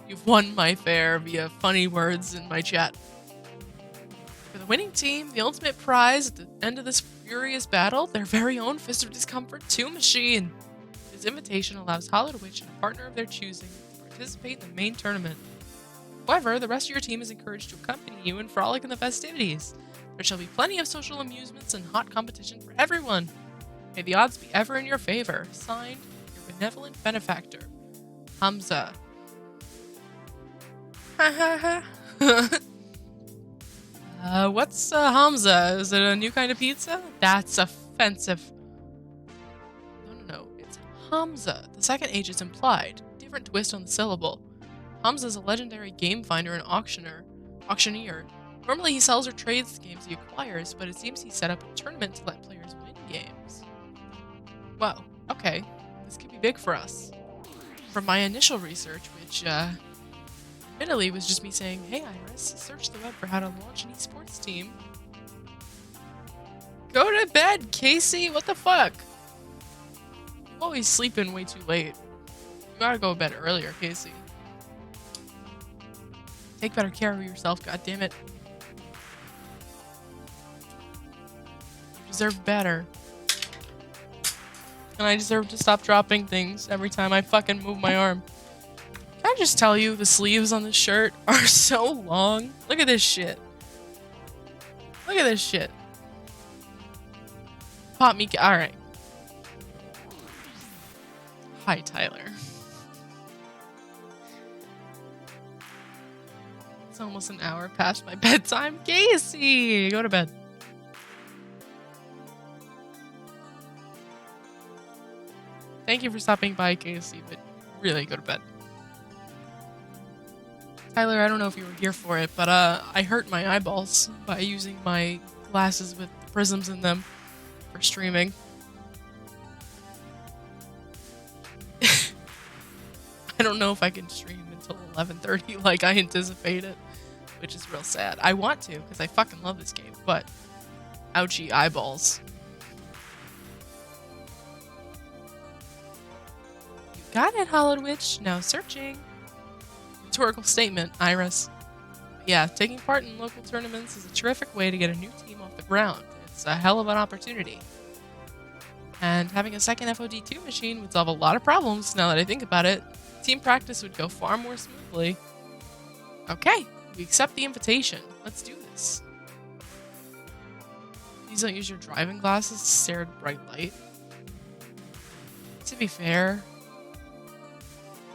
You've won my fare via funny words in my chat. For the winning team, the ultimate prize at the end of this furious battle, their very own Fist of Discomfort 2 machine. This invitation allows Hollow Witch and a partner of their choosing to participate in the main tournament. However, the rest of your team is encouraged to accompany you and frolic in the festivities. There shall be plenty of social amusements and hot competition for everyone. May the odds be ever in your favor. Signed, your benevolent benefactor, Hamza. What's Hamza? Is it a new kind of pizza? That's offensive. No. It's Hamza. The second H is implied. Different twist on the syllable. Hamza is a legendary game finder and auctioneer. Normally he sells or trades the games he acquires, but it seems he set up a tournament to let players win games. Well, okay. This could be big for us. From my initial research, which, admittedly was just me saying, hey Iris, search the web for how to launch an esports team. Go to bed, Casey! What the fuck? I'm always sleeping way too late. You gotta go to bed earlier, Casey. Take better care of yourself, goddammit. You deserve better. And I deserve to stop dropping things every time I fucking move my arm. Can I just tell you, the sleeves on this shirt are so long? Look at this shit. Look at this shit. Pop me. Alright. Hi, Tyler. It's almost an hour past my bedtime. Casey! Go to bed. Thank you for stopping by, Casey, but really go to bed. Tyler, I don't know if you were here for it, but I hurt my eyeballs by using my glasses with prisms in them for streaming. I don't know if I can stream until 11:30 like I anticipated, which is real sad. I want to, because I fucking love this game, but ouchie eyeballs. You got it, Hollow Witch. Now searching. Rhetorical statement, Iris. Yeah, taking part in local tournaments is a terrific way to get a new team off the ground. It's a hell of an opportunity. And having a second FOD2 machine would solve a lot of problems now that I think about it. Team practice would go far more smoothly. Okay, we accept the invitation. Let's do this. Please don't use your driving glasses to stare at bright light. To be fair,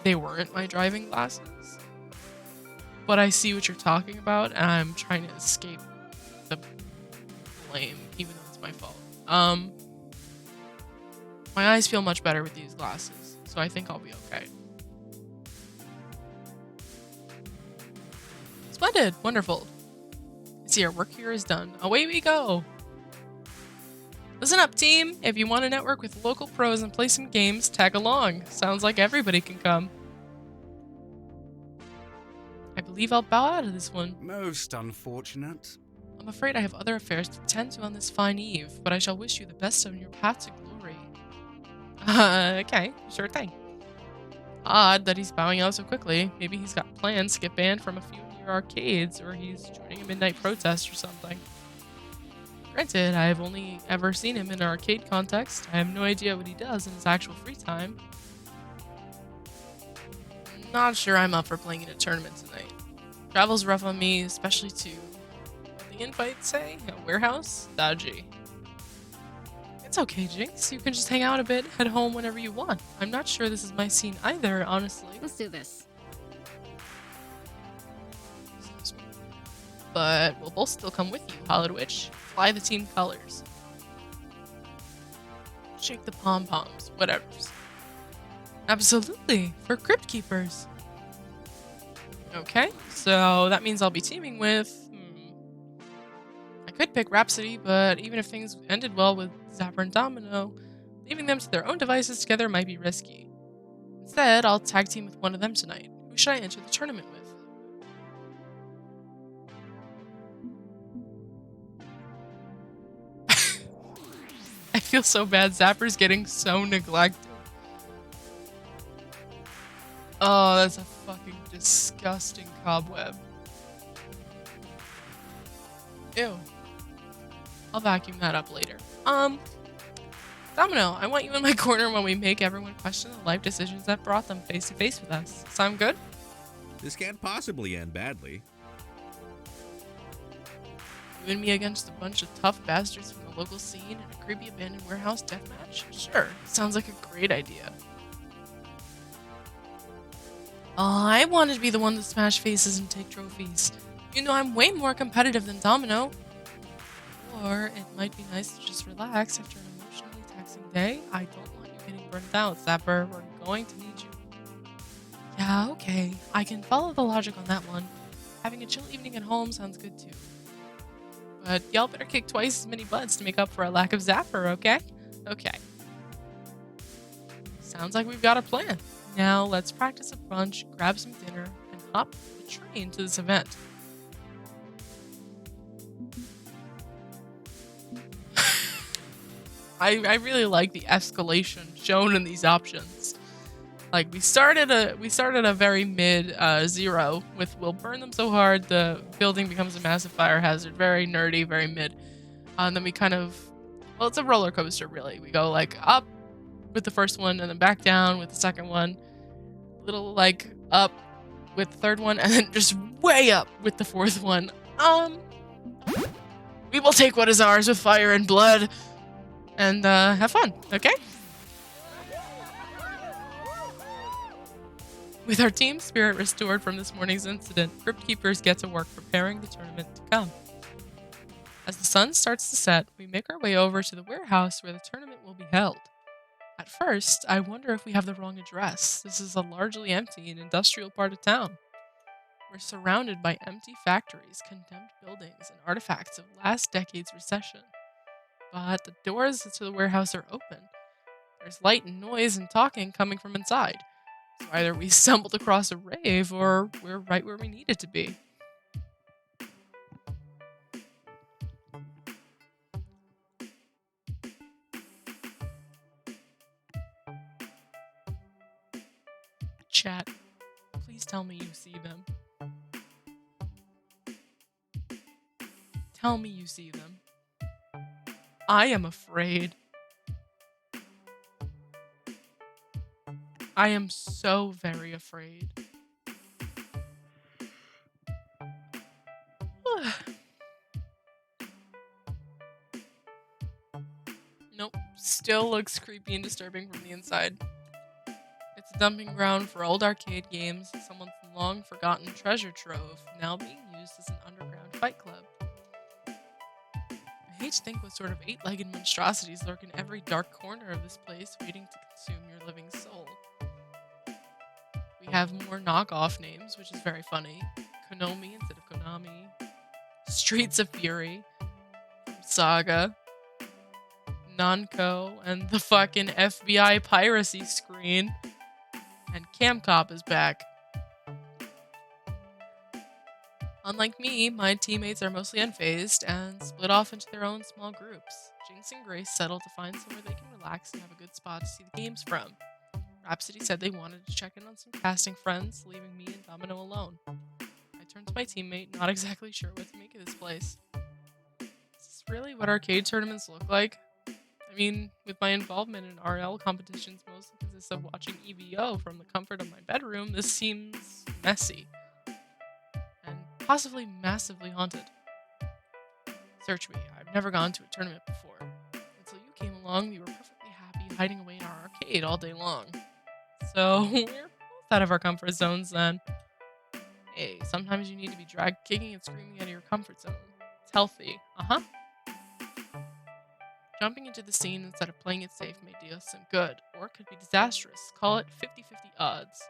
they weren't my driving glasses. But I see what you're talking about, and I'm trying to escape the blame, even though it's my fault. My eyes feel much better with these glasses, so I think I'll be okay. Splendid! Wonderful. Is see, our work here is done. Away we go! Listen up, team! If you want to network with local pros and play some games, tag along. Sounds like everybody can come. I believe I'll bow out of this one. Most unfortunate. I'm afraid I have other affairs to attend to on this fine eve, but I shall wish you the best on your path to glory. Okay, sure thing. Odd that he's bowing out so quickly. Maybe he's got plans to get banned from a few near arcades, or he's joining a midnight protest or something. Granted, I have only ever seen him in an arcade context. I have no idea what he does in his actual free time. Not sure I'm up for playing in a tournament tonight. Travel's rough on me, especially to, what the invite say? A warehouse? Dodgy. It's okay, Jinx. You can just hang out a bit, head home whenever you want. I'm not sure this is my scene either, honestly. Let's do this. But we'll both still come with you, Hollowed Witch. Fly the team colors. Shake the pom-poms, whatevers. Absolutely, for Crypt Keepers. Okay, so that means I'll be teaming with... I could pick Rhapsody, but even if things ended well with Zapper and Domino, leaving them to their own devices together might be risky. Instead, I'll tag team with one of them tonight. Who should I enter the tournament with? I feel so bad. Zapper's getting so neglected. Oh, that's a fucking disgusting cobweb. Ew. I'll vacuum that up later. Domino, I want you in my corner when we make everyone question the life decisions that brought them face to face with us. Sound good? This can't possibly end badly. You and me against a bunch of tough bastards from the local scene in a creepy abandoned warehouse deathmatch? Sure, sounds like a great idea. I wanted to be the one to smash faces and take trophies. You know, I'm way more competitive than Domino. Or it might be nice to just relax after an emotionally taxing day. I don't want you getting burnt out, Zapper. We're going to need you. Yeah, okay. I can follow the logic on that one. Having a chill evening at home sounds good too. But y'all better kick twice as many butts to make up for a lack of Zapper, okay? Okay. Sounds like we've got a plan. Now let's practice a bunch, grab some dinner, and hop the train to this event. I really like the escalation shown in these options. Like we started a very mid 0 with we'll burn them so hard the building becomes a massive fire hazard. Very nerdy, very mid. And then we kind of, well, it's a roller coaster really. We go like up with the first one and then back down with the second one. Little like up with the third one and then just way up with the fourth one. We will take what is ours with fire and blood and have fun, okay? With our team spirit restored from this morning's incident, Crypt Keepers get to work preparing the tournament to come. As the sun starts to set, we make our way over to the warehouse where the tournament will be held. At first, I wonder if we have the wrong address. This is a largely empty and industrial part of town. We're surrounded by empty factories, condemned buildings, and artifacts of last decade's recession. But the doors to the warehouse are open. There's light and noise and talking coming from inside. So either we stumbled across a rave or we're right where we needed to be. Chat, please tell me you see them. Tell me you see them. I am afraid. I am so very afraid. Nope, still looks creepy and disturbing from the inside. It's a dumping ground for old arcade games, someone's long forgotten treasure trove, now being used as an underground fight club. I hate to think what sort of eight-legged monstrosities lurk in every dark corner of this place, waiting to consume your living soul. We have more knockoff names, which is very funny. Konomi instead of Konami. Streets of Fury, Saga, Nanko, and the fucking FBI piracy screen. And Camcop is back. Unlike me, my teammates are mostly unfazed and split off into their own small groups. Jinx and Grace settle to find somewhere they can relax and have a good spot to see the games from. Rhapsody said they wanted to check in on some casting friends, leaving me and Domino alone. I turned to my teammate, not exactly sure what to make of this place. Is this really what arcade tournaments look like? I mean, with my involvement in RL competitions mostly consists of watching EVO from the comfort of my bedroom, this seems messy. And possibly massively haunted. Search me, I've never gone to a tournament before. Until you came along, we were perfectly happy hiding away in our arcade all day long. So, we're both out of our comfort zones then. Hey, sometimes you need to be dragged kicking and screaming out of your comfort zone. It's healthy. Uh-huh. Jumping into the scene instead of playing it safe may do us some good, or it could be disastrous. Call it 50-50 odds.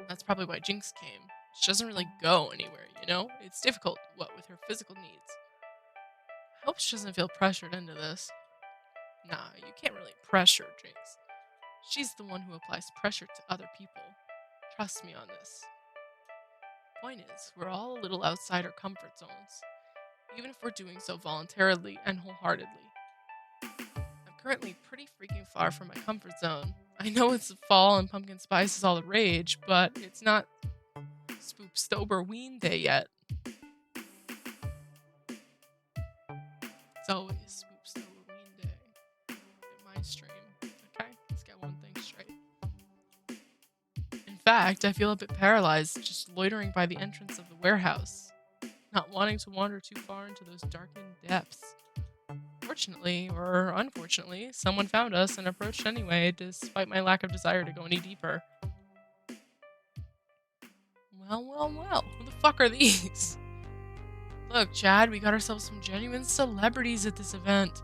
That's probably why Jinx came. She doesn't really go anywhere, you know? It's difficult, what with her physical needs. I hope she doesn't feel pressured into this. Nah, you can't really pressure Jinx. She's the one who applies pressure to other people. Trust me on this. Point is, we're all a little outside our comfort zones, even if we're doing so voluntarily and wholeheartedly. I'm currently pretty freaking far from my comfort zone. I know it's the fall and pumpkin spice is all the rage, but it's not Spoopstoberween Day yet. It's always Spoopstoberween Day in my stream. Okay, let's get one thing straight. In fact, I feel a bit paralyzed just loitering by the entrance of the warehouse, not wanting to wander too far into those darkened depths. Fortunately, or unfortunately, someone found us and approached anyway, despite my lack of desire to go any deeper. Well, who the fuck are these? Look, Chad, we got ourselves some genuine celebrities at this event.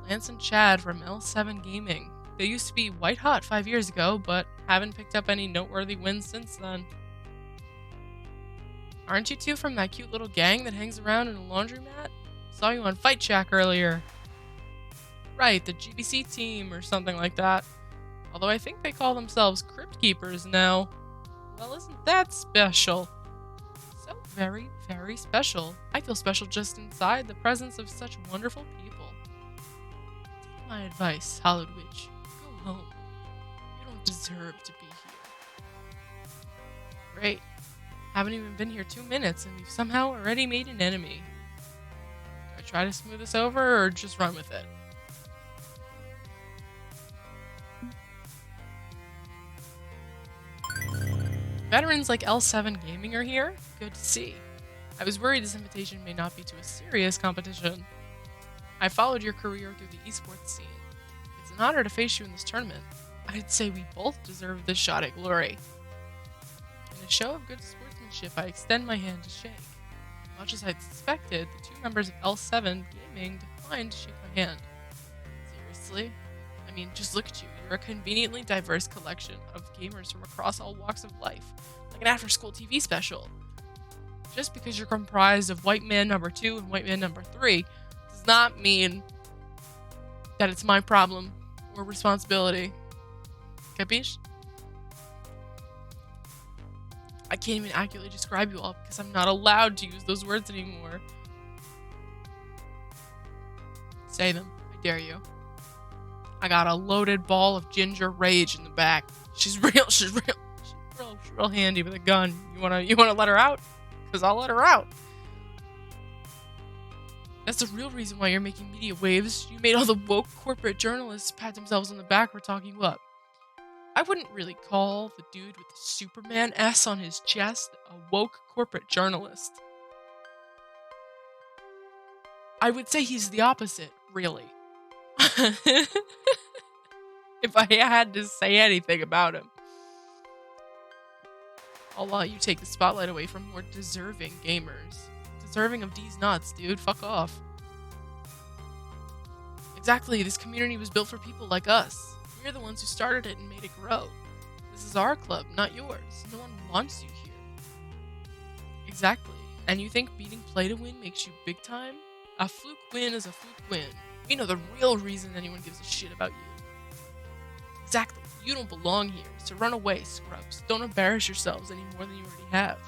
Lance and Chad from L7 Gaming. They used to be white hot 5 years ago, but haven't picked up any noteworthy wins since then. Aren't you two from that cute little gang that hangs around in a laundromat? Saw you on Fight Shack earlier. Right, the GBC team or something like that. Although I think they call themselves Crypt Keepers now. Well, isn't that special? So very, very special. I feel special just inside the presence of such wonderful people. Take my advice, Hallowed Witch. Go home. You don't deserve to be here. Great. Haven't even been here 2 minutes and we've somehow already made an enemy. Do I try to smooth this over or just run with it? Veterans like L7 Gaming are here? Good to see. I was worried this invitation may not be to a serious competition. I followed your career through the esports scene. It's an honor to face you in this tournament. I'd say we both deserve this shot at glory. In a show of good sportsmanship, I extend my hand to shake. Much as I'd suspected, the 2 members of L7 Gaming declined to shake my hand. Seriously? I mean, just look at you. You're a conveniently diverse collection of gamers from across all walks of life, like an after-school TV special. Just because you're comprised of white man number 2 and white man number 3 does not mean that it's my problem or responsibility. Capiche? I can't even accurately describe you all because I'm not allowed to use those words anymore. Say them. I dare you. I got a loaded ball of ginger rage in the back. She's real handy with a gun. You wanna let her out? Cause I'll let her out. That's the real reason why you're making media waves. You made all the woke corporate journalists pat themselves on the back for talking you up. I wouldn't really call the dude with the Superman S on his chest a woke corporate journalist. I would say he's the opposite, really. If I had to say anything about him. All while you take the spotlight away from more deserving gamers. Deserving of these nuts, dude. Fuck off. Exactly, this community was built for people like us. We're the ones who started it and made it grow. This is our club, not yours. No one wants you here. Exactly. And you think beating play to win makes you big time? A fluke win is a fluke win. We know the real reason anyone gives a shit about you. Exactly. You don't belong here, so run away, scrubs. Don't embarrass yourselves any more than you already have.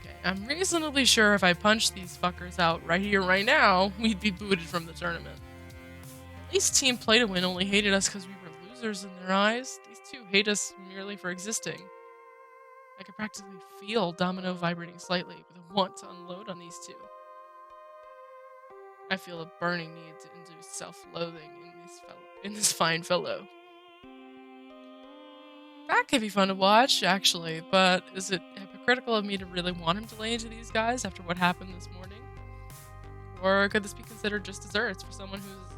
Okay, I'm reasonably sure if I punched these fuckers out right here, right now, we'd be booted from the tournament. At least Team Play to Win only hated us because we were losers in their eyes. These two hate us merely for existing. I could practically feel Domino vibrating slightly with a want to unload on these two. I feel a burning need to induce self-loathing in this fine fellow. That could be fun to watch, actually, but is it hypocritical of me to really want him to lay into these guys after what happened this morning? Or could this be considered just desserts for someone who's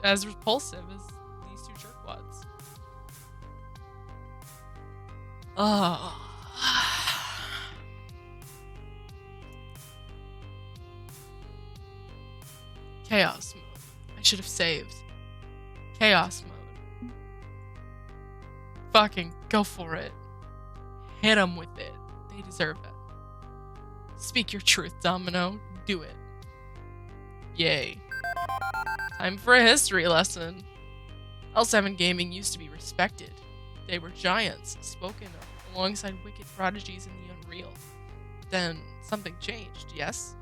as repulsive as these two jerkwads? Oh. Chaos mode. I should have saved. Chaos mode. Fucking go for it. Hit them with it. They deserve it. Speak your truth, Domino. Do it. Yay. Time for a history lesson. L7 Gaming used to be respected. They were giants, spoken of alongside wicked prodigies in the unreal. Then something changed, yes?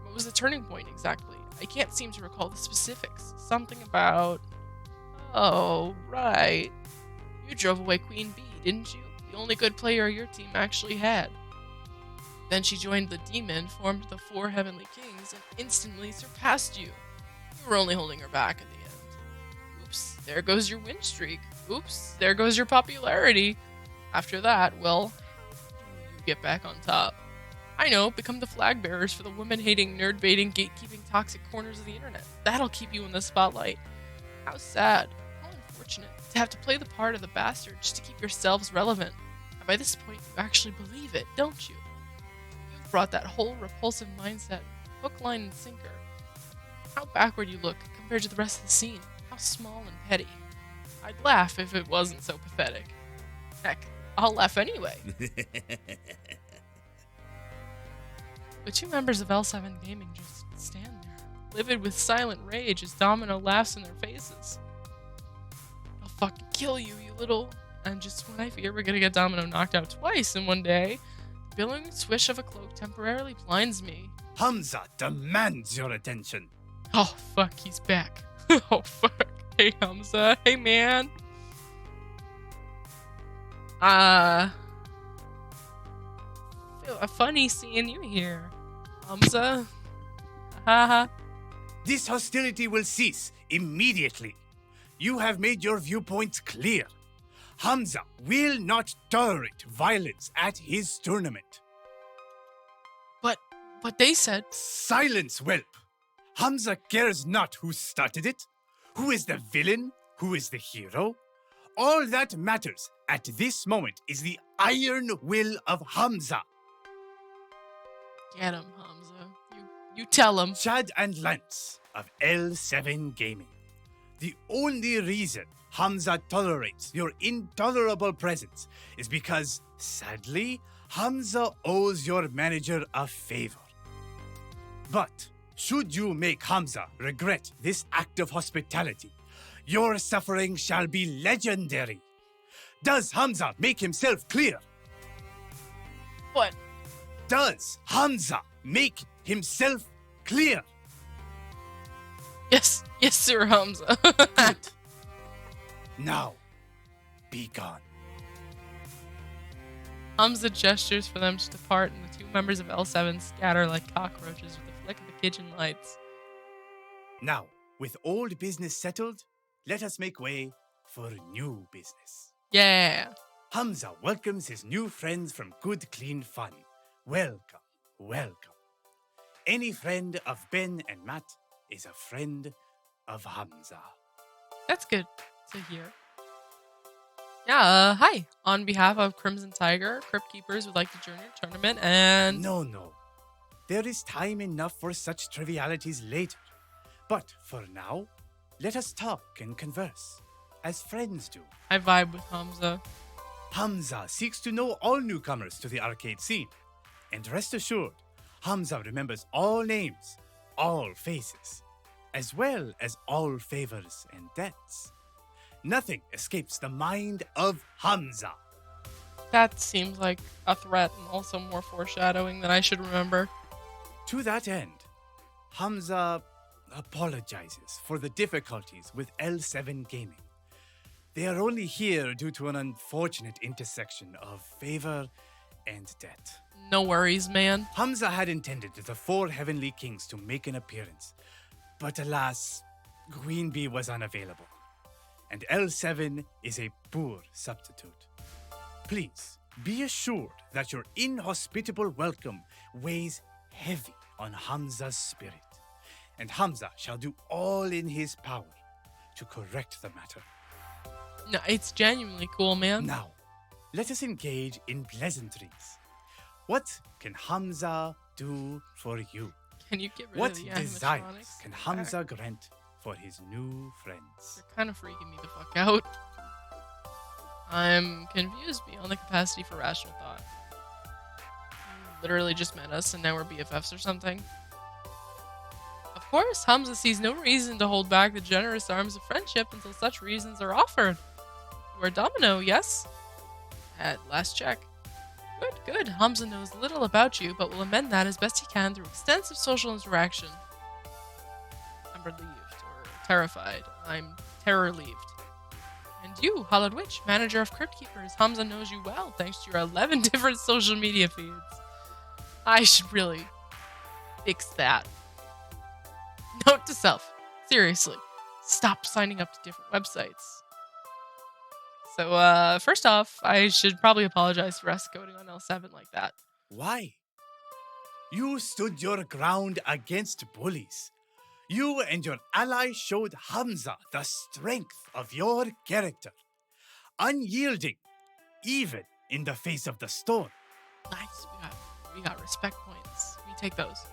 What was the turning point exactly? I can't seem to recall the specifics. Something about... Oh, right. You drove away Queen Bee, didn't you? The only good player your team actually had. Then she joined the Demon, formed the 4 Heavenly Kings, and instantly surpassed you. You were only holding her back in the end. Oops, there goes your win streak. Oops, there goes your popularity. After that, well, how do you get back on top? I know, become the flag bearers for the women-hating, nerd-baiting, gatekeeping, toxic corners of the internet. That'll keep you in the spotlight. How sad. How unfortunate to have to play the part of the bastard just to keep yourselves relevant. And by this point, you actually believe it, don't you? You've brought that whole repulsive mindset, hook, line, and sinker. How backward you look compared to the rest of the scene. How small and petty. I'd laugh if it wasn't so pathetic. Heck, I'll laugh anyway. The 2 members of L7 Gaming just stand there, livid with silent rage as Domino laughs in their faces. I'll fucking kill you, you little... And just when I fear we're gonna get Domino knocked out twice in one day, the billowing swish of a cloak temporarily blinds me. Hamza demands your attention. Oh, fuck, he's back. Oh, fuck. Hey, Hamza. Hey, man. Funny seeing you here, Hamza. Haha. This hostility will cease immediately. You have made your viewpoints clear. Hamza will not tolerate violence at his tournament. But they said... Silence, whelp. Hamza cares not who started it, who is the villain, who is the hero. All that matters at this moment is the iron will of Hamza. Get him, Hamza. You tell him. Chad and Lance of L7 Gaming. The only reason Hamza tolerates your intolerable presence is because, sadly, Hamza owes your manager a favor. But should you make Hamza regret this act of hospitality, your suffering shall be legendary. Does Hamza make himself clear? What? Does Hamza make himself clear? Yes, sir, Hamza. Good. Now, be gone. Hamza gestures for them to depart, and the 2 members of L7 scatter like cockroaches with the flick of the kitchen lights. Now, with old business settled, let us make way for new business. Yeah. Hamza welcomes his new friends from Good Clean Fun. Welcome, welcome. Any friend of Ben and Matt is a friend of Hamza. That's good to hear. Yeah, hi. On behalf of Crimson Tiger, Crypt Keepers would like to join your tournament and... No. There is time enough for such trivialities later. But for now, let us talk and converse, as friends do. I vibe with Hamza. Hamza seeks to know all newcomers to the arcade scene. And rest assured, Hamza remembers all names, all faces, as well as all favors and debts. Nothing escapes the mind of Hamza. That seems like a threat and also more foreshadowing than I should remember. To that end, Hamza apologizes for the difficulties with L7 Gaming. They are only here due to an unfortunate intersection of favor and debt. No worries, man. Hamza had intended the 4 Heavenly Kings to make an appearance, but alas, Queen Bee was unavailable, and L7 is a poor substitute. Please be assured that your inhospitable welcome weighs heavy on Hamza's spirit, and Hamza shall do all in his power to correct the matter. No, it's genuinely cool, man. Now, let us engage in pleasantries. What can Hamza do for you? Can you get rid What of the desires animatronics? can Hamza grant for his new friends? You're kind of freaking me the fuck out. I'm confused beyond the capacity for rational thought. You literally just met us and now we're BFFs or something. Of course, Hamza sees no reason to hold back the generous arms of friendship until such reasons are offered. You are Domino, yes? At last check. Good, good. Hamza knows little about you, but will amend that as best he can through extensive social interaction. I'm relieved, or terrified. I'm terror-relieved. And you, Hollowed Witch, manager of Crypt Keepers, Hamza knows you well, thanks to your 11 different social media feeds. I should really fix that. Note to self, seriously, stop signing up to different websites. So, first off, I should probably apologize for us coding on L7 like that. Why? You stood your ground against bullies. You and your allies showed Hamza the strength of your character. Unyielding, even in the face of the storm. Nice, we got respect points. We take those.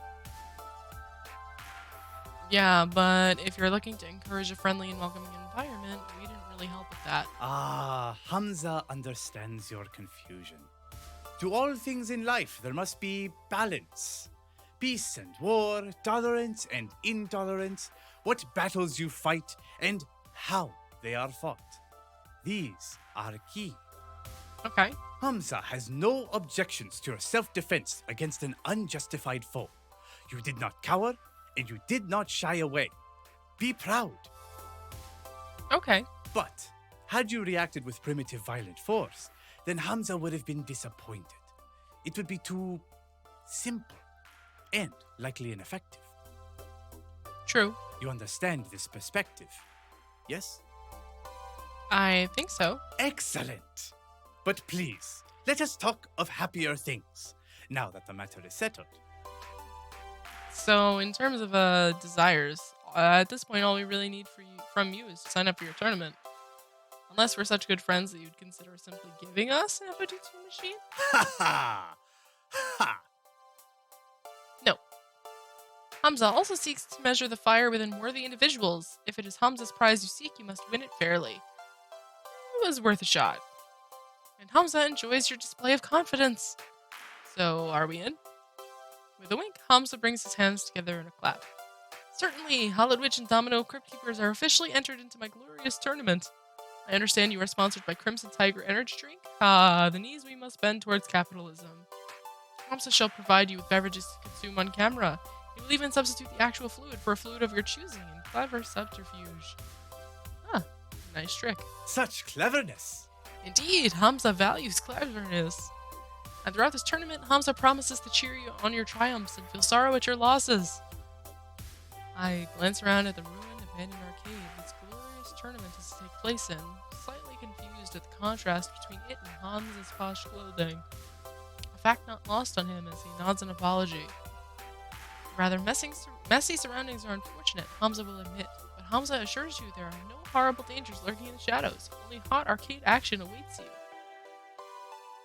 Yeah, but if you're looking to encourage a friendly and welcoming environment, we didn't really help with that. Ah, Hamza understands your confusion. To all things in life, there must be balance. Peace and war, tolerance and intolerance, what battles you fight, and how they are fought. These are key. Okay. Hamza has no objections to your self-defense against an unjustified foe. You did not cower, and you did not shy away. Be proud. Okay. But had you reacted with primitive violent force, then Hamza would have been disappointed. It would be too simple and likely ineffective. True. You understand this perspective, yes? I think so. Excellent. But please, let us talk of happier things, now that the matter is settled. So, in terms of desires, at this point, all we really need from you is to sign up for your tournament. Unless we're such good friends that you'd consider simply giving us an FOD2 machine? Ha ha! Ha! No. Hamza also seeks to measure the fire within worthy individuals. If it is Hamza's prize you seek, you must win it fairly. It was worth a shot. And Hamza enjoys your display of confidence. So, are we in? With a wink, Hamza brings his hands together in a clap. Certainly, Hollowed Witch and Domino Crypt Keepers are officially entered into my glorious tournament. I understand you are sponsored by Crimson Tiger Energy Drink. Ah, the knees we must bend towards capitalism. Hamza shall provide you with beverages to consume on camera. He will even substitute the actual fluid for a fluid of your choosing in clever subterfuge. Huh, nice trick. Such cleverness! Indeed, Hamza values cleverness. And throughout this tournament, Hamza promises to cheer you on your triumphs and feel sorrow at your losses. I glance around at the ruined abandoned arcade this glorious tournament is to take place in, slightly confused at the contrast between it and Hamza's posh clothing. A fact not lost on him as he nods an apology. Rather messy surroundings are unfortunate, Hamza will admit, but Hamza assures you there are no horrible dangers lurking in the shadows. Only hot arcade action awaits you.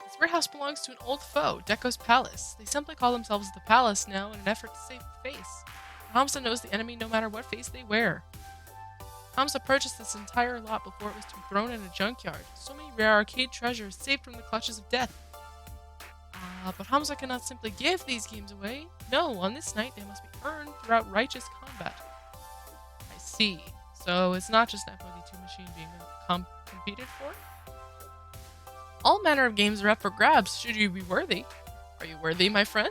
This warehouse belongs to an old foe, Deco's Palace. They simply call themselves the Palace now in an effort to save the face. Hamza knows the enemy no matter what face they wear. Hamza purchased this entire lot before it was to be thrown in a junkyard. So many rare arcade treasures saved from the clutches of death. But Hamza cannot simply give these games away. No, on this night they must be earned throughout righteous combat. I see. So it's not just an FOD2 machine being competed for? All manner of games are up for grabs, should you be worthy. Are you worthy, my friend?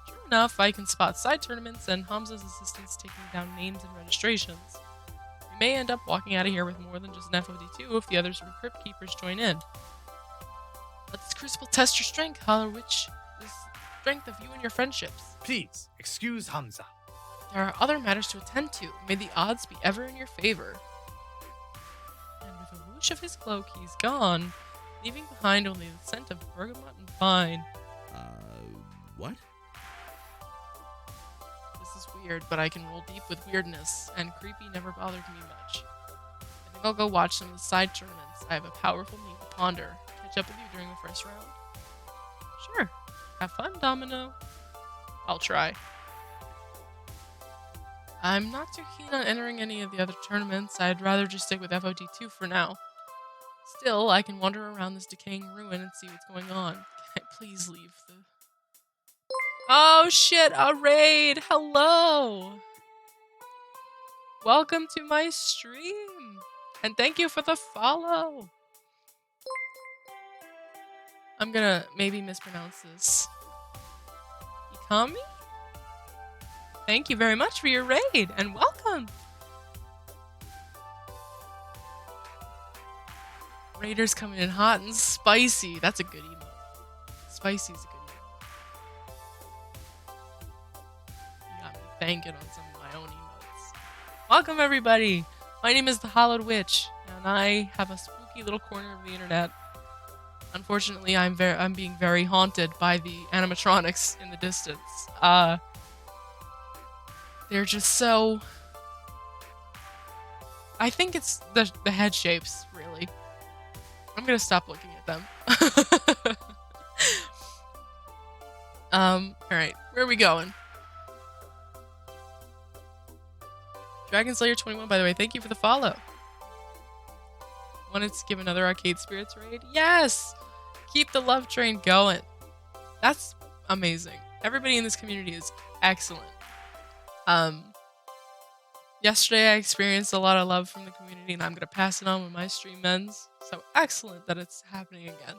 True enough, I can spot side tournaments and Hamza's assistants taking down names and registrations. We may end up walking out of here with more than just an FOD2 if the others Crypt Keepers join in. Let this crucible test your strength, Hollow Witch. The strength of you and your friendships. Please, excuse Hamza. There are other matters to attend to. May the odds be ever in your favor. And with a whoosh of his cloak, he's gone, leaving behind only the scent of bergamot and pine. What? This is weird, but I can roll deep with weirdness, and creepy never bothered me much. I think I'll go watch some of the side tournaments. I have a powerful need to ponder. Catch up with you during the first round? Sure. Have fun, Domino. I'll try. I'm not too keen on entering any of the other tournaments. I'd rather just stick with FOD2 for now. Still, I can wander around this decaying ruin and see what's going on. Can I please leave the... Oh shit, a raid! Hello! Welcome to my stream! And thank you for the follow! I'm gonna maybe mispronounce this. Ikami? Thank you very much for your raid, and welcome! Raiders coming in hot and spicy. That's a good emote. Spicy's a good emote. You got me thanking on some of my own emotes. Welcome everybody! My name is the Hollowed Witch, and I have a spooky little corner of the internet. Unfortunately, I'm being very haunted by the animatronics in the distance. They're just so... I think it's the head shapes, really. I'm gonna stop looking at them. Alright, where are we going? Dragon Slayer 21, by the way, thank you for the follow. Wanted to give another Arcade Spirits raid? Yes! Keep the love train going. That's amazing. Everybody in this community is excellent. Yesterday I experienced a lot of love from the community, and I'm gonna pass it on when my stream ends. So excellent that it's happening again.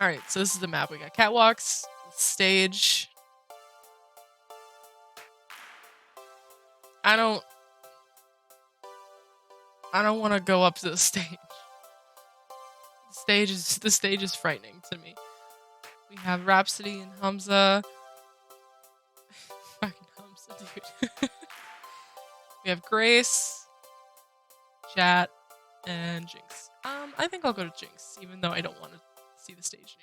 Alright, so this is the map. We got catwalks, stage. I don't want to go up to the stage. The stage is frightening to me. We have Rhapsody and Hamza. Fucking Hamza, dude. We have Grace, Chat, and Jinx. I think I'll go to Jinx, even though I don't want to see the stage.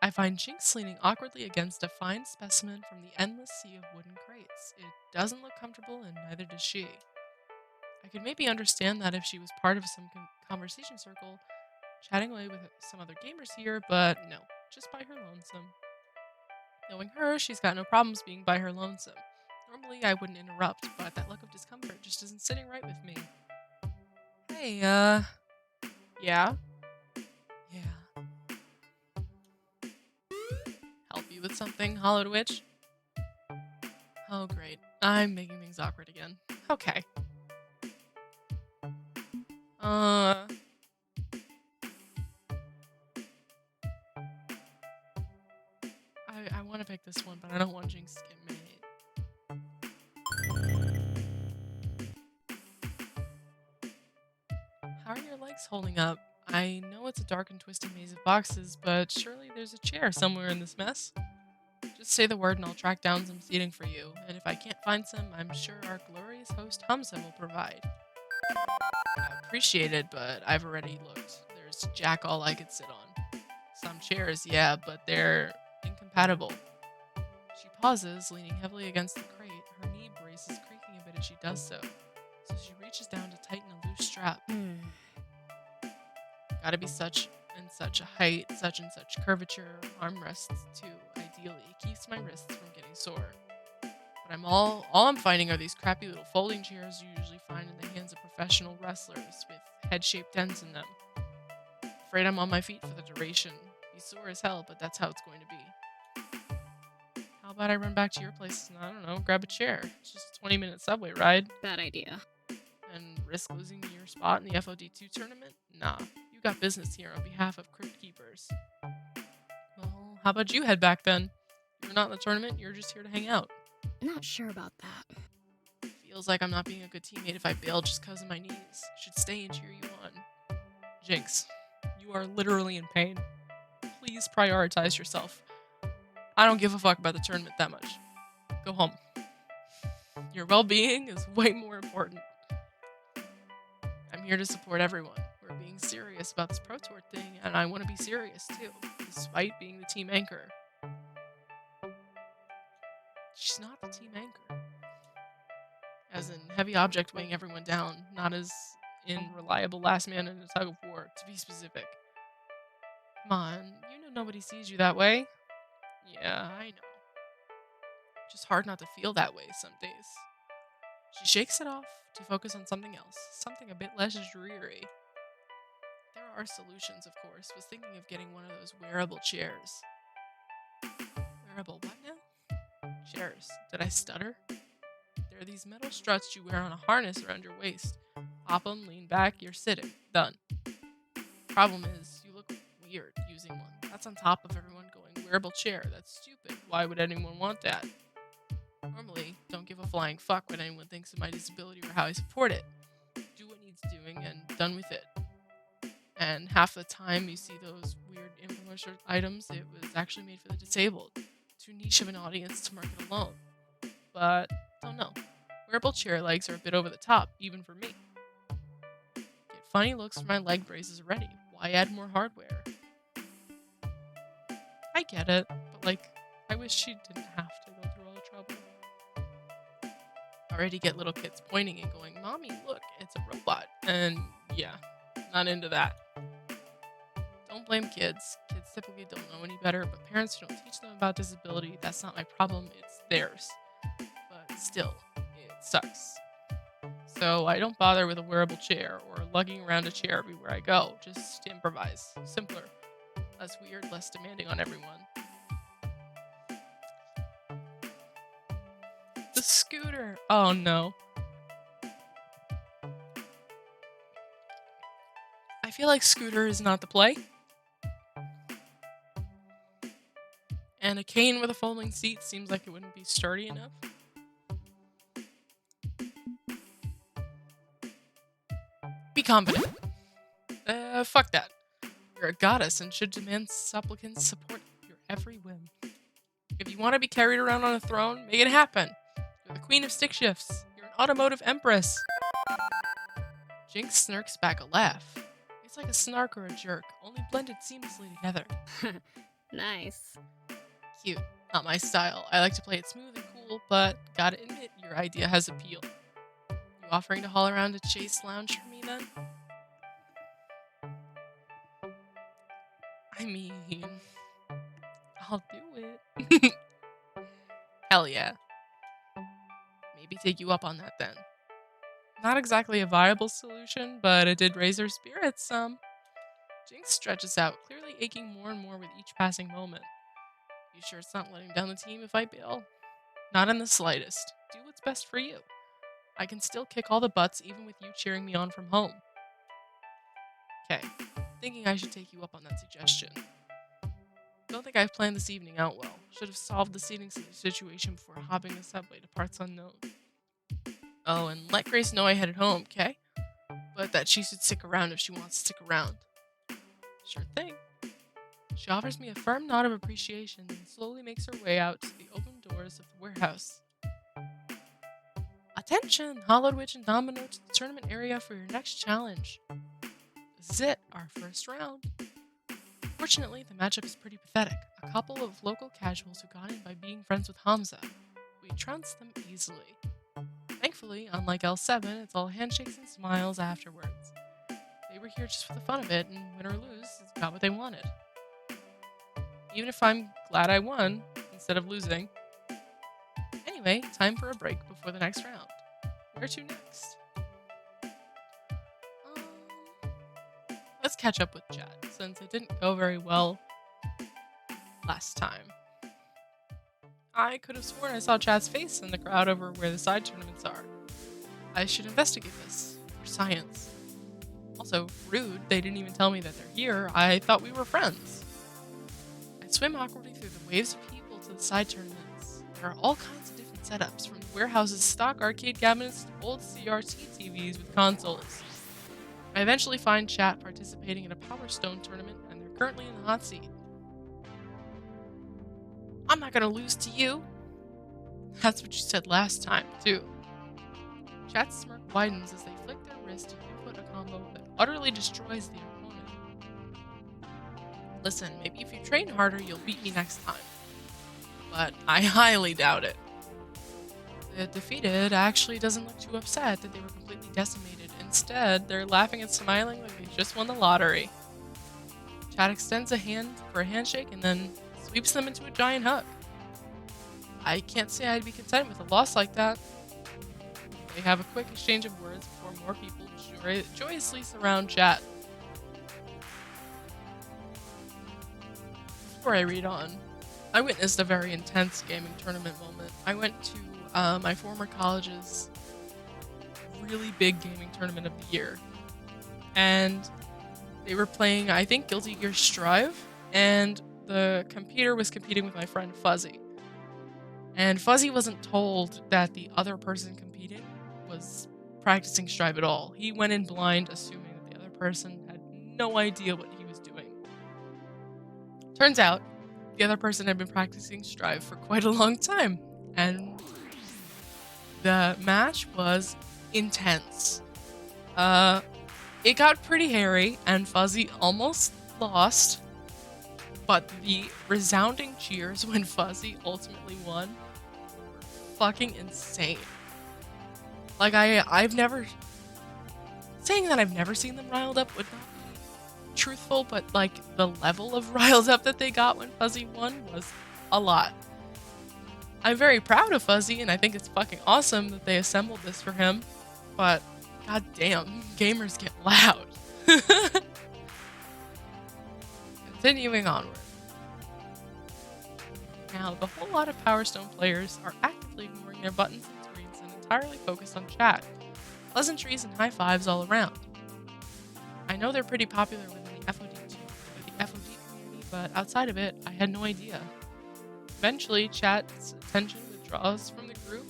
I find Jinx leaning awkwardly against a fine specimen from the endless sea of wooden crates. It doesn't look comfortable, and neither does she. I could maybe understand that if she was part of some conversation circle, chatting away with some other gamers here, but no, just by her lonesome. Knowing her, she's got no problems being by her lonesome. Normally, I wouldn't interrupt, but that look of discomfort just isn't sitting right with me. Hey, yeah? Yeah. Help you with something, Hollowed Witch? Oh, great. I'm making things awkward again. Okay. I want to pick this one, but I don't want Jinx to get made. How are your legs holding up? I know it's a dark and twisted maze of boxes, but surely there's a chair somewhere in this mess. Just say the word and I'll track down some seating for you, and if I can't find some, I'm sure our glorious host Hamza will provide. I appreciate it, but I've already looked. There's jack all I could sit on. Some chairs, yeah, but they're incompatible. She pauses, leaning heavily against the crate. Her knee brace is creaking a bit as she does so she reaches down to tighten a loose strap. Gotta be such and such a height, such and such curvature, armrests too, ideally. Keeps my wrists from getting sore. But But all I'm finding are these crappy little folding chairs you usually find in the hands of professional wrestlers with head-shaped ends in them. Afraid I'm on my feet for the duration. Be sore as hell, but that's how it's going to be. How about I run back to your place and, I don't know, grab a chair? It's just a 20-minute subway ride. Bad idea. And risk losing your spot in the FOD2 tournament? Nah, you got business here on behalf of Crypt Keepers. Well, how about you head back then? You're not in the tournament, you're just here to hang out. Not sure about that. Feels like I'm not being a good teammate if I bail just because of my knees. Should stay and cheer you on. Jinx, you are literally in pain. Please prioritize yourself. I don't give a fuck about the tournament that much. Go home. Your well-being is way more important. I'm here to support everyone. We're being serious about this Pro Tour thing, and I want to be serious too, despite being the team anchor. She's not the team anchor. As in heavy object weighing everyone down, not as in reliable last man in a tug of war, to be specific. Come on, you know nobody sees you that way. Yeah, I know. Just hard not to feel that way some days. She shakes it off to focus on something else, something a bit less dreary. There are solutions, of course. Was thinking of getting one of those wearable chairs. Wearable what now? Chairs. Did I stutter? There are these metal struts you wear on a harness around your waist. Pop them, lean back, you're sitting. Done. Problem is, you look weird using one. That's on top of everyone going, wearable chair. That's stupid. Why would anyone want that? Normally, don't give a flying fuck what anyone thinks of my disability or how I support it. Do what needs doing and done with it. And half the time you see those weird infomercial items, it was actually made for the disabled. Too niche of an audience to market alone. But, don't know. Wearable chair legs are a bit over the top, even for me. Get funny looks from my leg braces already. Why add more hardware? I get it, but I wish she didn't have to go through all the trouble. Already get little kids pointing and going, Mommy, look, it's a robot. And yeah, not into that. Don't blame kids. Kids typically don't know any better, but parents who don't teach them about disability, that's not my problem, it's theirs. But still, it sucks. So I don't bother with a wearable chair or lugging around a chair everywhere I go. Just improvise. Simpler. Less weird, less demanding on everyone. The scooter! Oh no. I feel like scooter is not the play. And a cane with a folding seat seems like it wouldn't be sturdy enough. Be confident. Fuck that. You're a goddess and should demand supplicants support your every whim. If you want to be carried around on a throne, make it happen. You're the queen of stick shifts. You're an automotive empress. Jinx snarks back a laugh. It's like a snark or a jerk, only blended seamlessly together. Nice. Cute. Not my style. I like to play it smooth and cool, but gotta admit, your idea has appeal. You offering to haul around a Chase lounge for me then? I mean, I'll do it. Hell yeah. Maybe take you up on that then. Not exactly a viable solution, but it did raise her spirits some. Jinx stretches out, clearly aching more and more with each passing moment. You sure it's not letting down the team if I bail? Not in the slightest. Do what's best for you. I can still kick all the butts even with you cheering me on from home. Okay, thinking I should take you up on that suggestion. Don't think I've planned this evening out well. Should have solved the seating situation before hopping the subway to parts unknown. Oh, and let Grace know I headed home, okay? But that she should stick around if she wants to stick around. Sure thing. She offers me a firm nod of appreciation and slowly makes her way out to the open doors of the warehouse. Attention, Hollowed Witch and Domino to the tournament area for your next challenge. This is it, our first round. Fortunately, the matchup is pretty pathetic. A couple of local casuals who got in by being friends with Hamza. We trounced them easily. Thankfully, unlike L7, it's all handshakes and smiles afterwards. They were here just for the fun of it, and win or lose, got what they wanted. Even if I'm glad I won, instead of losing. Anyway, time for a break before the next round. Where to next? Let's catch up with chat, since it didn't go very well last time. I could have sworn I saw chat's face in the crowd over where the side tournaments are. I should investigate this, for science. Also, rude, they didn't even tell me that they're here. I thought we were friends. I swim awkwardly through the waves of people to the side tournaments. There are all kinds of different setups, from the warehouse's stock arcade cabinets to old CRT TVs with consoles. I eventually find chat participating in a Power Stone tournament, and they're currently in the hot seat. I'm not gonna lose to you. That's what you said last time, too. Chat's smirk widens as they flick their wrist to input a combo that utterly destroys the opponent. Listen, maybe if you train harder, you'll beat me next time. But I highly doubt it. The defeated actually doesn't look too upset that they were completely decimated. Instead, they're laughing and smiling like they just won the lottery. Chat extends a hand for a handshake and then sweeps them into a giant hug. I can't say I'd be content with a loss like that. They have a quick exchange of words before more people joyously surround chat. Before I read on, I witnessed a very intense gaming tournament moment. I went to my former college's really big gaming tournament of the year, and they were playing, I think, Guilty Gear Strive, and the computer was competing with my friend Fuzzy. And Fuzzy wasn't told that the other person competing was practicing Strive at all. He went in blind, assuming that the other person had no idea what he was doing. Turns out, the other person had been practicing Strive for quite a long time, and the match was intense. It got pretty hairy, and Fuzzy almost lost, but the resounding cheers when Fuzzy ultimately won were fucking insane. Like, I've never... Saying that I've never seen them riled up would not be truthful, but, like, the level of riled up that they got when Fuzzy won was a lot. I'm very proud of Fuzzy, and I think it's fucking awesome that they assembled this for him, but goddamn, gamers get loud. Continuing onward. Now, the whole lot of Power Stone players are actively ignoring their buttons and screens and entirely focused on chat. Pleasantries and high fives all around. I know they're pretty popular within the FOD community, but outside of it, I had no idea. Eventually, chat's attention withdraws from the group,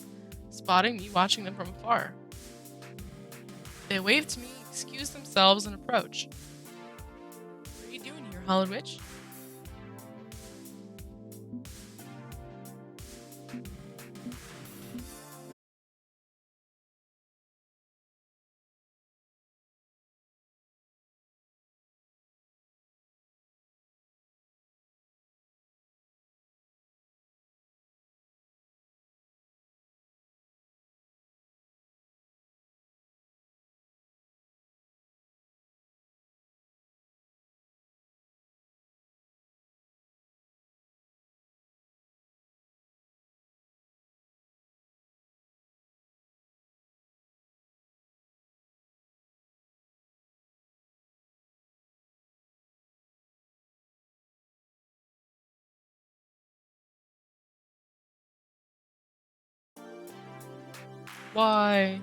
spotting me watching them from afar. They wave to me, excuse themselves, and approach. What are you doing here, Hollowed Witch? Why?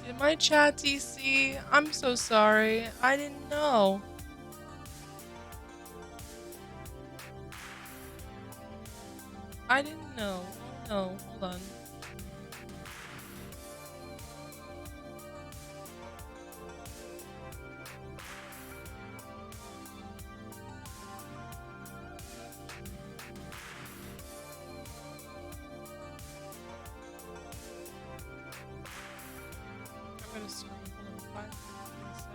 Did my chat TC? I'm so sorry. I didn't know. I didn't know. Oh no, hold on. got a screen. Hold on. 5, 7.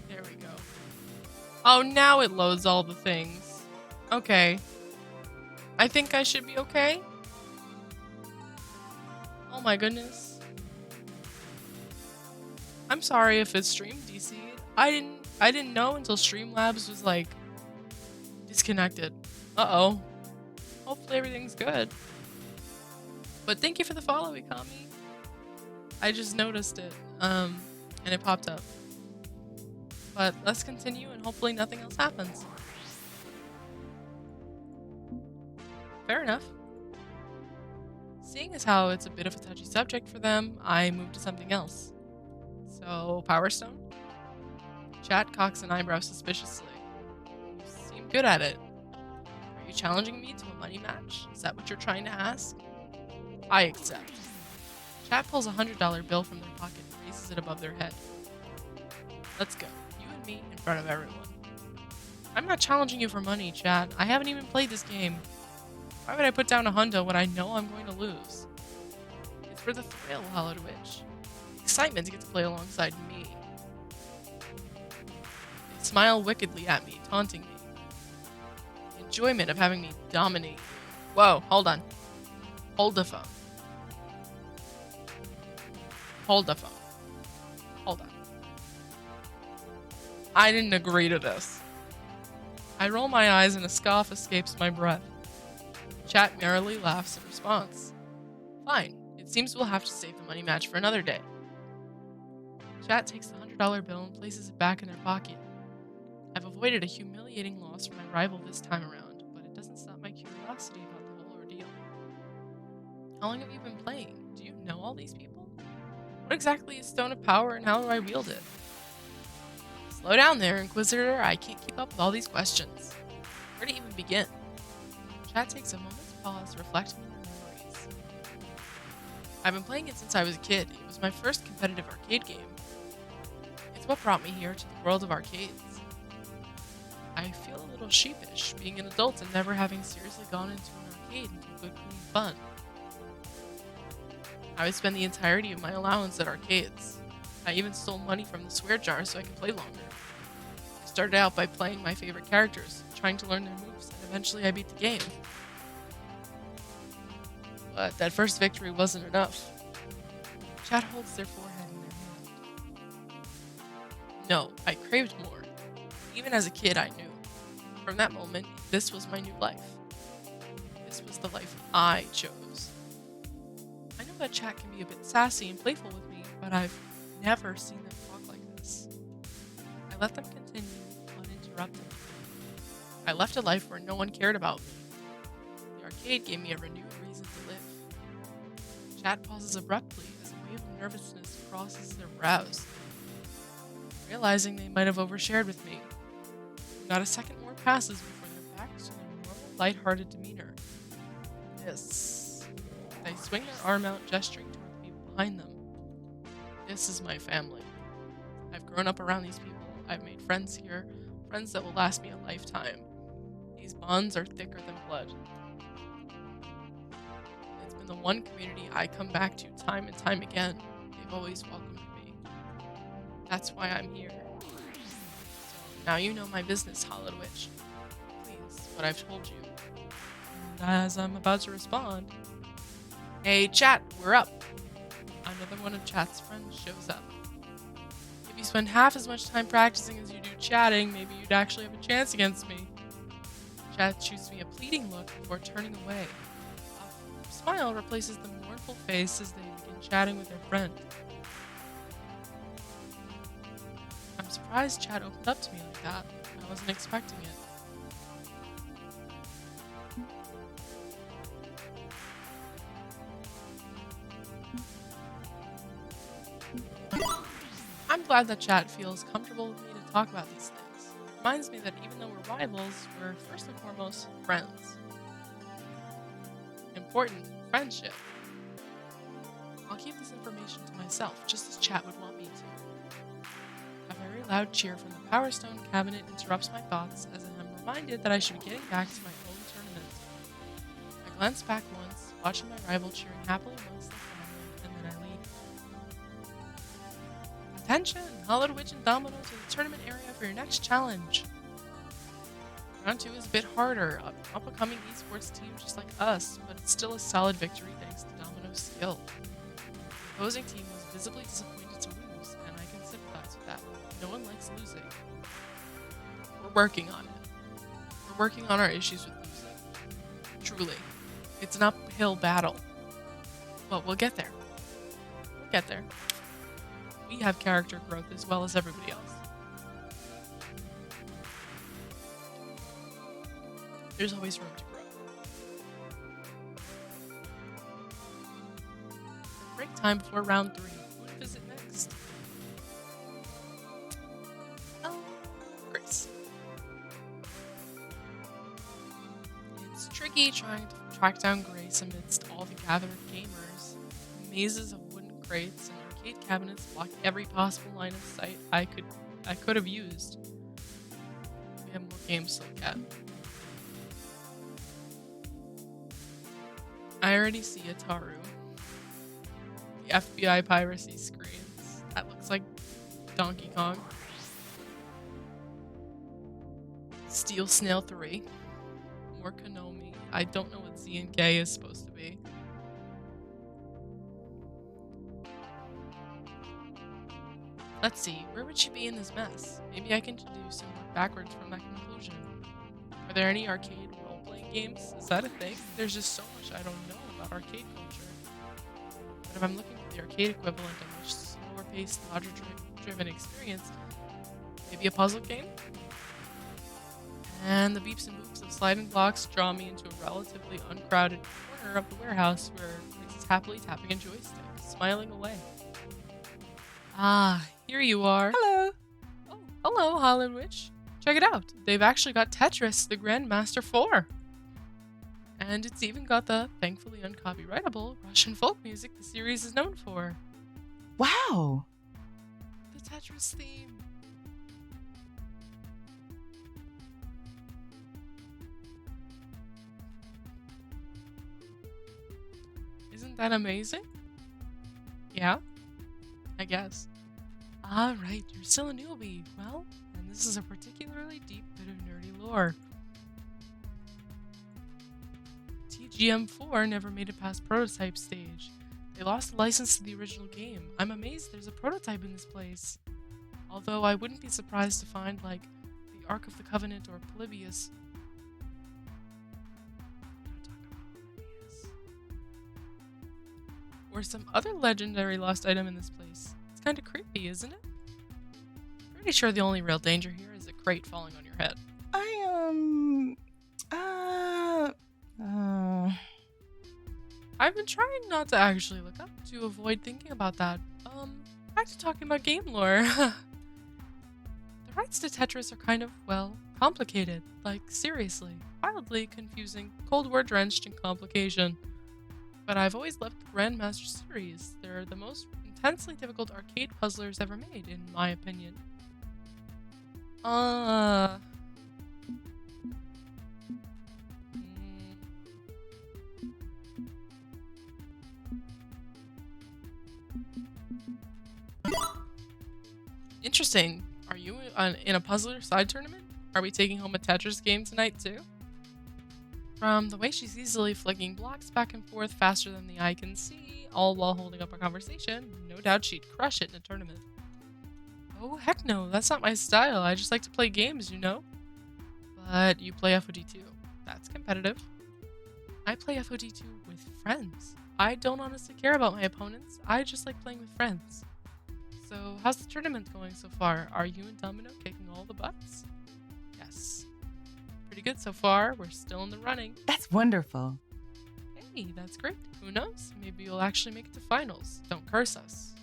There we go. Oh, now it loads all the things. Okay. I think I should be okay. Oh my goodness. I'm sorry if it's stream DC'd. I didn't know until Streamlabs was like disconnected. Uh-oh. Hopefully everything's good. But thank you for the follow, Ikami. I just noticed it. And it popped up. But let's continue and hopefully nothing else happens. Fair enough. Seeing as how it's a bit of a touchy subject for them, I moved to something else. So, Power Stone? Chat cocks an eyebrow suspiciously. You seem good at it. Are you challenging me to a money match? Is that what you're trying to ask? I accept. Chat pulls a $100 bill from their pocket and raises it above their head. Let's go. You and me in front of everyone. I'm not challenging you for money, chat. I haven't even played this game. Why would I put down a hundo when I know I'm going to lose? It's for the thrill, Hollowed Witch. The excitement to get to play alongside me. They smile wickedly at me, taunting me. The enjoyment of having me dominate you. Whoa, hold on. Hold the phone. Hold the phone. Hold on. I didn't agree to this. I roll my eyes and a scoff escapes my breath. Chat merrily laughs in response. Fine, it seems we'll have to save the money match for another day. Chat takes the $100 bill and places it back in their pocket. I've avoided a humiliating loss from my rival this time around, but it doesn't stop my curiosity about the whole ordeal. How long have you been playing? Do you know all these people? What exactly is Stone of Power and how do I wield it? Slow down there, Inquisitor. I can't keep up with all these questions. Where to even begin? Chat takes a moment's pause, reflecting on their memories. I've been playing it since I was a kid. It was my first competitive arcade game. It's what brought me here to the world of arcades. I feel a little sheepish, being an adult and never having seriously gone into an arcade until good, clean fun. I would spend the entirety of my allowance at arcades. I even stole money from the swear jar so I could play longer. I started out by playing my favorite characters, trying to learn their moves, and eventually I beat the game. But that first victory wasn't enough. Chat holds their forehead in their hand. No, I craved more. Even as a kid, I knew. From that moment, this was my new life. This was the life I chose. I know that chat can be a bit sassy and playful with me, but I've never seen them talk like this. I let them continue uninterrupted. I left a life where no one cared about me. The arcade gave me a renewed reason to live. Chat pauses abruptly as a wave of nervousness crosses their brows. Realizing they might have overshared with me. Not a second more passes before they're back to their normal, lighthearted demeanor. This. They swing their arm out, gesturing toward the people behind them. This is my family. I've grown up around these people. I've made friends here, friends that will last me a lifetime. These bonds are thicker than blood. It's been the one community I come back to time and time again. They've always welcomed me. That's why I'm here. So now you know my business, Hollowed Witch. Please, what I've told you. And as I'm about to respond, hey chat, we're up. Another one of chat's friends shows up. If you spend half as much time practicing as you do chatting, maybe you'd actually have a chance against me. Chat shoots me a pleading look before turning away. A smile replaces the mournful face as they begin chatting with their friend. I'm surprised chat opened up to me like that. I wasn't expecting it. I'm glad that chat feels comfortable with me to talk about these things. It reminds me that even though we're rivals, we're first and foremost friends. Important friendship. I'll keep this information to myself, just as chat would want me to. A very loud cheer from the Power Stone cabinet interrupts my thoughts as I am reminded that I should be getting back to my own tournament. I glance back once, watching my rival cheering happily amongst the family, and then I leave. Attention! Hollow Witch and Domino to the tournament area for your next challenge. Round 2 is a bit harder, an up-and-coming esports team just like us, but it's still a solid victory thanks to Domino's skill. The opposing team was visibly disappointed to lose, and I can sympathize with that. No one likes losing. We're working on it. We're working on our issues with losing. Truly. It's an uphill battle. But we'll get there. We'll get there. We have character growth as well as everybody else. There's always room to grow. Break time before round 3. Who to visit next? Grace. It's tricky trying to track down Grace amidst all the gathered gamers. Mazes of wooden crates and arcade cabinets block every possible line of sight I could have used. We have more games to look at. I already see Ataru. The FBI piracy screens. That looks like Donkey Kong. Steel Snail 3. More Konami. I don't know what Z and K is supposed to be. Let's see, where would she be in this mess? Maybe I can deduce and work backwards from that conclusion. Are there any arcade role-playing games? Is that a thing? There's just so much I don't know about arcade culture. But if I'm looking for the arcade equivalent of a slower-paced, logic-driven experience, maybe a puzzle game? And the beeps and boops of sliding blocks draw me into a relatively uncrowded corner of the warehouse where Grace is happily tapping a joystick, smiling away. Ah, here you are. Hello. Oh, hello, Hollow Witch. Check it out. They've actually got Tetris, the Grandmaster 4. And it's even got the, thankfully uncopyrightable, Russian folk music the series is known for. Wow. The Tetris theme. Isn't that amazing? Yeah, I guess. Ah, right, you're still a newbie. Well, and this is a particularly deep bit of nerdy lore. TGM4 never made it past prototype stage. They lost the license to the original game. I'm amazed there's a prototype in this place. Although I wouldn't be surprised to find, like, the Ark of the Covenant or Polybius. Or some other legendary lost item in this place. It's kind of creepy, isn't it? Pretty sure the only real danger here is a crate falling on your head. I've been trying not to actually look up to avoid thinking about that. Back to talking about game lore. The rights to Tetris are kind of, well, complicated. Like, seriously. Wildly confusing, Cold War drenched in complication. But I've always loved the Grandmaster series. They're the most intensely difficult arcade puzzlers ever made, in my opinion. Interesting. Are you in a puzzler side tournament? Are we taking home a Tetris game tonight, too? From the way she's easily flicking blocks back and forth faster than the eye can see, all while holding up a conversation, no doubt she'd crush it in a tournament. Oh, heck no, that's not my style. I just like to play games, you know? But you play FOD2. That's competitive. I play FOD2 with friends. I don't honestly care about my opponents. I just like playing with friends. So, how's the tournament going so far? Are you and Domino kicking all the butts? Yes. Pretty good so far. We're still in the running. That's wonderful. Hey, that's great. Who knows? Maybe you'll actually make it to finals. Don't curse us.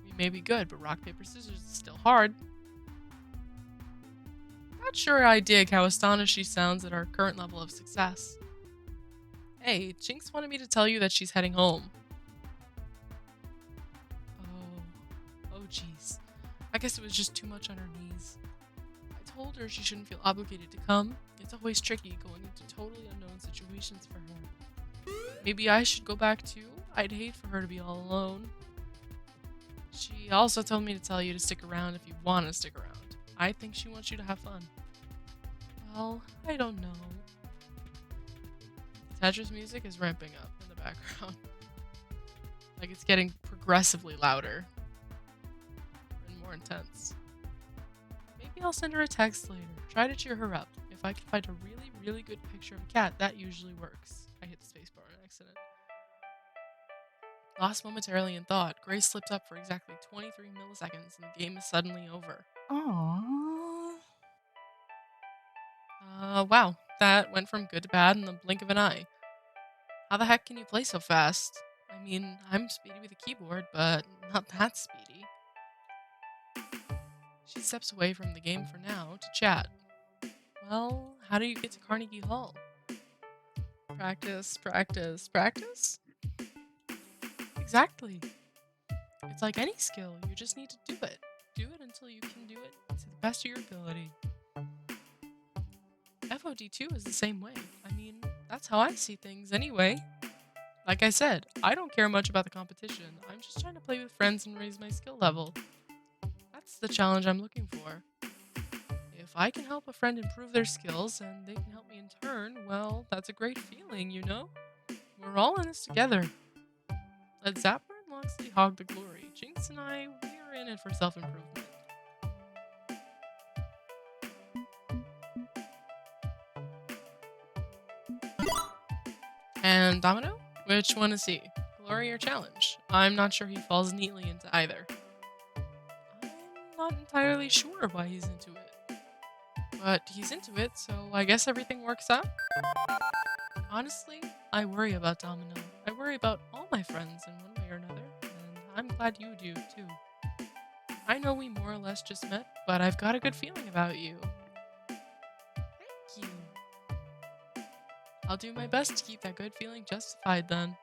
We may be good, but rock, paper, scissors is still hard. Not sure I dig how astonished she sounds at our current level of success. Hey, Jinx wanted me to tell you that she's heading home. Oh, jeez. I guess it was just too much on her knees. I told her she shouldn't feel obligated to come. It's always tricky going into totally unknown situations for her. Maybe I should go back too? I'd hate for her to be all alone. She also told me to tell you to stick around if you want to stick around. I think she wants you to have fun. Well, I don't know. Tetris music is ramping up in the background. Like it's getting progressively louder and more intense. Maybe I'll send her a text later. Try to cheer her up. If I can find a really, really good picture of a cat, that usually works. I hit the spacebar on accident. Lost momentarily in thought, Grace slips up for exactly 23 milliseconds and the game is suddenly over. Aww. Wow. That went from good to bad in the blink of an eye. How the heck can you play so fast? I mean, I'm speedy with a keyboard, but not that speedy. She steps away from the game for now to chat. Well, how do you get to Carnegie Hall? Practice, practice, practice? Exactly. It's like any skill, you just need to do it. Do it until you can do it to the best of your ability. FOD2 is the same way. I mean, that's how I see things anyway. Like I said, I don't care much about the competition. I'm just trying to play with friends and raise my skill level. That's the challenge I'm looking for. If I can help a friend improve their skills and they can help me in turn, well, that's a great feeling, you know? We're all in this together. Let Zapper and Loxley hog the glory. Jinx and I, we're in it for self-improvement. And Domino? Which one is he? Glory or challenge? I'm not sure he falls neatly into either. I'm not entirely sure why he's into it. But he's into it, so I guess everything works out? Honestly, I worry about Domino. I worry about all my friends in one way or another, and I'm glad you do, too. I know we more or less just met, but I've got a good feeling about you. Thank you. I'll do my best to keep that good feeling justified then.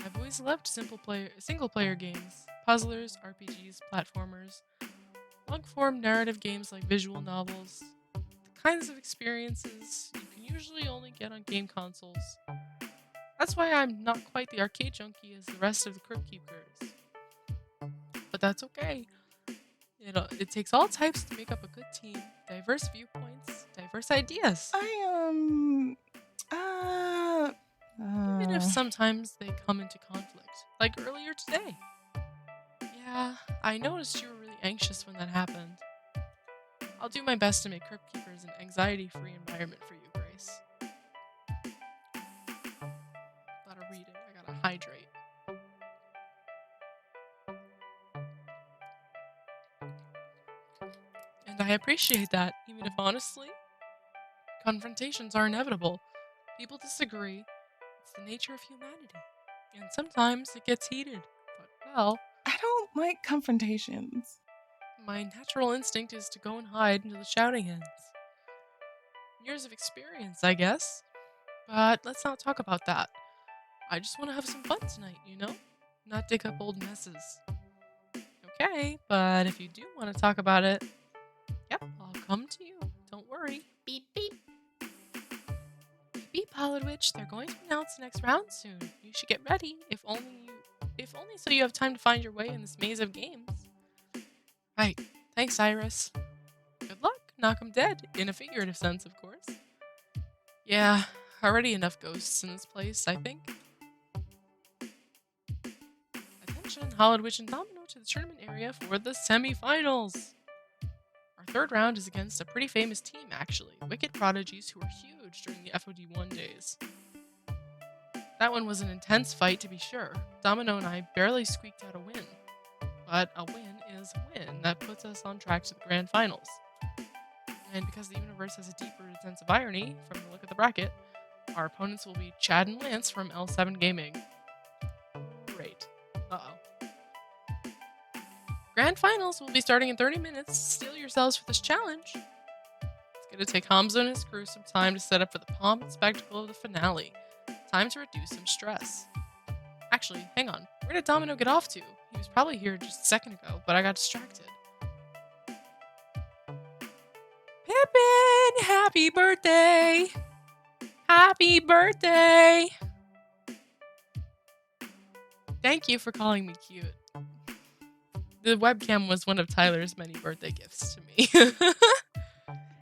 I've always loved single-player games, puzzlers, RPGs, platformers, long-form narrative games like visual novels, the kinds of experiences you can usually only get on game consoles. That's why I'm not quite the arcade junkie as the rest of the Crypt Keepers. But that's okay. It takes all types to make up a good team, diverse viewpoints, diverse ideas. Even if sometimes they come into conflict, like earlier today. Yeah, I noticed you were really anxious when that happened. I'll do my best to make Crypt Keepers an anxiety-free environment for you, Grace. A lot of reading, I gotta hydrate. And I appreciate that, even if honestly, confrontations are inevitable. People disagree. It's the nature of humanity. And sometimes it gets heated. But, well, I don't like confrontations. my natural instinct is to go and hide until the shouting ends. Years of experience, I guess. But let's not talk about that. I just want to have some fun tonight, you know? Not dig up old messes. Okay, but if you do want to talk about it, yep, I'll come to you. Don't worry. Beep, beep. Beep, Holodwitch. They're going to announce the next round soon. You should get ready, if only so you have time to find your way in this maze of games. Right. Thanks, Iris. Good luck. Knock 'em dead. In a figurative sense, of course. Yeah, already enough ghosts in this place, I think. Attention, Holodwitch and Domino to the tournament area for the semifinals. Our third round is against a pretty famous team, actually. Wicked Prodigies, who were huge during the FOD1 days. That one was an intense fight, to be sure. Domino and I barely squeaked out a win. But a win is a win. That puts us on track to the grand finals. And because the universe has a deeper sense of irony from the look of the bracket, our opponents will be Chad and Lance from L7 Gaming. Great. Uh-oh. Grand finals will be starting in 30 minutes. Steel yourselves for this challenge. It's going to take Hamza and his crew some time to set up for the pomp and spectacle of the finale. Time to reduce some stress. Actually, hang on. Where did Domino get off to? He was probably here just a second ago, but I got distracted. Pippin! Happy birthday! Happy birthday! Thank you for calling me cute. The webcam was one of Tyler's many birthday gifts to me.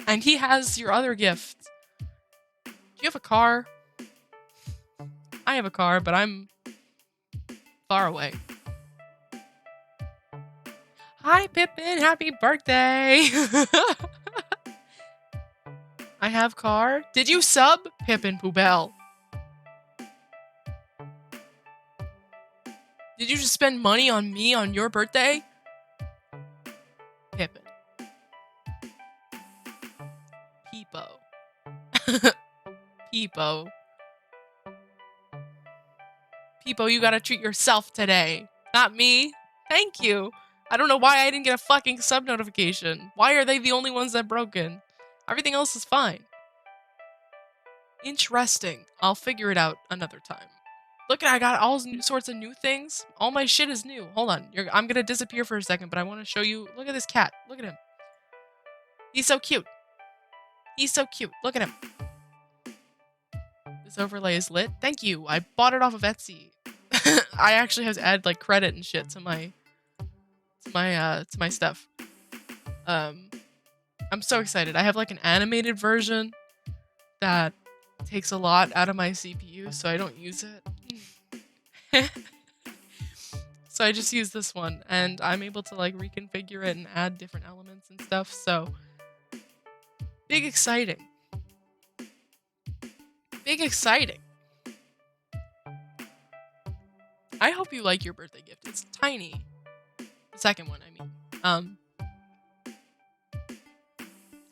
And he has your other gift. Do you have a car? I have a car, but I'm far away. Hi, Pippin. Happy birthday. I have car. Did you sub? Pippin Poubelle. Did you just spend money on me on your birthday? Pippin. Peepo. Peepo. Peepo, you gotta treat yourself today. Not me. Thank you. I don't know why I didn't get a fucking sub notification. Why are they the only ones that broken? Everything else is fine. Interesting. I'll figure it out another time. Look, I got all sorts of new things. All my shit is new. Hold on. I'm gonna disappear for a second, but I want to show you. Look at this cat. Look at him. He's so cute. He's so cute. Look at him. This overlay is lit. Thank you. I bought it off of Etsy. I actually have to add like credit and shit to my stuff. I'm so excited. I have like an animated version that takes a lot out of my CPU, so I don't use it. So I just use this one, and I'm able to like reconfigure it and add different elements and stuff. So big exciting. Big exciting. I hope you like your birthday gift. It's tiny. The second one, I mean.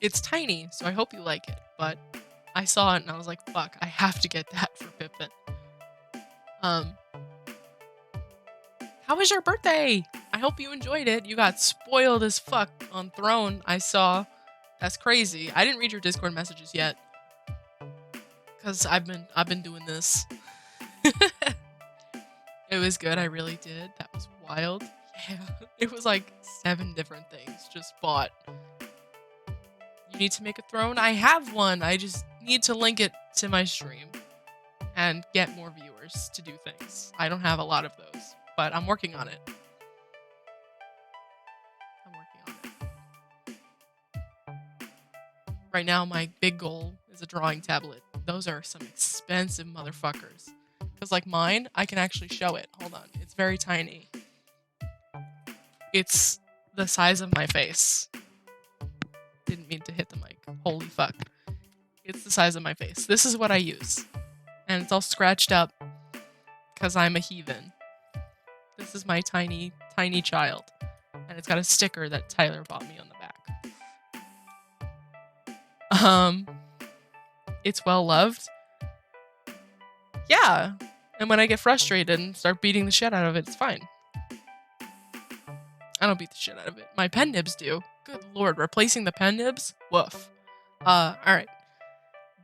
It's tiny, so I hope you like it. But I saw it and I was like, fuck, I have to get that for Pippin. How was your birthday? I hope you enjoyed it. You got spoiled as fuck on Throne, I saw. That's crazy. I didn't read your Discord messages yet. Cause I've been doing this. It was good, I really did. That was wild. Yeah. It was like 7 different things just bought. You need to make a throne? I have one. I just need to link it to my stream and get more viewers to do things. I don't have a lot of those, but I'm working on it. Right now, my big goal is a drawing tablet. Those are some expensive motherfuckers. Because like mine, I can actually show it. Hold on. It's very tiny. It's the size of my face. Didn't mean to hit the mic. Holy fuck. It's the size of my face. This is what I use. And it's all scratched up because I'm a heathen. This is my tiny, tiny child. And it's got a sticker that Tyler bought me on the back. It's well loved. Yeah. And when I get frustrated and start beating the shit out of it, it's fine. I don't beat the shit out of it. My pen nibs do. Good lord, replacing the pen nibs? Woof. Alright.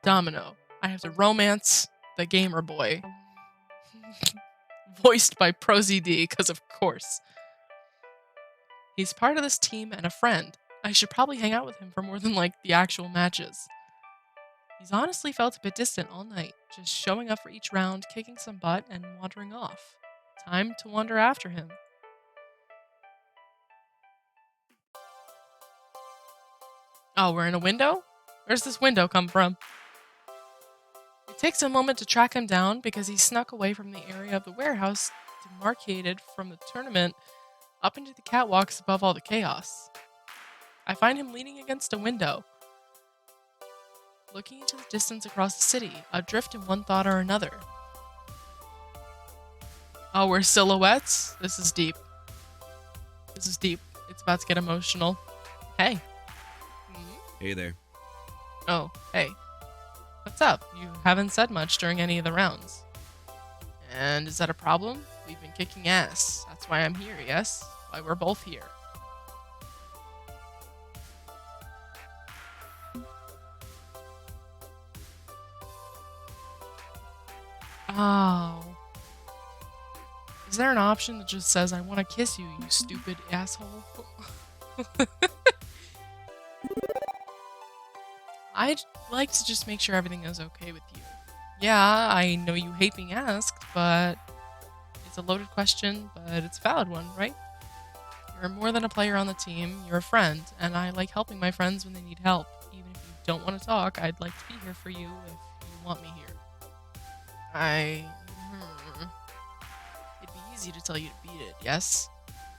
Domino. I have to romance the gamer boy. Voiced by ProZD, because of course. He's part of this team and a friend. I should probably hang out with him for more than, like, the actual matches. He's honestly felt a bit distant all night, just showing up for each round, kicking some butt, and wandering off. Time to wander after him. Oh, we're in a window? Where's this window come from? It takes a moment to track him down because he snuck away from the area of the warehouse demarcated from the tournament up into the catwalks above all the chaos. I find him leaning against a window, looking into the distance across the city, adrift in one thought or another. Oh, we're silhouettes? This is deep. This is deep. It's about to get emotional. Hey. Hey there. Oh, hey. What's up? You haven't said much during any of the rounds. And is that a problem? We've been kicking ass. That's why I'm here, yes? Why we're both here. Oh. Is there an option that just says, I want to kiss you, you stupid asshole? I'd like to just make sure everything is okay with you. Yeah, I know you hate being asked, but it's a loaded question, but it's a valid one, right? You're more than a player on the team, you're a friend, and I like helping my friends when they need help. Even if you don't want to talk, I'd like to be here for you if you want me here. It'd be easy to tell you to beat it, yes?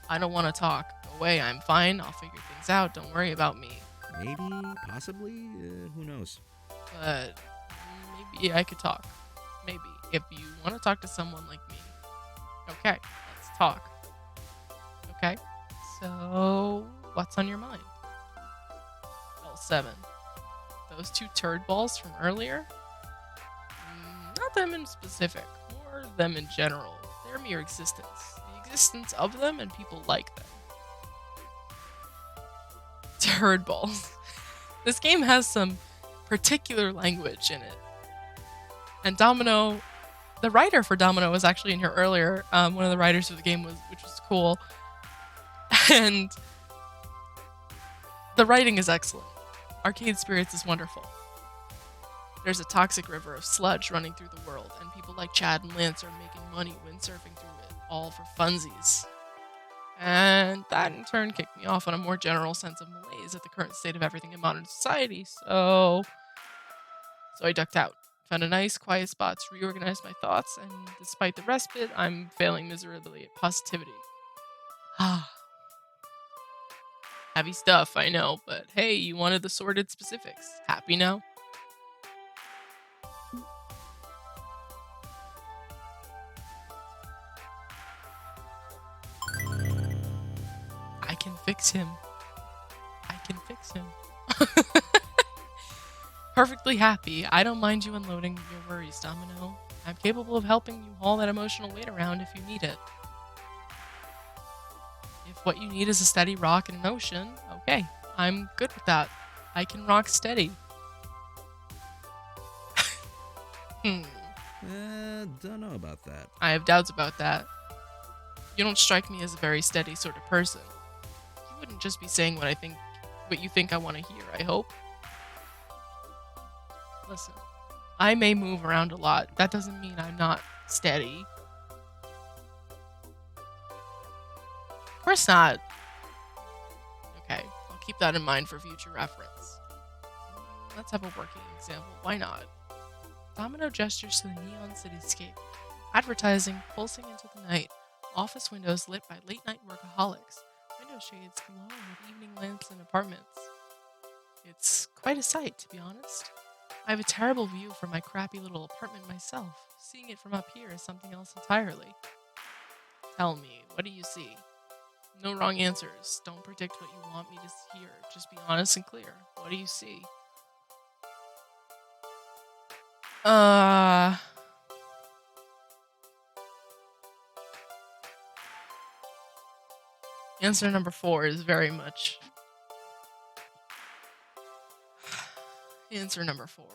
I don't want to talk. Go away, I'm fine, I'll figure things out, don't worry about me. Maybe, possibly, who knows? But maybe I could talk. Maybe. If you want to talk to someone like me. Okay, let's talk. Okay, so what's on your mind? L7. Those two turd balls from earlier? Not them in specific, more them in general. Their mere existence. The existence of them and people like them. Turd balls. This game has some particular language in it. And Domino, the writer for Domino was actually in here earlier. One of the writers of the game which was cool. And the writing is excellent. Arcade Spirits is wonderful. There's a toxic river of sludge running through the world, and people like Chad and Lance are making money windsurfing through it, all for funsies. And that in turn kicked me off on a more general sense of malaise at the current state of everything in modern society, so I ducked out. Found a nice, quiet spot to reorganize my thoughts, and despite the respite, I'm failing miserably at positivity. Heavy stuff, I know, but hey, you wanted the sordid specifics. Happy now? I can fix him. I can fix him. Perfectly happy. I don't mind you unloading your worries, Domino. I'm capable of helping you haul that emotional weight around if you need it. If what you need is a steady rock in an ocean, okay, I'm good with that. I can rock steady. Don't know about that. I have doubts about that. You don't strike me as a very steady sort of person. You wouldn't just be saying what you think I want to hear, I hope. Listen, I may move around a lot. That doesn't mean I'm not steady. Of course not. Okay, I'll keep that in mind for future reference. Let's have a working example. Why not? Domino gestures to the neon cityscape. Advertising pulsing into the night. Office windows lit by late-night workaholics. Window shades glowing with evening lamps in apartments. It's quite a sight, to be honest. I have a terrible view from my crappy little apartment myself. Seeing it from up here is something else entirely. Tell me, what do you see? No wrong answers. Don't predict what you want me to hear. Just be honest and clear. What do you see? Answer number 4 is very much... Answer number 4.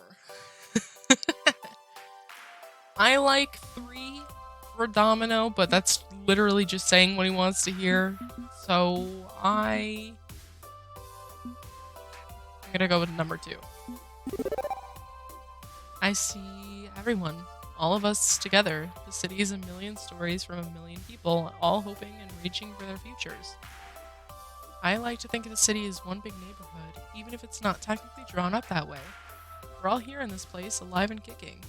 I like 3 for Domino, but that's literally just saying what he wants to hear. So I'm gonna go with number 2. I see everyone, all of us together. The city is a million stories from a million people, all hoping and reaching for their futures. I like to think of the city as one big neighborhood, even if it's not technically drawn up that way. We're all here in this place, alive and kicking.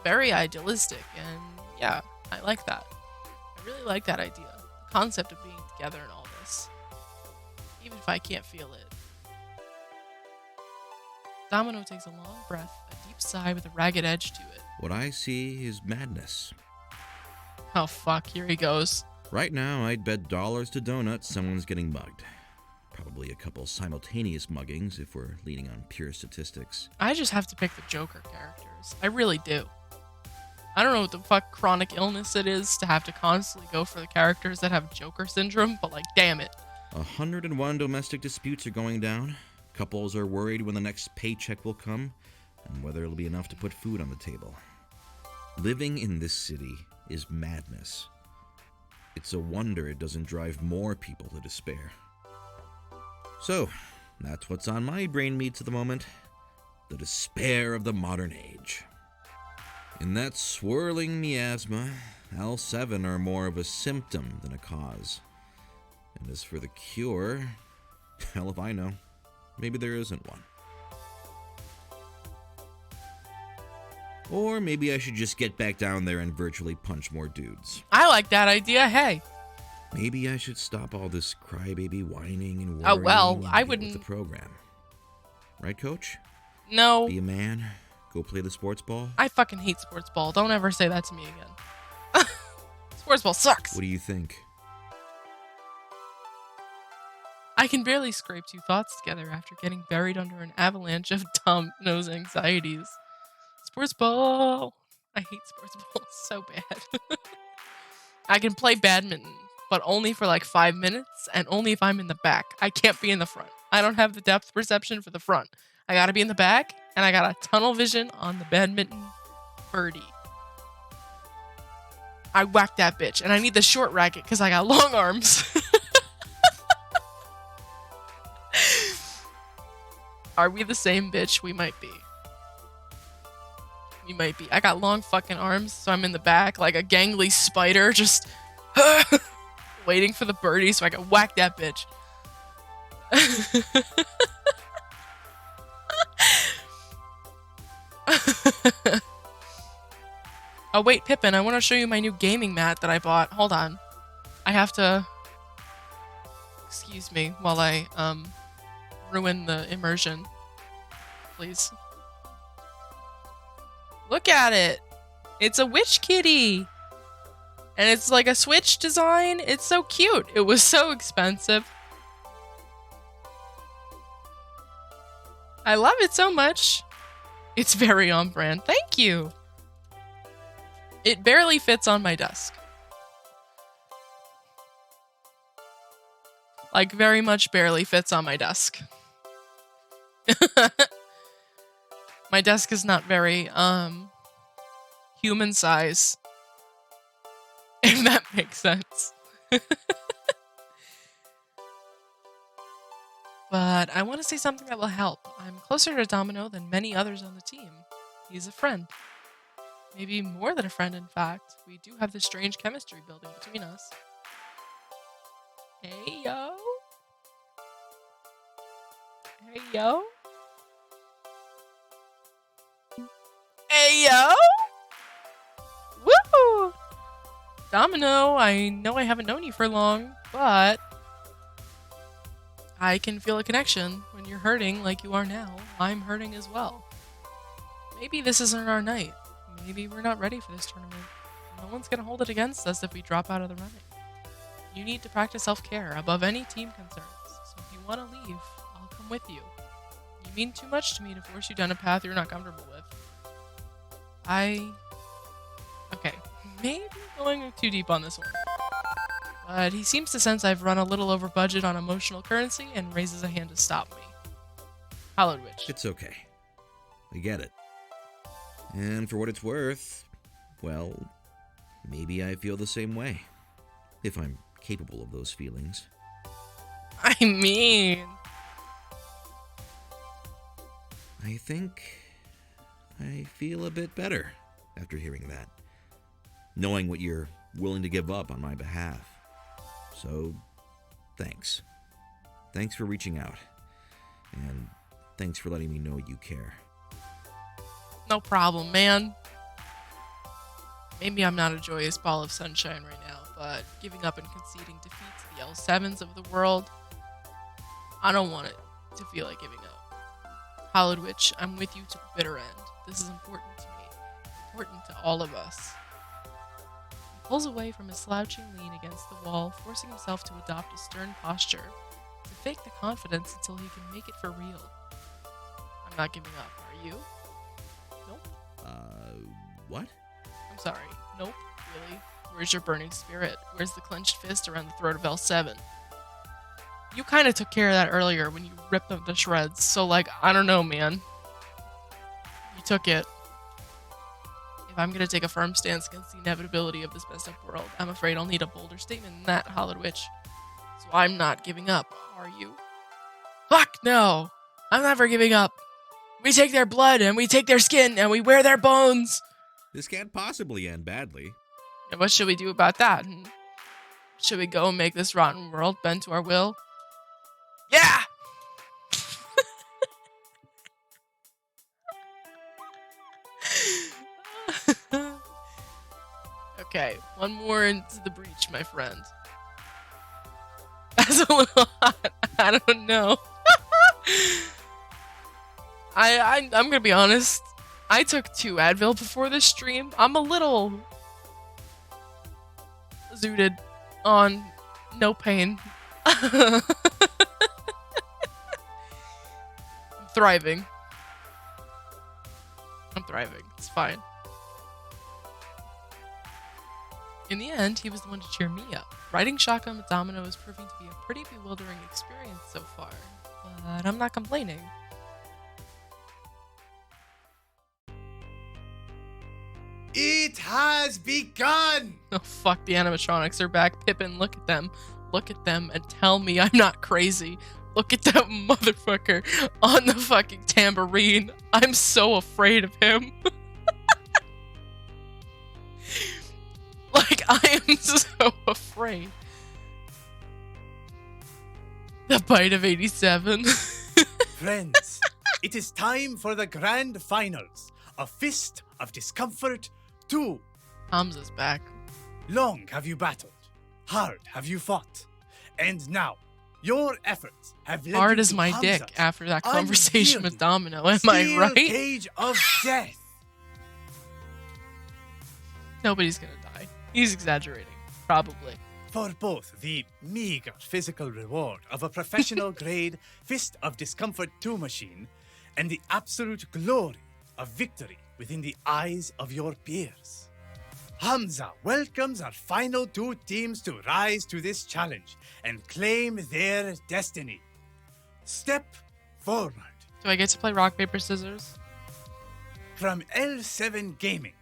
Very idealistic, and yeah, I like that. I really like that idea. The concept of being together in all this. Even if I can't feel it. Domino takes a long breath, a deep sigh with a ragged edge to it. What I see is madness. Oh fuck, here he goes. Right now, I'd bet dollars to donuts someone's getting mugged. Probably a couple simultaneous muggings if we're leaning on pure statistics. I just have to pick the Joker characters. I really do. I don't know what the fuck chronic illness it is to have to constantly go for the characters that have Joker syndrome, but like, damn it. 101 domestic disputes are going down. Couples are worried when the next paycheck will come, and whether it'll be enough to put food on the table. Living in this city is madness. It's a wonder it doesn't drive more people to despair. So, That's what's on my brain meats at the moment. The despair of the modern age. In that swirling miasma, L7 are more of a symptom than a cause. And as for the cure, hell if I know. Maybe there isn't one. Or maybe I should just get back down there and virtually punch more dudes. I like that idea. Hey. Maybe I should stop all this crybaby whining and worrying. Oh, well, and I get with wouldn't. the program. Right, Coach? No. Be a man. Go play the sports ball. I fucking hate sports ball. Don't ever say that to me again. Sports ball sucks. What do you think? I can barely scrape two thoughts together after getting buried under an avalanche of Domino's anxieties. Sports ball. I hate sports ball so bad. I can play badminton, but only for like 5 minutes and only if I'm in the back. I can't be in the front. I don't have the depth perception for the front. I gotta be in the back, and I got a tunnel vision on the badminton birdie. I whacked that bitch, and I need the short racket because I got long arms. Are we the same bitch? We might be. We might be. I got long fucking arms, so I'm in the back like a gangly spider, just waiting for the birdie so I can whack that bitch. Oh wait, Pippin, I want to show you my new gaming mat that I bought. Hold on. I have to... Excuse me while I, ruin the immersion. Please. Look at it! It's a witch kitty! And it's like a Switch design. It's so cute. It was so expensive. I love it so much. It's very on brand. Thank you! It barely fits on my desk. Like, very much barely fits on my desk. My desk is not very, human size. If that makes sense. But I want to say something that will help. I'm closer to Domino than many others on the team. He's a friend. Maybe more than a friend, in fact. We do have this strange chemistry building between us. Hey, yo. Hey, yo. Hey, yo. Woo! Domino, I know I haven't known you for long, but I can feel a connection. When you're hurting like you are now, I'm hurting as well. Maybe this isn't our night. Maybe we're not ready for this tournament. No one's gonna hold it against us if we drop out of the running. You need to practice self-care above any team concerns. So if you want to leave, I'll come with you. You mean too much to me to force you down a path you're not comfortable with. Okay, maybe going too deep on this one. But he seems to sense I've run a little over budget on emotional currency and raises a hand to stop me. Hallowed Witch. It's okay. I get it. And for what it's worth, well, maybe I feel the same way. If I'm capable of those feelings. I mean... I think I feel a bit better after hearing that. Knowing what you're willing to give up on my behalf. So, thanks. Thanks for reaching out. And thanks for letting me know you care. No problem, man. Maybe I'm not a joyous ball of sunshine right now, but giving up and conceding defeat to the L7s of the world, I don't want it to feel like giving up. Hallowed Witch, I'm with you to the bitter end. This is important to me. Important to all of us. He pulls away from his slouching lean against the wall, forcing himself to adopt a stern posture, to fake the confidence until he can make it for real. I'm not giving up, are you? Nope. What? I'm sorry. Nope. Really? Where's your burning spirit? Where's the clenched fist around the throat of L7? You kind of took care of that earlier when you ripped them to shreds, so like, I don't know, man. You took it. If I'm gonna take a firm stance against the inevitability of this messed up world, I'm afraid I'll need a bolder statement than that, Hallowed Witch. So I'm not giving up, are you? Fuck! no. I'm never giving up. We take their blood and we take their skin and we wear their bones. This can't possibly end badly. And what should we do about that? Should we go and make this rotten world bend to our will? Yeah! Okay, one more into the breach, my friend. That's a little hot. I don't know. I'm gonna be honest. I took 2 Advil before this stream. I'm a little zooted on no pain. I'm thriving. It's fine. In the end, he was the one to cheer me up. Riding shotgun with Domino is proving to be a pretty bewildering experience so far, but I'm not complaining. It has begun! Oh fuck, the animatronics are back. Pippin, look at them. Look at them and tell me I'm not crazy. Look at that motherfucker on the fucking tambourine. I'm so afraid of him. Like, I am so afraid. The bite of 87. Friends, it is time for the grand finals. A Fist of Discomfort 2. Hamza's back. Long have you battled. Hard have you fought. And now, your efforts have led Hard you as to my Hamza's dick after that conversation with unyielding Domino. Am I steel right? cage of death. Nobody's gonna die. He's exaggerating. Probably. For both the meager physical reward of a professional grade Fist of Discomfort 2 machine and the absolute glory of victory within the eyes of your peers. Hamza welcomes our final 2 teams to rise to this challenge and claim their destiny. Step forward. Do I get to play rock, paper, scissors? From L7 Gaming,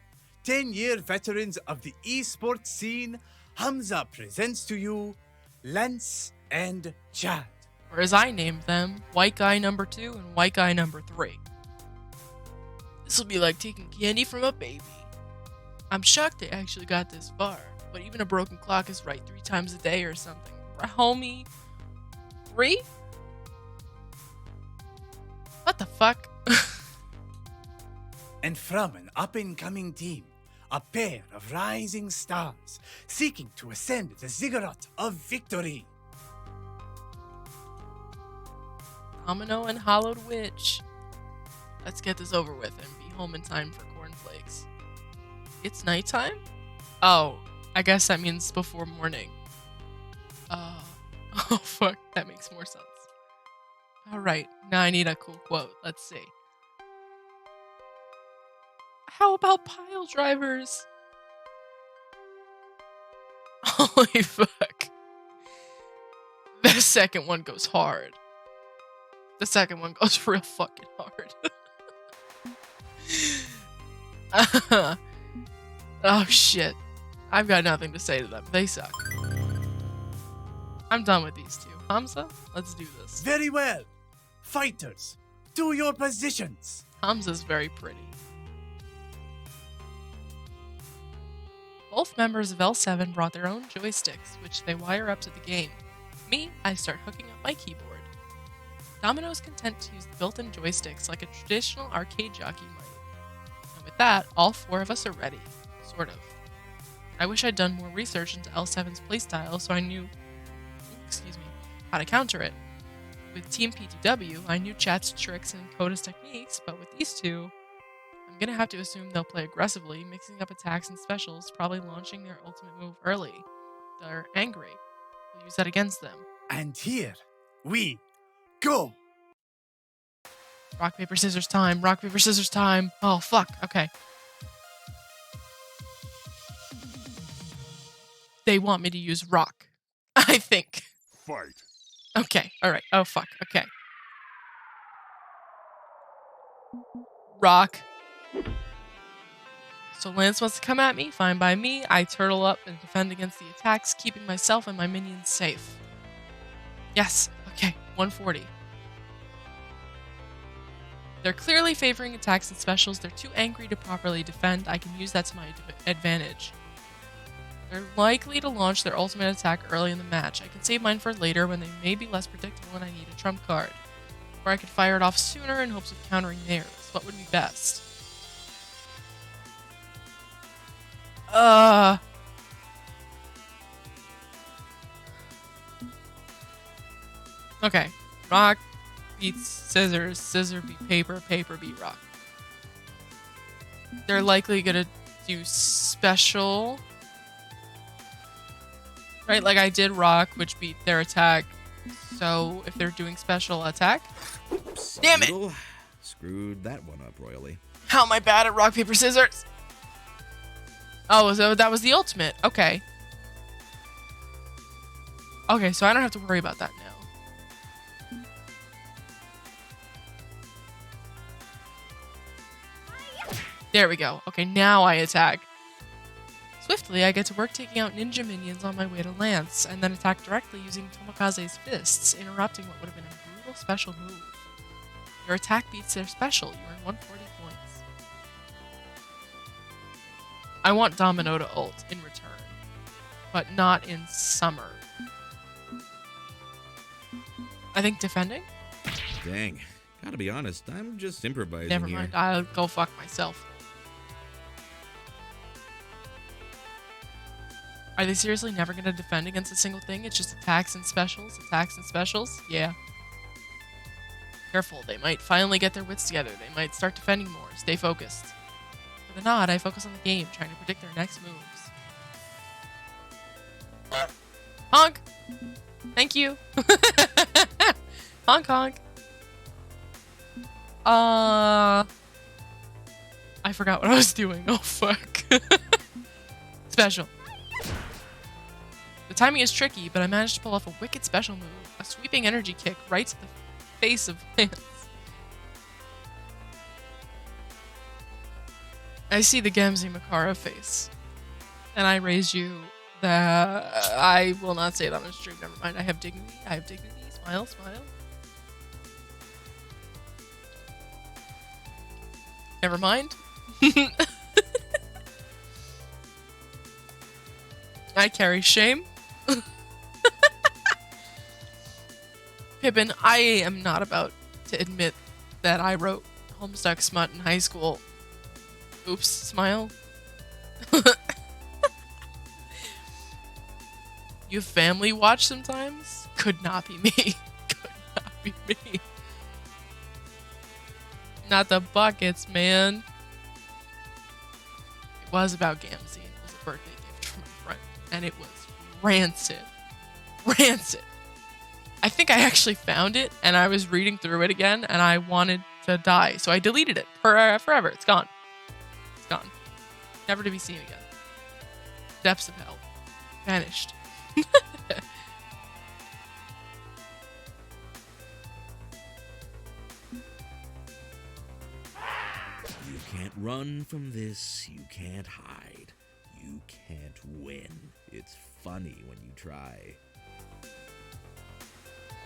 10-year veterans of the esports scene, Hamza presents to you Lance and Chad. Or as I named them, White Guy number 2 and White Guy number 3. This will be like taking candy from a baby. I'm shocked they actually got this far, but even a broken clock is right 3 times a day or something. Homie? 3? What the fuck? And from an up-and-coming team, a pair of rising stars seeking to ascend the ziggurat of victory. Domino and Hollowed Witch. Let's get this over with and be home in time for cornflakes. It's nighttime? Oh, I guess that means before morning. Oh fuck, that makes more sense. Alright, now I need a cool quote. Let's see. How about pile drivers? Holy fuck. The second one goes hard. The second one goes real fucking hard. Oh shit. I've got nothing to say to them. They suck. I'm done with these 2. Hamza, let's do this. Very well. Fighters, to your positions. Hamza's very pretty. Both members of L7 brought their own joysticks, which they wire up to the game. Me, I start hooking up my keyboard. Domino is content to use the built-in joysticks like a traditional arcade jockey might. And with that, all 4 of us are ready. Sort of. I wish I'd done more research into L7's playstyle so I knew how to counter it. With Team P2W, I knew Chat's tricks and Koda's techniques, but with these 2, I'm gonna have to assume they'll play aggressively, mixing up attacks and specials, probably launching their ultimate move early. They're angry. We'll use that against them. And here we go. Rock, paper, scissors time. Rock, paper, scissors time. Oh, fuck. Okay. They want me to use rock. I think. Fight. Okay. Alright. Oh, fuck. Okay. Rock. So Lance wants to come at me. Fine by me. I turtle up and defend against the attacks, keeping myself and my minions safe. Yes. Okay. 140. They're clearly favoring attacks and specials. They're too angry to properly defend. I can use that to my advantage. They're likely to launch their ultimate attack early in the match. I can save mine for later when they may be less predictable and I need a trump card. Or I could fire it off sooner in hopes of countering theirs. What would be best? Okay. Rock beats scissors, scissor beat paper, paper beat rock. They're likely gonna do special. Right, like I did rock, which beat their attack. So if they're doing special attack. Oops, damn it! Noodle. Screwed that one up royally. How am I bad at rock, paper, scissors? Oh, so that was the ultimate. Okay. Okay, so I don't have to worry about that now. There we go. Okay, now I attack. Swiftly, I get to work taking out ninja minions on my way to Lance, and then attack directly using Tomokaze's fists, interrupting what would have been a brutal special move. Your attack beats their special. You earn 140 points. I want Domino to ult in return, but not in summer. I think defending? Dang. Gotta be honest, I'm just improvising Never here. mind, I'll go fuck myself. Are they seriously never going to defend against a single thing? It's just attacks and specials? Attacks and specials? Yeah. Careful, they might finally get their wits together. They might start defending more. Stay focused. For the nod, I focus on the game, trying to predict their next moves. Honk! Thank you! Honk honk! I forgot what I was doing. Oh fuck. Special. The timing is tricky, but I managed to pull off a wicked special move. A sweeping energy kick right to the face of Lance. I see the Gamzee Makara face. And I raise you that I will not say that on stream. Never mind. I have dignity. I have dignity. Smile, smile. Never mind. I carry shame. Pippin, I am not about to admit that I wrote Homestuck Smut in high school. Oops, smile. You family watch sometimes? Could not be me. Could not be me. Not the buckets, man. It was about Gamzee. It was a birthday gift from a friend. And it was rancid. Rancid. I think I actually found it and I was reading through it again and I wanted to die. So I deleted it forever. It's gone. It's gone. Never to be seen again. Depths of hell. Vanished. You can't run from this. You can't hide. You can't win. It's funny when you try.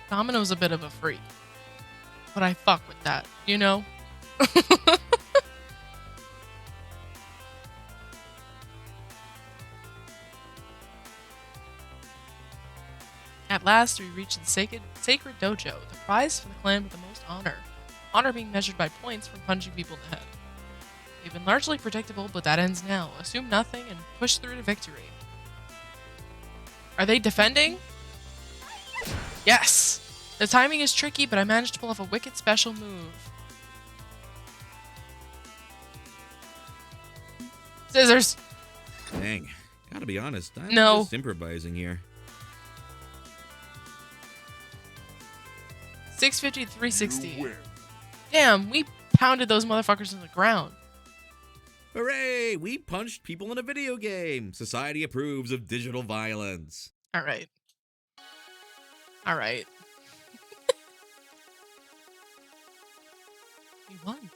Domino's a bit of a freak. But I fuck with that, you know? At last, we reach the sacred dojo, the prize for the clan with the most honor. Honor being measured by points from punching people in the head. They've been largely predictable, but that ends now. Assume nothing and push through to victory. Are they defending? Yes! The timing is tricky, but I managed to pull off a wicked special move. Scissors! Dang. Gotta be honest, I'm No. just improvising here. 650 to 360. You win. Damn, we pounded those motherfuckers in the ground. Hooray! We punched people in a video game. Society approves of digital violence. Alright. Alright. We won.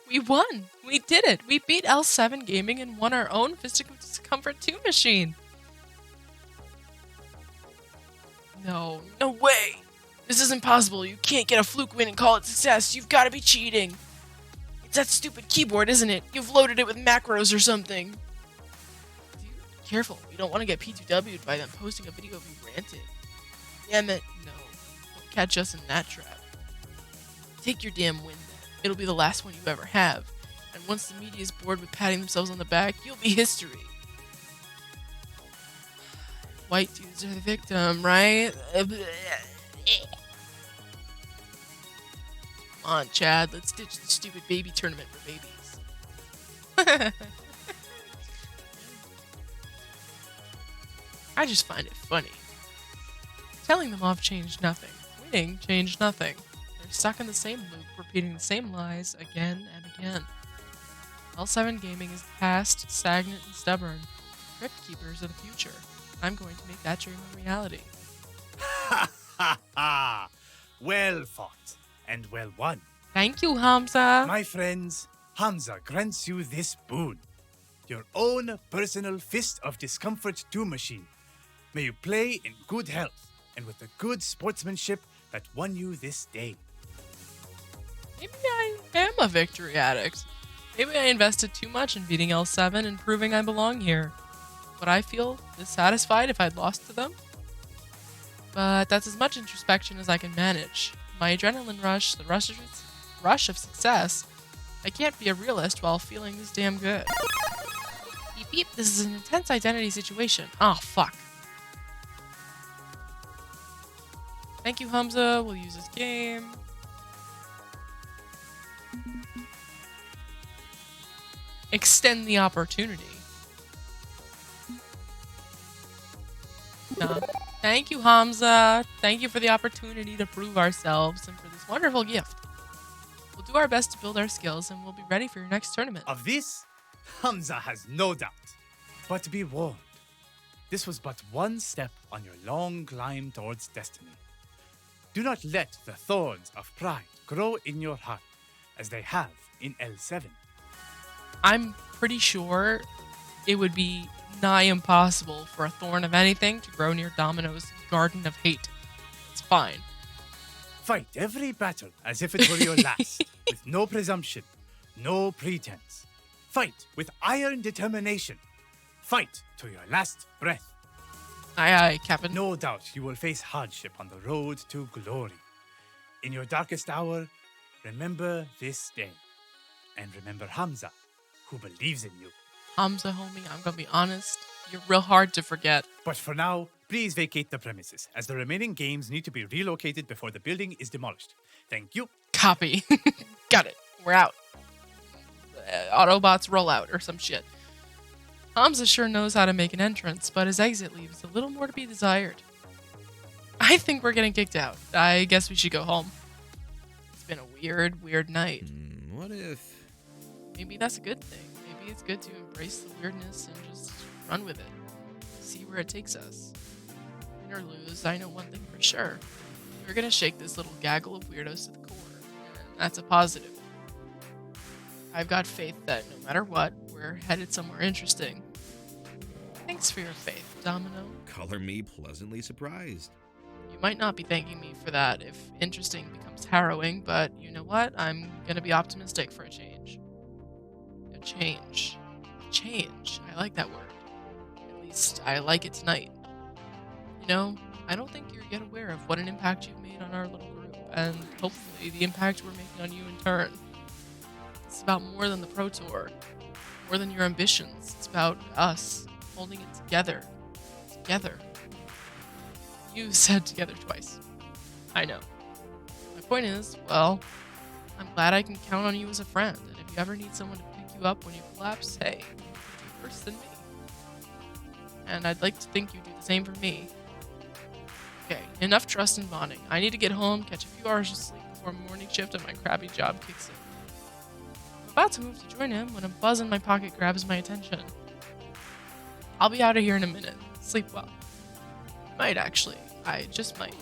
We won! We did it! We beat L7 Gaming and won our own Physical Comfort 2 machine! No. No way! Is This isn't possible. You can't get a fluke win and call it success. You've got to be cheating. It's that stupid keyboard, isn't it? You've loaded it with macros or something. Dude, careful. You don't want to get P2W'd by them posting a video of you ranting. Damn it. No. Don't catch us in that trap. Take your damn win then. It'll be the last one you ever have. And once the media is bored with patting themselves on the back, you'll be history. White dudes are the victim, right? Come on, Chad, let's ditch the stupid baby tournament for babies. I just find it funny. Telling them off changed nothing. Winning changed nothing. They're stuck in the same loop, repeating the same lies again and again. L7 Gaming is the past, stagnant and stubborn. Crypt Keepers are the future. I'm going to make that dream a reality. Ha ha ha! Well fought and well won. Thank you, Hamza. My friends, Hamza grants you this boon. Your own personal Fist of Discomfort 2 machine. May you play in good health and with the good sportsmanship that won you this day. Maybe I am a victory addict. Maybe I invested too much in beating L7 and proving I belong here. Would I feel dissatisfied if I'd lost to them? But that's as much introspection as I can manage. My adrenaline rush, the rush of success, I can't be a realist while feeling this damn good. Beep beep, this is an intense identity situation. Oh, fuck. Thank you, Hamza. We'll use this game. Extend the opportunity. No. Thank you, Hamza. Thank you for the opportunity to prove ourselves and for this wonderful gift. We'll do our best to build our skills and we'll be ready for your next tournament. Of this, Hamza has no doubt. But be warned, this was but one step on your long climb towards destiny. Do not let the thorns of pride grow in your heart as they have in L7. I'm pretty sure it would be nigh impossible for a thorn of anything to grow near Domino's garden of hate. It's fine. Fight every battle as if it were your last, with no presumption, no pretense. Fight with iron determination. Fight to your last breath. Aye, aye, Captain. No doubt you will face hardship on the road to glory. In your darkest hour, remember this day. And remember Hamza, who believes in you. Hamza, homie, I'm gonna be honest. You're real hard to forget. But for now, please vacate the premises, as the remaining games need to be relocated before the building is demolished. Thank you. Copy. Got it. We're out. Autobots roll out or some shit. Hamza sure knows how to make an entrance, but his exit leaves a little more to be desired. I think we're getting kicked out. I guess we should go home. It's been a weird night. What if... Maybe that's a good thing. Maybe it's good to embrace the weirdness and just run with it. See where it takes us. Win or lose, I know one thing for sure. We're gonna shake this little gaggle of weirdos to the core. And that's a positive. I've got faith that no matter what, we're headed somewhere interesting. Thanks for your faith, Domino. Color me pleasantly surprised. You might not be thanking me for that if interesting becomes harrowing, but you know what? I'm gonna be optimistic for a change. A change. Change. I like that word. At least I like it tonight. You know, I don't think you're yet aware of what an impact you've made on our little group, and hopefully the impact we're making on you in turn. It's about more than the Pro Tour, more than your ambitions. It's about us holding it together. Together. You said together twice. I know. My point is, well, I'm glad I can count on you as a friend, and if you ever need someone to pick you up when you collapse, hey, you're worse than me. And I'd like to think you do the same for me. Okay, enough trust and bonding. I need to get home, catch a few hours of sleep before morning shift and my crappy job kicks in. I'm about to move to join him when a buzz in my pocket grabs my attention. I'll be out of here in a minute. Sleep well. Might actually. I just might.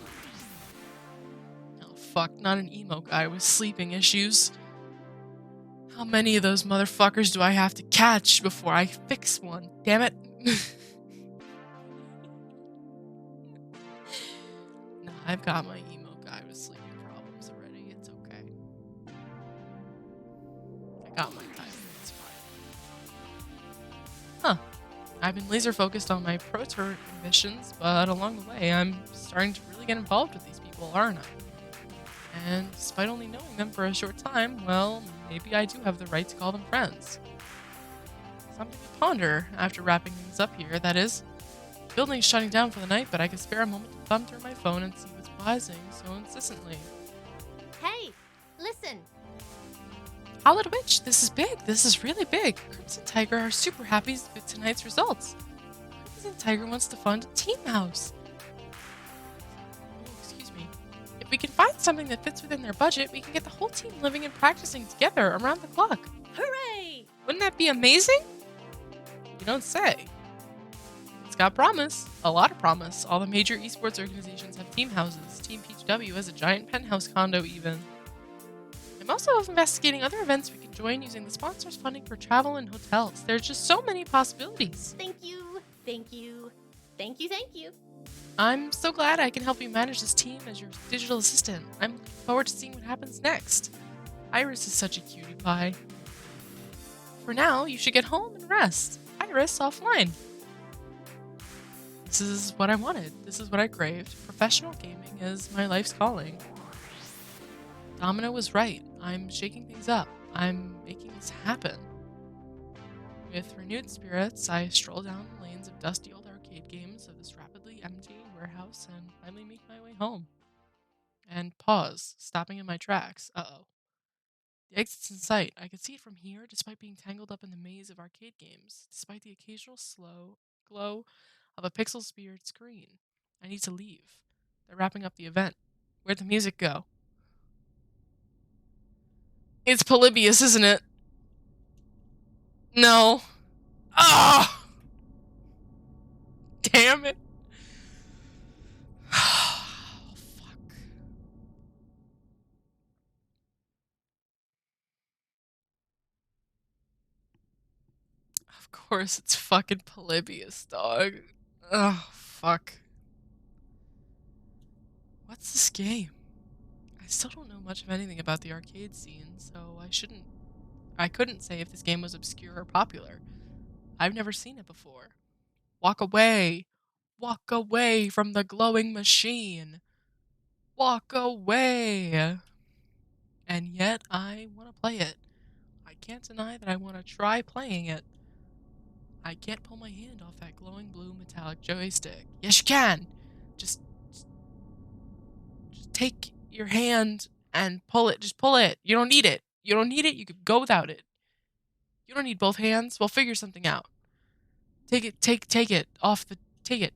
Oh fuck, not an emo guy with sleeping issues. How many of those motherfuckers do I have to catch before I fix one? Damn it. No, I've got my emo guy with got my time. It's fine. Huh. I've been laser focused on my pro tour ambitions, but along the way, I'm starting to really get involved with these people, aren't I? And despite only knowing them for a short time, well, maybe I do have the right to call them friends. Something to ponder after wrapping things up here, that is. The building's shutting down for the night, but I can spare a moment to thumb through my phone and see what's buzzing so insistently. Hey, listen. Hallowed Witch, this is big. This is really big. Crimson Tiger are super happy with tonight's results. Crimson Tiger wants to fund a team house. Oh, excuse me. If we can find something that fits within their budget, we can get the whole team living and practicing together around the clock. Hooray! Wouldn't that be amazing? You don't say. It's got promise. A lot of promise. All the major esports organizations have team houses. Team Peach W has a giant penthouse condo even. I'm also investigating other events we can join using the sponsors' funding for travel and hotels. There's just so many possibilities. Thank you, thank you, thank you, thank you. I'm so glad I can help you manage this team as your digital assistant. I'm looking forward to seeing what happens next. Iris is such a cutie pie. For now, you should get home and rest. Iris, offline. This is what I wanted. This is what I craved. Professional gaming is my life's calling. Domino was right. I'm shaking things up. I'm making this happen. With renewed spirits, I stroll down the lanes of dusty old arcade games of this rapidly emptying warehouse and finally make my way home. And pause, stopping in my tracks. Uh-oh. The exit's in sight. I can see it from here despite being tangled up in the maze of arcade games, despite the occasional slow glow of a pixel-speared screen. I need to leave. They're wrapping up the event. Where'd the music go? It's Polybius, isn't it? No. Ah! Oh! Damn it. Oh, fuck. Of course it's fucking Polybius, dog. Oh, fuck. What's this game? I still don't know much of anything about the arcade scene, so I couldn't say if this game was obscure or popular. I've never seen it before. Walk away! Walk away from the glowing machine! Walk away! And yet, I want to play it. I can't deny that I want to try playing it. I can't pull my hand off that glowing blue metallic joystick. Yes, you can! Just take your hand and pull it. Just pull it. You don't need it. You don't need it. You could go without it. You don't need both hands. We'll figure something out. Take it. Take it off the. Take it.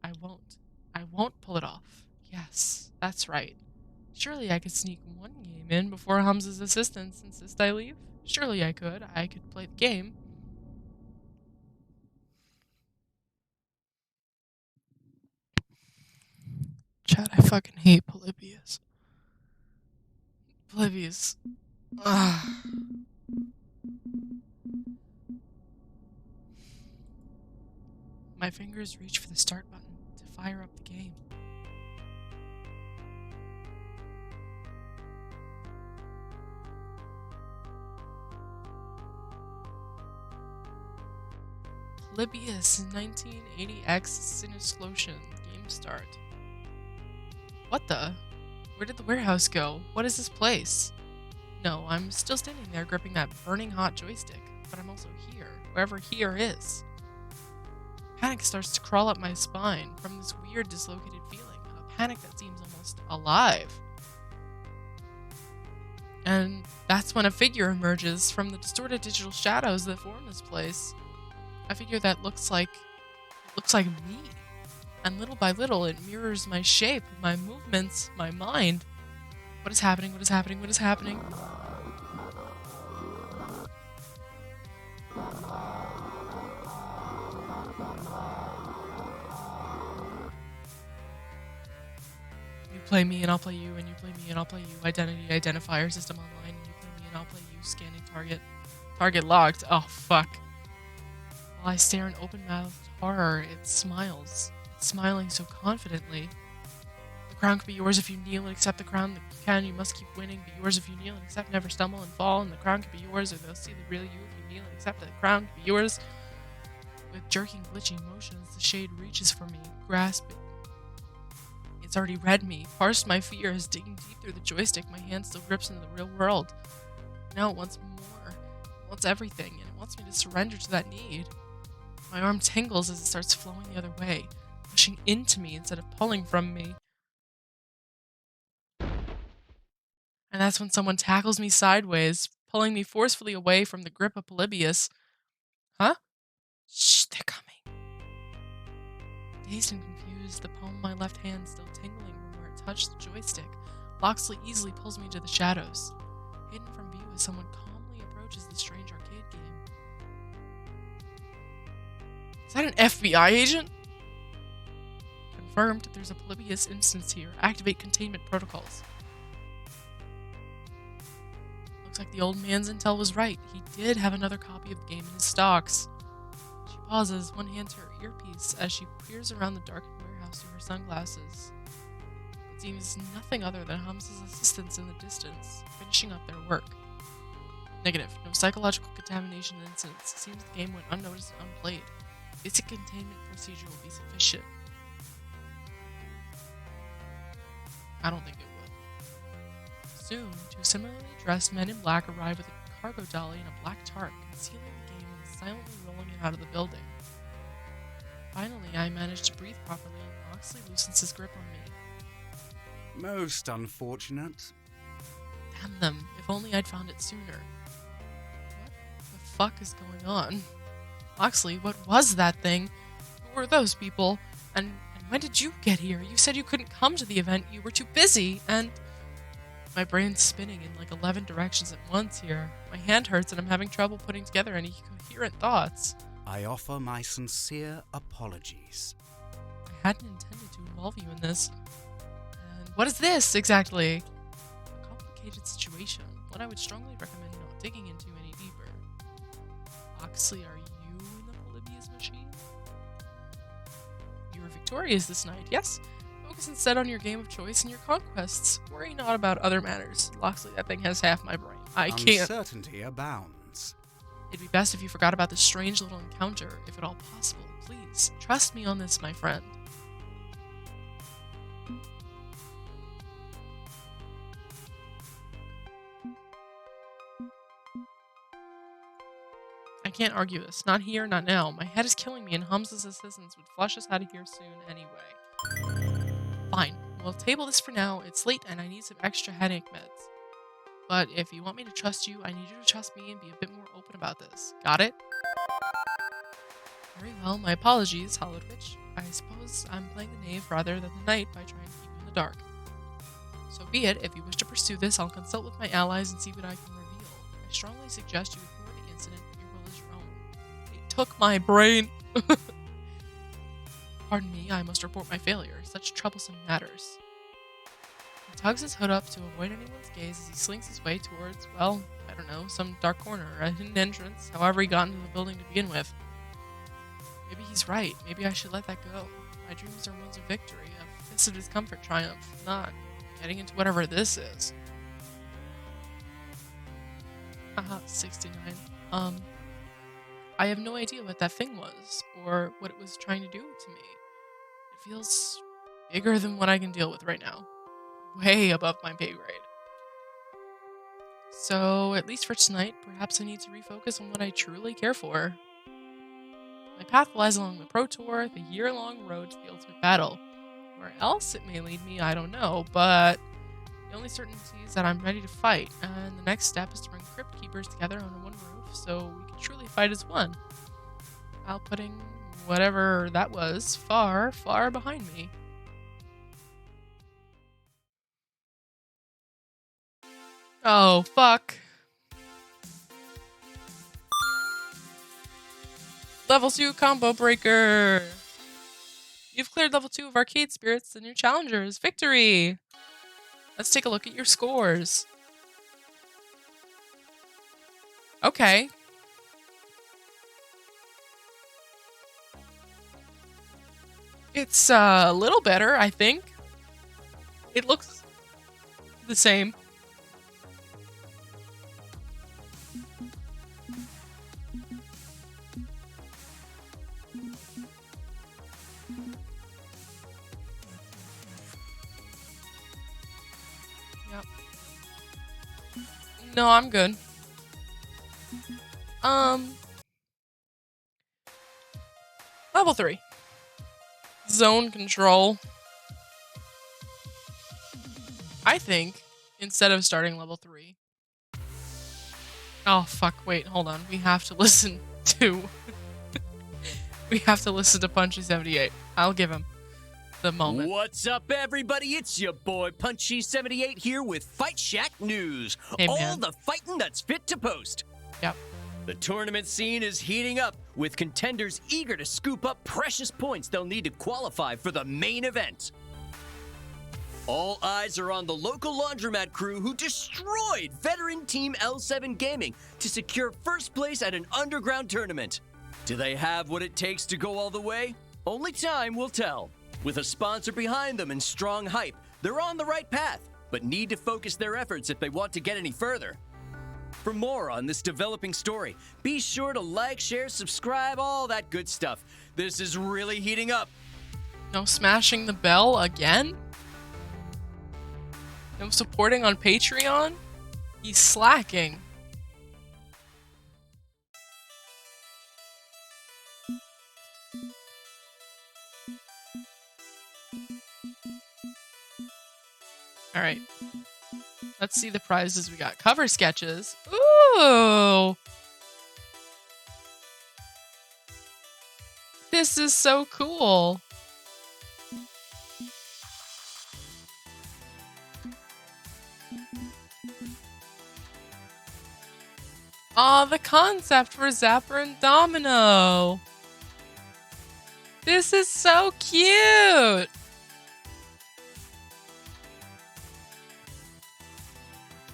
I won't. I won't pull it off. Yes, that's right. Surely I could sneak one game in before Humza's assistants insist I leave. Surely I could. I could play the game. Chad, I fucking hate Polybius. Polybius. Ugh. My fingers reach for the start button to fire up the game. Polybius 1980X Sinislotion. Game start. What the? Where did the warehouse go? What is this place? No, I'm still standing there gripping that burning hot joystick, but I'm also here, wherever here is. Panic starts to crawl up my spine from this weird dislocated feeling, a panic that seems almost alive. And that's when a figure emerges from the distorted digital shadows that form this place. A figure that looks like me. And little by little, it mirrors my shape, my movements, my mind. What is happening? What is happening? What is happening? You play me and I'll play you, and you play me and I'll play you. Identity identifier system online, and you play me and I'll play you. Scanning target. Target locked. Oh, fuck. While I stare in open-mouthed horror, it smiles. It's smiling so confidently. The crown can be yours if you kneel and accept the crown that you can. You must keep winning. Be yours if you kneel and accept, never stumble and fall. And the crown can be yours, or they'll see the real you if you kneel and accept that the crown can be yours. With jerking, glitchy motions, the shade reaches for me, grasp it. It's already read me, parsed my fears, digging deep through the joystick. My hand still grips into the real world. Now it wants more. It wants everything, and it wants me to surrender to that need. My arm tingles as it starts flowing the other way, pushing into me instead of pulling from me. And that's when someone tackles me sideways, pulling me forcefully away from the grip of Polybius. Huh? Shh, they're coming. Dazed and confused, the palm of my left hand still tingling from where it touched the joystick, Loxley easily pulls me into the shadows, hidden from view as someone calmly approaches the strange arcade game. Is that an FBI agent? Confirmed, there's a Polybius instance here. Activate containment protocols. Looks like the old man's intel was right. He did have another copy of the game in his stocks. She pauses, one hand to her earpiece, as she peers around the darkened warehouse through her sunglasses. It seems nothing other than Hamza's assistants in the distance, finishing up their work. Negative. No psychological contamination incidents. Seems the game went unnoticed and unplayed. Basic containment procedure will be sufficient. I don't think it will. Soon, two similarly dressed men in black arrive with a cargo dolly and a black tarp, concealing the game and silently rolling it out of the building. Finally, I manage to breathe properly and Loxley loosens his grip on me. Most unfortunate. Damn them, if only I'd found it sooner. What the fuck is going on? Loxley, what was that thing? Who were those people? And when did you get here? You said you couldn't come to the event, you were too busy, and... My brain's spinning in like 11 directions at once here. My hand hurts and I'm having trouble putting together any coherent thoughts. I offer my sincere apologies. I hadn't intended to involve you in this. And what is this, exactly? A complicated situation, one I would strongly recommend not digging into any deeper. Loxley, are you in the Polybius machine? You were victorious this night, yes? Focus instead on your game of choice and your conquests. Worry not about other matters. Loxley, that thing has half my brain. I can't. Uncertainty abounds. It'd be best if you forgot about this strange little encounter, if at all possible. Please, trust me on this, my friend. I can't argue this. Not here, not now. My head is killing me, and Hamza's assistants would flush us out of here soon anyway. Fine. We'll table this for now. It's late, and I need some extra headache meds. But if you want me to trust you, I need you to trust me and be a bit more open about this. Got it? Very well. My apologies, Holodwitch. I suppose I'm playing the knave rather than the knight by trying to keep you in the dark. So be it. If you wish to pursue this, I'll consult with my allies and see what I can reveal. I strongly suggest you ignore the incident, but your will is your own. It took my brain. Pardon me, I must report my failure. Such troublesome matters. He tugs his hood up to avoid anyone's gaze as he slinks his way towards, well, I don't know, some dark corner, or a hidden entrance, however he got into the building to begin with. Maybe he's right. Maybe I should let that go. My dreams are ones of victory, a fist of discomfort triumph, not getting into whatever this is. Haha, 69. I have no idea what that thing was, or what it was trying to do to me. It feels bigger than what I can deal with right now. Way above my pay grade. So, at least for tonight, perhaps I need to refocus on what I truly care for. My path lies along the Pro Tour, the year-long road to the ultimate battle. Where else it may lead me, I don't know, but the only certainty is that I'm ready to fight, and the next step is to bring Crypt Keepers together under one roof so we can truly fight as one, while putting whatever that was far, far behind me. Oh, fuck. Level 2 combo breaker. You've cleared level 2 of Arcade Spirits, the new challengers. Victory! Let's take a look at your scores. Okay. It's a little better, I think. It looks the same. Yep. No, I'm good. Level 3. Zone control. I think instead of starting level 3. Oh fuck, wait, hold on. We have to listen to we have to listen to Punchy 78. I'll give him the moment. What's up, everybody? It's your boy Punchy 78 here with Fight Shack News. Hey, all man. the fighting that's fit to post. Yep. The tournament scene is heating up, with contenders eager to scoop up precious points they'll need to qualify for the main event. All eyes are on the local laundromat crew who destroyed veteran Team L7 Gaming to secure first place at an underground tournament. Do they have what it takes to go all the way? Only time will tell. With a sponsor behind them and strong hype, they're on the right path, but need to focus their efforts if they want to get any further. For more on this developing story, be sure to like, share, subscribe, all that good stuff. This is really heating up. No smashing the bell again? No supporting on Patreon? He's slacking. Alright. Let's see the prizes we got. Cover sketches. Ooh! This is so cool. Aw, the concept for Zapper and Domino. This is so cute.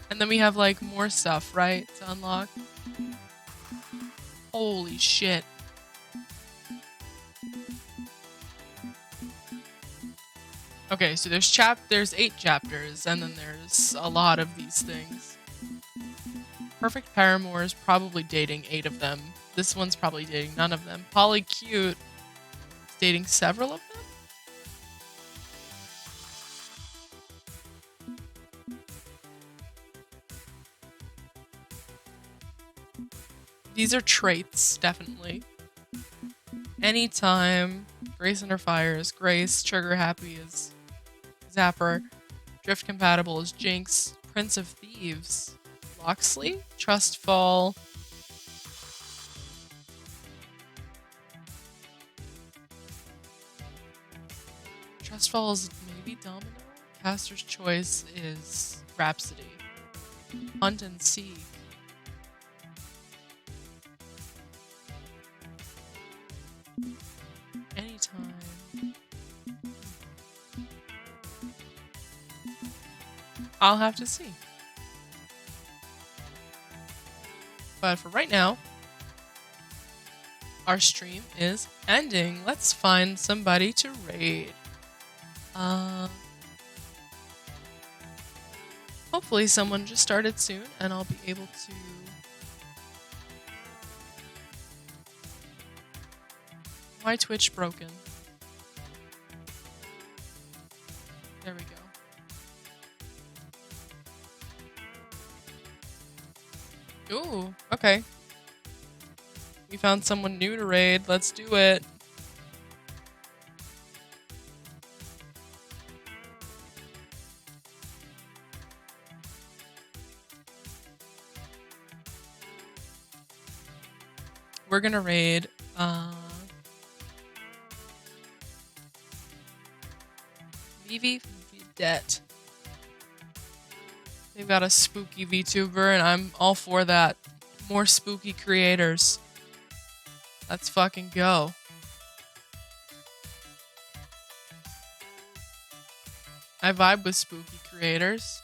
And then we have like more stuff, right? To unlock. Holy shit. Okay, so there's 8 chapters, and then there's a lot of these things. Perfect Paramour is probably dating 8 of them. This one's probably dating none of them. Polycute is dating several of them? These are traits, definitely. Anytime. Grace Under Fire is Grace. Trigger Happy is Zapper. Drift Compatible is Jinx. Prince of Thieves. Loxley? Trustfall. Trustfall is maybe Domino. Caster's Choice is Rhapsody. Hunt and Seek. Anytime. I'll have to see. But for right now, our stream is ending. Let's find somebody to raid. Hopefully someone just started soon and I'll be able to... Why Twitch broken? There we go. Ooh, okay. We found someone new to raid. Let's do it. We're gonna raid, Vivi Vidette. They've got a spooky VTuber, and I'm all for that. More spooky creators. Let's fucking go. I vibe with spooky creators.